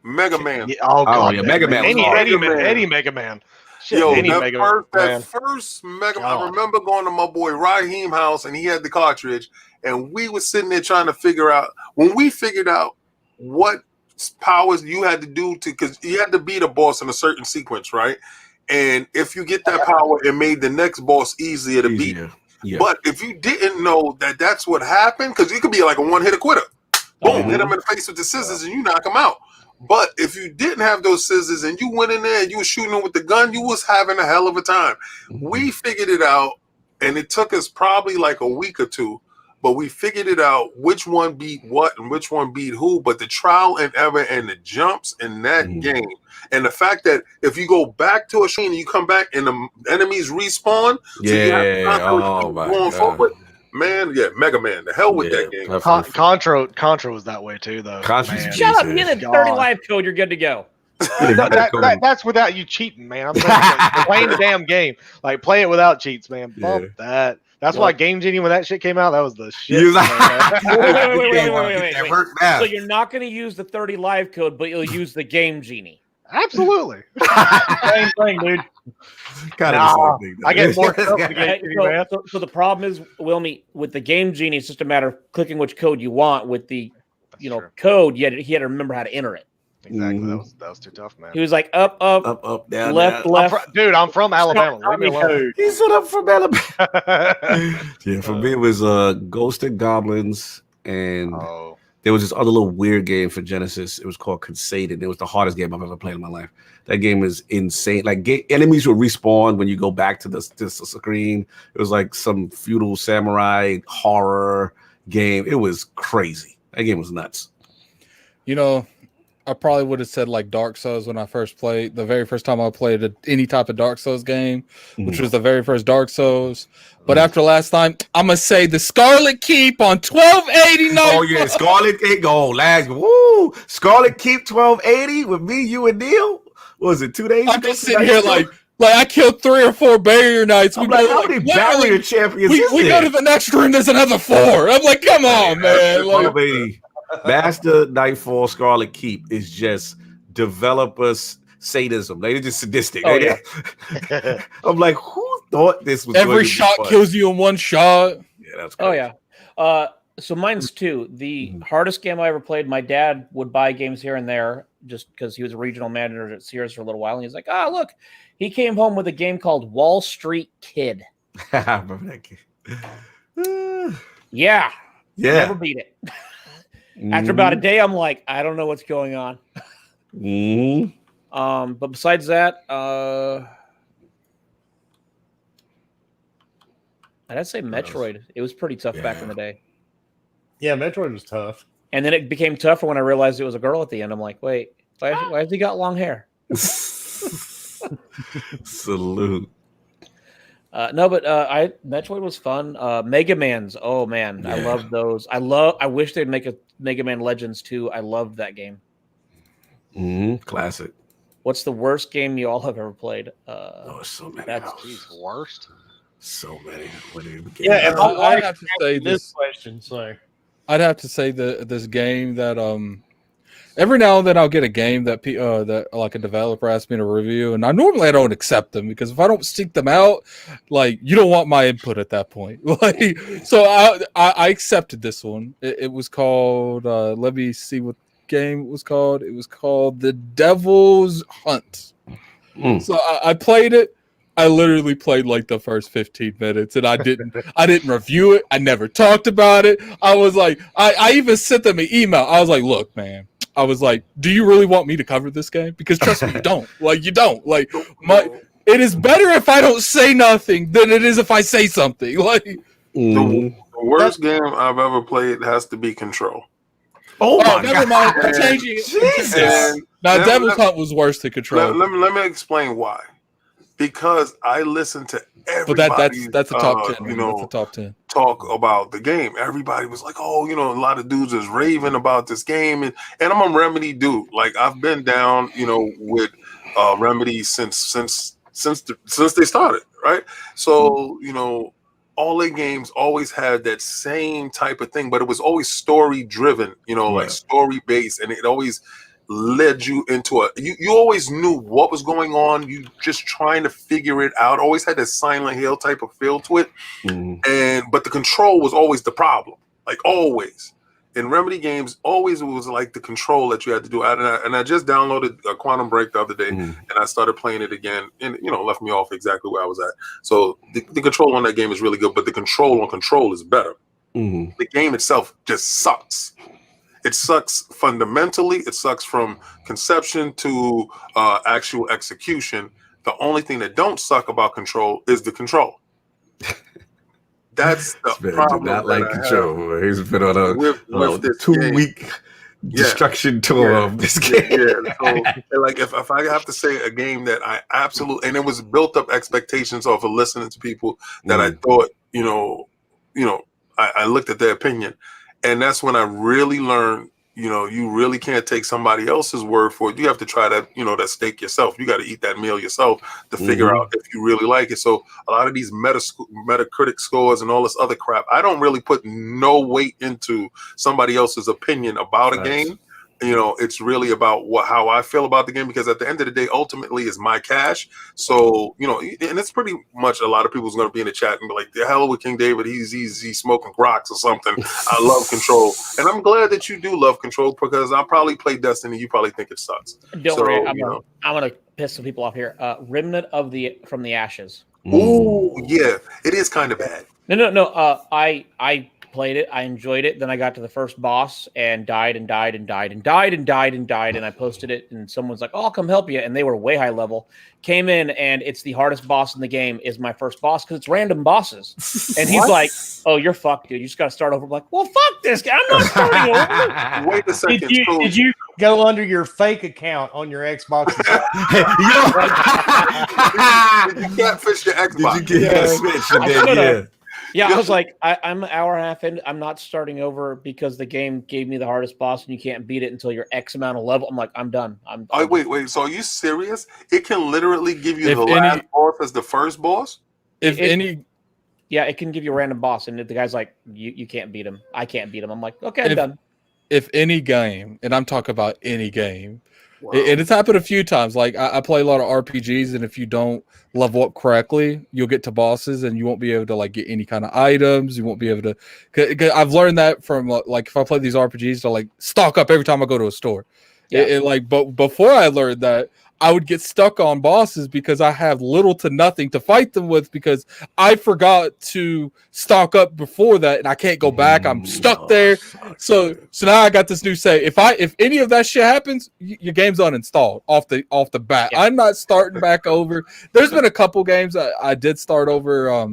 Mega Man. Yeah, oh, God, yeah, Mega Man was Any, hard. any Mega Man. Shit, Yo, any that Mega first, Man. Mega Man, I God. remember going to my boy Raheem house and he had the cartridge and we were sitting there trying to figure out, when we figured out what powers you had to do to, because you had to beat a boss in a certain sequence, right? And if you get that power, it made the next boss easier to beat. Yeah. But if you didn't know that that's what happened, because it could be like a one-hitter quitter. Boom, hit him in the face with the scissors and you knock him out. But if you didn't have those scissors and you went in there and you were shooting them with the gun, you was having a hell of a time. We figured it out, and it took us probably like a week or two, but we figured it out which one beat what and which one beat who. But the trial and error and the jumps in that game, and the fact that if you go back to a screen and you come back and the enemies respawn, so you have to constantly keep going forward. Man, yeah, Mega Man. The hell with that game. Contra was that way too, though. Contra's Man. Shut up! Get a 30 God. life code. You're good to go. No, that's without you cheating, man. I'm saying, like, playing the damn game. Like, play it without cheats, man. Bump that. That's why Game Genie, when that shit came out, that was the shit. Wait. So you're not going to use the 30 live code, but you'll use the Game Genie. Absolutely. Same thing, dude. I get more stuff to get you, man. So the problem is, Wilmy, with the Game Genie, it's just a matter of clicking which code you want. With the code, he had to remember how to enter it. Exactly. That was too tough, man. He was like up, down, left, down. left. Dude, I'm from Alabama. Leave me alone. He said I'm from Alabama. Yeah, for me it was Ghost and Goblins and There was this other little weird game for Genesis. It was called Conceded. It was the hardest game I've ever played in my life. That game is insane. Like enemies will respawn when you go back to this screen. It was like some feudal samurai horror game. It was crazy. That game was nuts. You know, I probably would have said like Dark Souls when I first played. The very first time I played any type of Dark Souls game, which was the very first Dark Souls. But after last time, I'm gonna say the Scarlet Keep on 1280. Oh yeah, Scarlet Keep. Woo! Scarlet Keep 1280 with me, you, and Neil. What was it 2 days? I'm just sitting here like I killed 3 or 4 barrier knights. I'm like, how many barrier champions? We go to the next room. There's another 4. I'm like, come on, man. Like, Master Nightfall Scarlet Keep is just developers sadism. They're just sadistic. Oh, yeah. I'm like, who thought this was every shot kills you in one shot? Yeah, that's crazy. Oh yeah. So mine's 2. The hardest game I ever played. My dad would buy games here and there just because he was a regional manager at Sears for a little while, and he's like, "Ah, look, he came home with a game called Wall Street Kid." I remember that game. Yeah. Never beat it. After about a day, I'm like, I don't know what's going on. But besides that, I'd say Metroid. It was pretty tough back in the day. Yeah, Metroid was tough. And then it became tougher when I realized it was a girl at the end. I'm like, wait, why has he got long hair? Salute. No, but Metroid was fun. Mega Man's, oh man, I love those. I wish they'd make a Mega Man Legends 2. I loved that game. Classic. What's the worst game you all have ever played? So many. That's worst. So many. Yeah, and I'd have to say this question. So I'd have to say this game that every now and then I'll get a game that that like a developer asks me to review, and I don't accept them because if I don't seek them out, like you don't want my input at that point. Like, so I accepted this one. It was called. Let me see what game it was called. It was called The Devil's Hunt. So I played it. I literally played like the first 15 minutes, and I didn't review it. I never talked about it. I was like, I even sent them an email. I was like, look, man. I was like, do you really want me to cover this game? Because trust me, you don't. Like, you don't. Like, it is better if I don't say nothing than it is if I say something. Like, the worst game I've ever played has to be Control. Oh my never God. mind. Changing it. Jesus. Now, Devil's Hunt was worse than Control. Let me explain why. Because I listen to everybody. But that's a top 10. That's a top 10. Talk about the game. Everybody was like, "Oh, a lot of dudes is raving about this game," and I'm a Remedy dude. Like I've been down, with Remedy since they started, right? So all their games always had that same type of thing, but it was always story driven, like story based, and it always led you into you always knew what was going on. You just trying to figure it out. Always had that Silent Hill type of feel to it. But the control was always the problem. Like always. In Remedy games, always it was like the control that you had to do. And I just downloaded Quantum Break the other day and I started playing it again and left me off exactly where I was at. So the control on that game is really good, but the control on Control is better. The game itself just sucks. It sucks fundamentally. It sucks from conception to actual execution. The only thing that don't suck about Control is the control. That's the problem. Not like Control. He's been on a this 2-week destruction tour of this game. So, like if I have to say a game that I absolutely, and it was built up expectations off of listening to people that I thought, I looked at their opinion. And that's when I really learned, you really can't take somebody else's word for it. You have to try that, that steak yourself. You got to eat that meal yourself to figure out if you really like it. So a lot of these Metacritic scores and all this other crap, I don't really put no weight into somebody else's opinion about a game. It's really about how I feel about the game, because at the end of the day, ultimately, it's my cash. So, and it's pretty much a lot of people's going to be in the chat and be like, the hell with King David, he's smoking rocks or something. I love Control. And I'm glad that you do love Control, because I'll probably play Destiny. You probably think it sucks. Don't worry. I'm going to piss some people off here. Remnant from the Ashes. Ooh, yeah. It is kind of bad. No. I played it. I enjoyed it. Then I got to the first boss and died and died and died and died and died and died. And I posted it, and someone's like, "Oh, I'll come help you." And they were way high level. Came in, and it's the hardest boss in the game. Is my first boss because it's random bosses. And he's like, "Oh, you're fucked, dude. You just got to start over." I'm like, "Well, fuck this guy. I'm not starting over." Wait a second. Did you go under your fake account on your Xbox? Did you catfish the Xbox? Did you get a switch? And then, Yeah, I was like, I'm an hour and a half in. I'm not starting over because the game gave me the hardest boss, and you can't beat it until you're X amount of level. I'm like, I'm done. Oh, wait. So are you serious? It can literally give you the last boss as the first boss? Yeah, it can give you a random boss, and the guy's like, you can't beat him. I can't beat him. I'm like, okay, I'm done. If any game, and I'm talking about any game, and it's happened a few times. Like I play a lot of RPGs, and if you don't level up correctly, you'll get to bosses, and you won't be able to like get any kind of items. You won't be able to. Cause I've learned that from like if I play these RPGs, to like stock up every time I go to a store. Yeah. But before I learned that, I would get stuck on bosses because I have little to nothing to fight them with because I forgot to stock up before that, and I can't go back. I'm stuck there. So now I got this new say: if any of that shit happens, your game's uninstalled off the bat. Yeah. I'm not starting back over. There's been a couple games I did start over.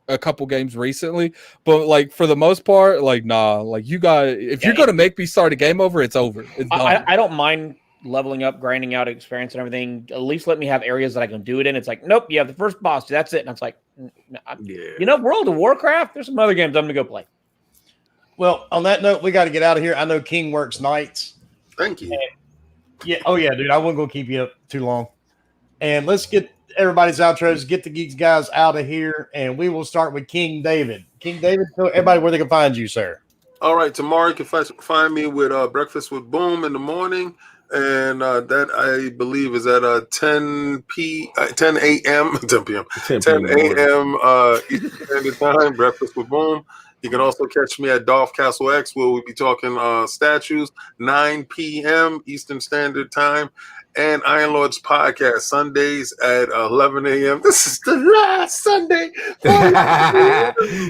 A couple games recently, but like for the most part, like nah. Like you guys, if you're gonna make me start a game over, it's over. It's done. I don't mind leveling up, grinding out experience and everything. At least let me have areas that I can do it in. It's like, nope, you have the first boss, that's it. And it's like, World of Warcraft, there's some other games I'm gonna go play. Well, on that note, we got to get out of here. I know King works nights. Thank you. And, dude, I wasn't gonna keep you up too long. And let's get everybody's outros, get the Geeks guys out of here, and we will start with King David. King David, tell everybody where they can find you, sir. All right, tomorrow you can find me with Breakfast with Boom in the morning. And that I believe is at 10 a.m. Eastern Standard Time. Breakfast with Boom. You can also catch me at Dolph Castle X, where we'll be talking statues, 9 p.m. Eastern Standard Time. And Iron Lord's podcast Sundays at 11 a.m. This is the last Sunday.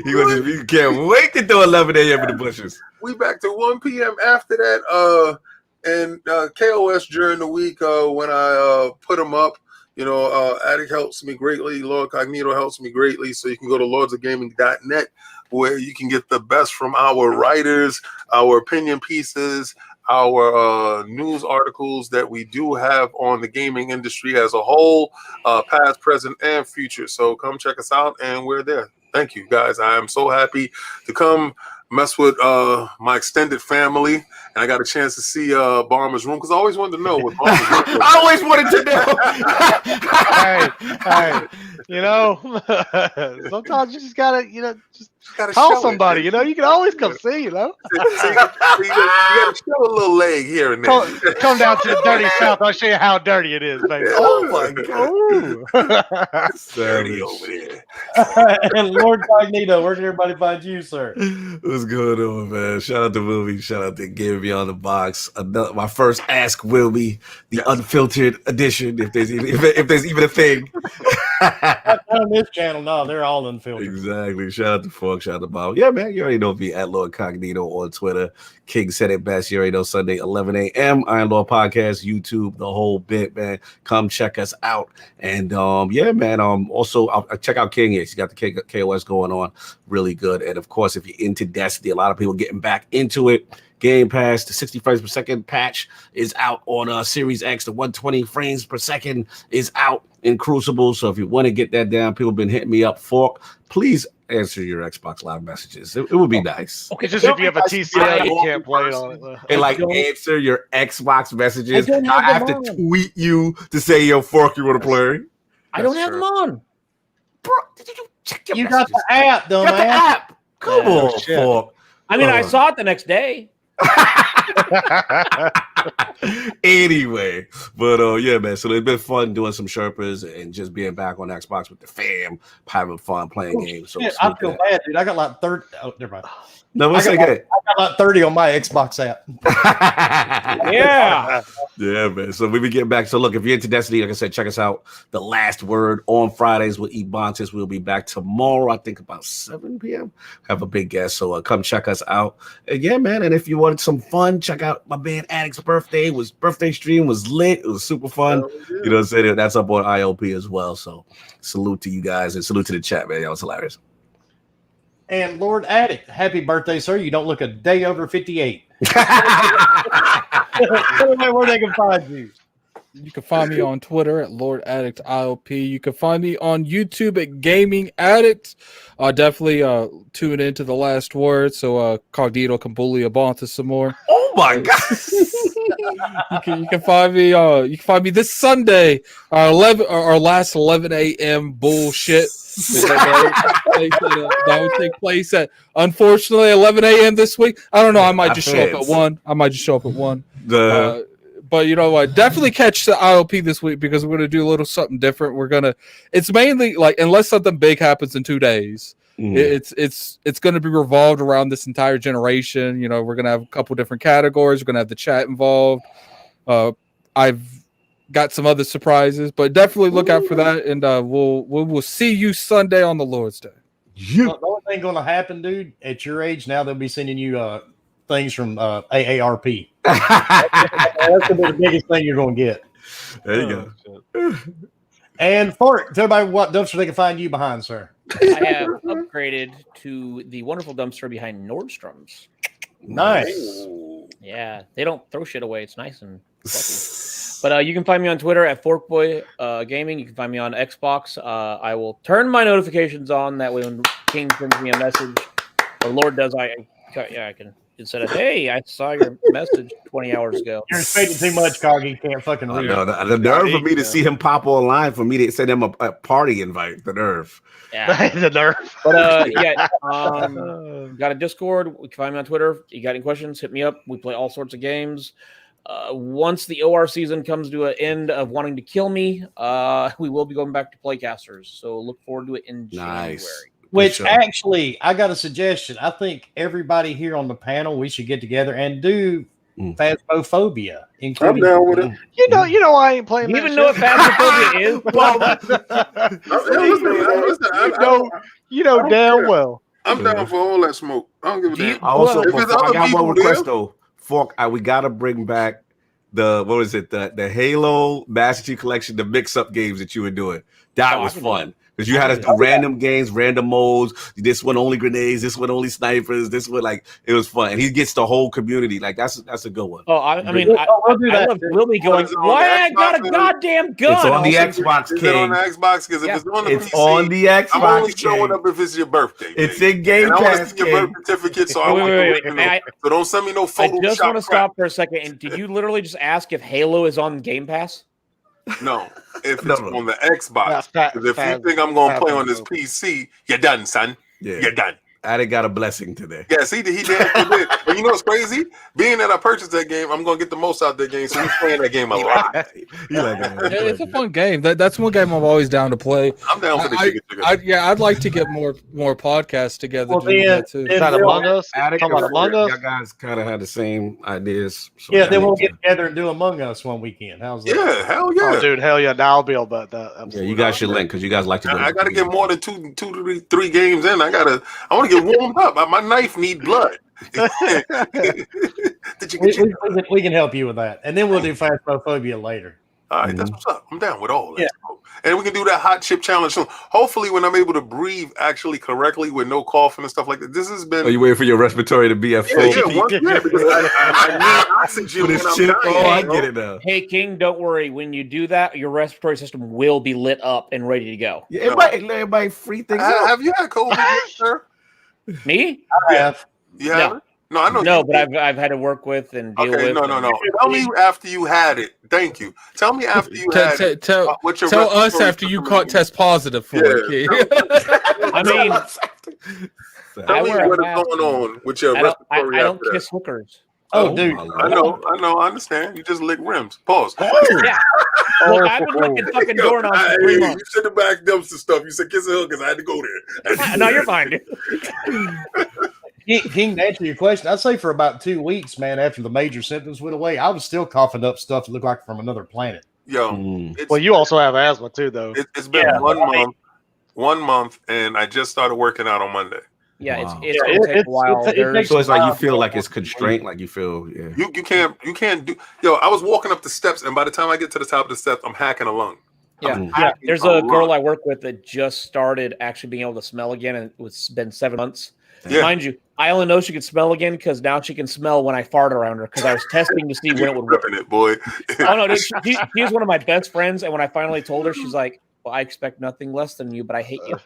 You can't wait to do 11 a.m. in the bushes. We back to 1 p.m. after that. And KOS during the week when I put them up, Addict helps me greatly. Lord Cognito helps me greatly. So you can go to lordsofgaming.net where you can get the best from our writers, our opinion pieces, our news articles that we do have on the gaming industry as a whole, past, present, and future. So come check us out, and we're there. Thank you, guys. I am so happy to come mess with my extended family, and I got a chance to see Barmer's room because I always wanted to know what Barmer's room was. I always wanted to know. Hey, sometimes you just gotta, just call somebody. You can always come see. You gotta show a little leg here and there. Come down to the dirty south. I'll show you how dirty it is, baby. Oh my god, dirty over there. And Lord Cognito, where can everybody find you, sir? What's going on, man? Shout out to Wilby. Shout out to Game Beyond the Box. My first Ask Wilby, the unfiltered edition, if there's even a thing. On this channel, no, they're all unfiltered. Exactly. Shout out to Fork, shout out to Bob. Yeah, man, you already know me at Lord Cognito on Twitter. King said it best. You already know Sunday, 11 a.m. Iron Lord Podcast, YouTube, the whole bit, man. Come check us out. And yeah, man. Also, I'll check out King. He's got the KOS going on, really good. And of course, if you're into Destiny, a lot of people getting back into it. Game Pass, the 60 frames per second patch is out on Series X. The 120 frames per second is out in Crucible. So if you want to get that down, people have been hitting me up. Fork, please answer your Xbox Live messages. It would be nice. Okay, just if you have a TCL, you can't play it on it. And answer your Xbox messages. I have to tweet you to say, yo, Fork, you want to play? I don't have them on. Bro, did you check your messages? Got the app, though, man. The app. Come on, Fork. I mean, I saw it the next day. Anyway, but yeah, man. So it's been fun doing some Sherpas and just being back on Xbox with the fam, having fun playing games. So I feel bad, dude. I got like 30. Oh, never mind. No, we'll say good. I got like 30 on my Xbox app. Yeah. Yeah, man. So we be getting back. So look, if you're into Destiny, like I said, check us out. The Last Word on Fridays with Ebontis. We'll be back tomorrow, I think about 7 p.m. Have a big guest. So come check us out. And yeah, man. And if you wanted some fun, check out my man Addict's birthday stream was lit. It was super fun. You know what I'm saying? That's up on IOP as well. So salute to you guys and salute to the chat, man. That was hilarious. And Lord Addict, happy birthday, sir. You don't look a day over 58. Tell me where they can find you. You can find me on Twitter at Lord Addict IOP. You can find me on YouTube at Gaming Addict. Definitely tune into The Last Word so Cognito can bully Abonta some more. Oh my god! You can find me. You can find me this Sunday, 11 or last 11 a.m. bullshit. That would take place at unfortunately 11 a.m. this week. I don't know. I might just show up at 1. But you know what? Definitely catch the IOP this week because we're gonna do a little something different. It's mainly like unless something big happens in 2 days. It's going to be revolved around this entire generation. You know, we're going to have a couple different categories. We're going to have the chat involved. I've got some other surprises, but definitely look out for that. And we'll see you Sunday on the Lord's Day. The only thing going to happen, dude, at your age now, they'll be sending you things from AARP. That's the biggest thing you're going to get. There you go. And Fort, tell everybody what dumpster they can find you behind, sir. I have upgraded to the wonderful dumpster behind Nordstrom's. Nice. Yeah, they don't throw shit away. It's nice and fluffy. But you can find me on Twitter at Forkboy Gaming. You can find me on Xbox. I will turn my notifications on. That way when King sends me a message, or Lord does, I can. Instead of, hey, I saw your message 20 hours ago. You're expecting too much, Coggy. Can't fucking read it. The nerve for me to see him pop online for me to send him a party invite. The nerve. Yeah. The nerve. But got a Discord. You can find me on Twitter. You got any questions, hit me up. We play all sorts of games. Once the OR season comes to an end of wanting to kill me, we will be going back to Playcasters. So look forward to it in January. Which actually, I got a suggestion. I think everybody here on the panel, we should get together and do Phasmophobia. I'm down with it. You know, I ain't playing. You even know what Phasmophobia is? You know damn well. I'm down for all that smoke. I don't give a damn. Also, I got one request though. Fork, we gotta bring back the Halo Master Chief Collection, the mix-up games that you were doing. That was fun. Because you had random games, random modes. This one only grenades. This one only snipers. This one, like, it was fun. And he gets the whole community. Like, that's a good one. Oh, I love Willie going, why I got a goddamn gun? It's on the Xbox, King. Is it on the Xbox? Because if it's on the PC, on the Xbox, I'm only showing up if it's your birthday. It's in Game Pass. I want to see your birth certificate, so I want to know. So don't send me no photo. I just want to stop for a second. And did you literally just ask if Halo is on Game Pass? No, if it's on the Xbox. Because if you think I'm going to play on this PC, you're done, son. Yeah. You're done. Addict got a blessing today. Yes, he did. And you know what's crazy? Being that I purchased that game, I'm going to get the most out of that game. So he's playing that game a lot. It's a fun game. That's one game I'm always down to play. I'm down for the chicken. I'd like to get more podcasts together. Well, to do that too. Is that Among Us? Addict, Among Us? You guys kind of had the same ideas. So yeah, then we'll get together and do Among Us one weekend. How's that? Yeah, hell yeah. Oh, dude, hell yeah. Now I'll be able to that. Absolutely. Yeah, you guys should link because you guys like to do it. I got to get more than two to three games in. I want to get warmed up. My knife need blood. We can help you with that, and then we'll do Phasmophobia later. All right, that's what's up. I'm down with all that. Yeah. And we can do that hot chip challenge soon. Hopefully, when I'm able to breathe actually correctly with no coughing and stuff like that. This has been. Are you waiting for your respiratory to be at full? Yeah, because I need oxygen when I'm dying. I get it now. Hey, King, don't worry. When you do that, your respiratory system will be lit up and ready to go. Yeah, everybody free things out. Have you had COVID yet, sir? Me? I have. You haven't? No, I know. No, but I've had to work with and deal with. No. Tell me after you had it. Thank you. Tell me after you had it. Tell us after you test positive for it. I mean, tell me what is going on with your respiratory. I don't kiss hookers. Oh, dude. I know. I understand. You just lick rims. Pause. Yeah. Well, I've been licking fucking doorknobs for 3 months. You said the back dumpster stuff. You said kiss a hookers. I had to go there. No, you're fine, dude. King, to answer your question, I'd say for about 2 weeks, man, after the major symptoms went away, I was still coughing up stuff that looked like from another planet. Yo, Well, you also have asthma too, though. it's been Yeah, 1 month, and I just started working out on Monday. Yeah, Wow. it's going to take a while. So it's like you feel like it's constraint, like you feel, yeah. You can't do. Yo, I was walking up the steps, and by the time I get to the top of the steps, I'm hacking a lung. Yeah. There's a girl I work with that just started actually being able to smell again, and it's been 7 months. Yeah. Mind you, I only know she can smell again because now she can smell when I fart around her because I was testing to see when it would work. Ripping it, boy. Oh no, dude, she's one of my best friends, and when I finally told her, she's like, "Well, I expect nothing less than you, but I hate you."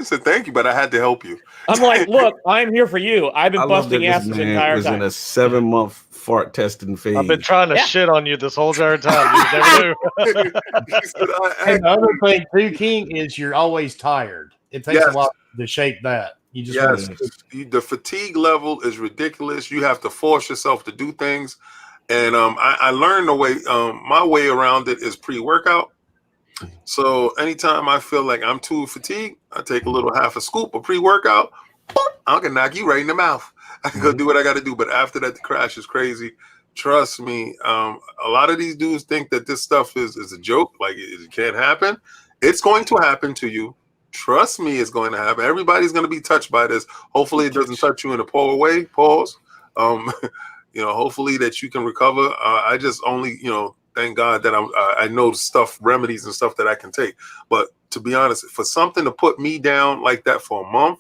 So thank you, but I had to help you. I'm like, "Look, I'm here for you. I've been I love that busting ass this the man entire was time." in a 7-month fart testing phase. I've been trying to shit on you this whole entire time. You never knew. He said, And the other thing too, King, is you're always tired. It takes Yes. a while to shake that. You just want yes, to the fatigue level is ridiculous. You have to force yourself to do things, and I learned the way. My way around it is pre-workout. So anytime I feel like I'm too fatigued, I take a little half a scoop of pre-workout. I can knock you right in the mouth. I can go do what I got to do. But after that, the crash is crazy. Trust me. A lot of these dudes think that this stuff is a joke. Like it can't happen. It's going to happen to you. Trust me, it's going to happen. Everybody's going to be touched by this. Hopefully, it doesn't touch you in a poor way. Pause. Hopefully that you can recover. I just only, thank God that I know remedies and stuff that I can take. But to be honest, for something to put me down like that for a month,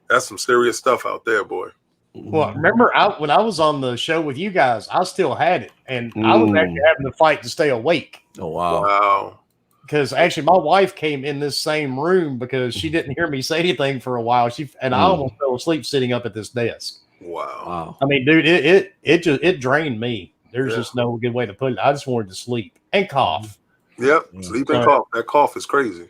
that's some serious stuff out there, boy. Well, remember when I was on the show with you guys, I still had it, and I was actually having to fight to stay awake. Oh wow! Wow. Because actually, my wife came in this same room because she didn't hear me say anything for a while. I almost fell asleep sitting up at this desk. Wow. I mean, dude, it drained me. There's just no good way to put it. I just wanted to sleep and cough. Yep, sleep and cough. That cough is crazy.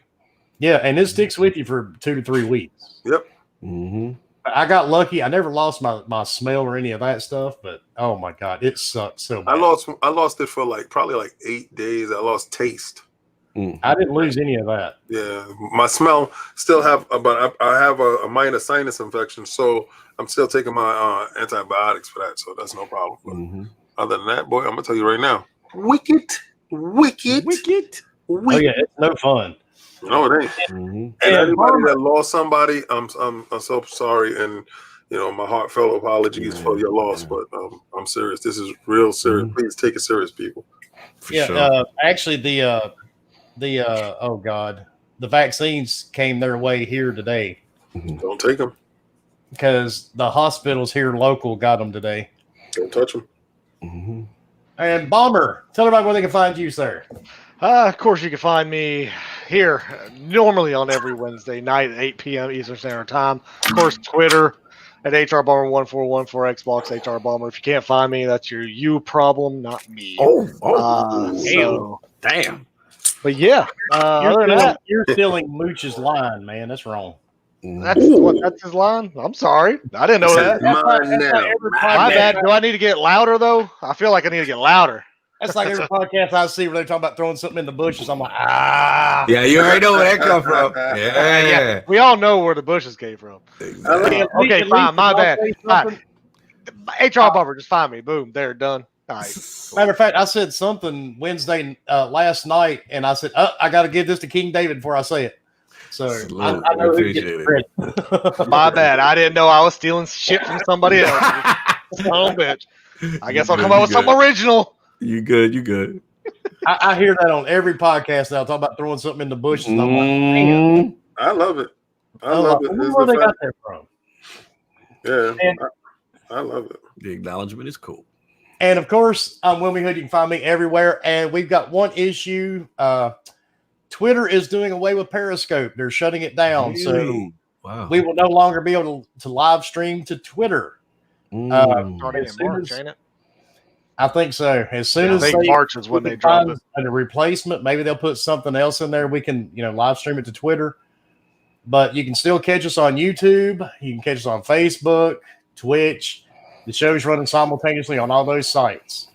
Yeah, and it sticks with you for 2 to 3 weeks. Yep. Mm-hmm. I got lucky. I never lost my smell or any of that stuff, but oh my god, it sucked so bad. I lost it for probably 8 days. I lost taste. I didn't lose any of that. Yeah, my smell still have, but I have a minor sinus infection, so I'm still taking my antibiotics for that, so that's no problem. But other than that, boy, I'm gonna tell you right now, wicked. Oh yeah, it's no fun. No, it ain't. And anybody that lost somebody, I'm so sorry, and my heartfelt apologies for your loss, but I'm serious. This is real serious. Please take it serious, people. For sure. Actually, the vaccines came their way here today. Don't take them because the hospitals here local got them today. Don't touch them. And Bomber, tell everybody where they can find you, sir. Of course, you can find me here normally on every Wednesday night at 8 p.m. Eastern Standard Time. Of course, Twitter at HRBomber1414 for Xbox HRBomber. If you can't find me, that's your you problem, not me. Damn. But yeah, other than that, you're stealing Mooch's line, man. That's wrong. That's his line. I'm sorry, I didn't know that. My bad. Do I need to get louder though? I feel like I need to get louder. That's like every podcast I see where they're talking about throwing something in the bushes. I'm like, ah. Yeah, you already know where that come from. Yeah. We all know where the bushes came from. Exactly. Okay, fine. My bad. HR Bumper, just find me. Boom. There, done. All right. Matter of fact, I said something Wednesday last night, and I said, I got to give this to King David before I say it. So I know who gets credit. My bad. I didn't know I was stealing shit from somebody else. Son of a bitch. I guess I'll come up with something original. You good. I hear that on every podcast now, talking about throwing something in the bushes. I'm like, man. I love it. I love it. Where they got that from? Yeah, I love it. The acknowledgement is cool. And of course, I'm Wilmy Hood. You can find me everywhere. And we've got one issue. Twitter is doing away with Periscope. They're shutting it down. Really? So we will no longer be able to live stream to Twitter. Starting in March, ain't it? I think so. As soon as March is when they drop it. A replacement, maybe they'll put something else in there. We can, live stream it to Twitter. But you can still catch us on YouTube. You can catch us on Facebook, Twitch. The show's running simultaneously on all those sites.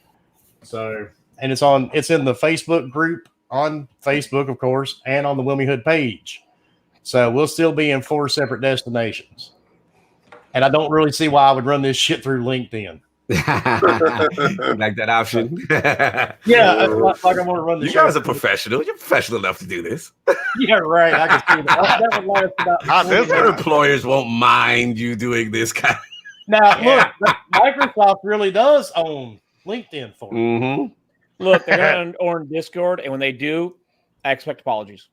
So, and it's in the Facebook group on Facebook, of course, and on the Wilmy Hood page. So we'll still be in 4 separate destinations. and I don't really see why I would run this shit through LinkedIn. Like that option. Yeah, like I want to run the You show. guys are professional. You're professional enough to do this. Yeah, right. I can see that. That would last about Not this 20 Your minutes. employers won't mind you doing this kind. Now, look, Microsoft really does own LinkedIn for it. Mm-hmm. Look, they're going to own Discord, and when they do, I expect apologies.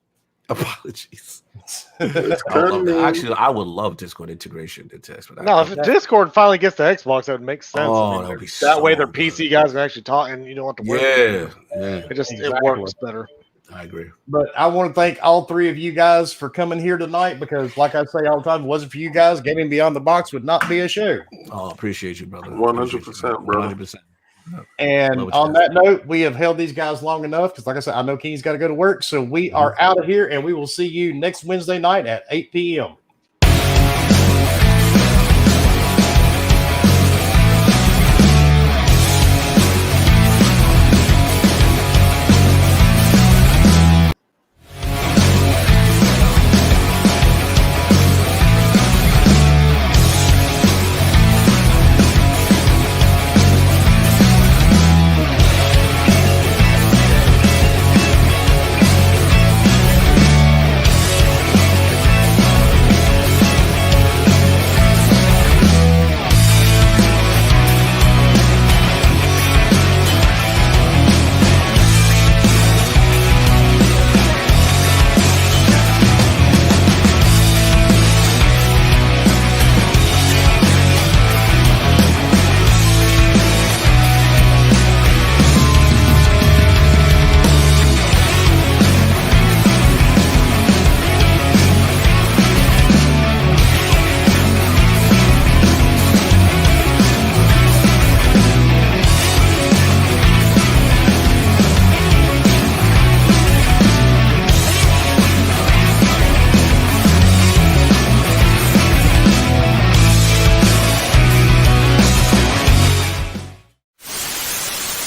Apologies. It's I would love that. coming. Actually, I would love Discord integration into Expedite. No, if Discord finally gets to Xbox, that would make sense. Oh, I mean, that would be that way so their good. PC guys can actually talk, and you don't have to worry. Yeah, yeah, It just Exactly. it works better. I agree. But I want to thank all three of you guys for coming here tonight because, like I say all the time, if it wasn't for you guys, Gaming Beyond the Box would not be a show. Oh, appreciate you, brother. 100%, brother. 100%. And Love what on you that note, we have held these guys long enough because, like I said, I know Keen's got to go to work. So we are out of here, and we will see you next Wednesday night at 8 p.m.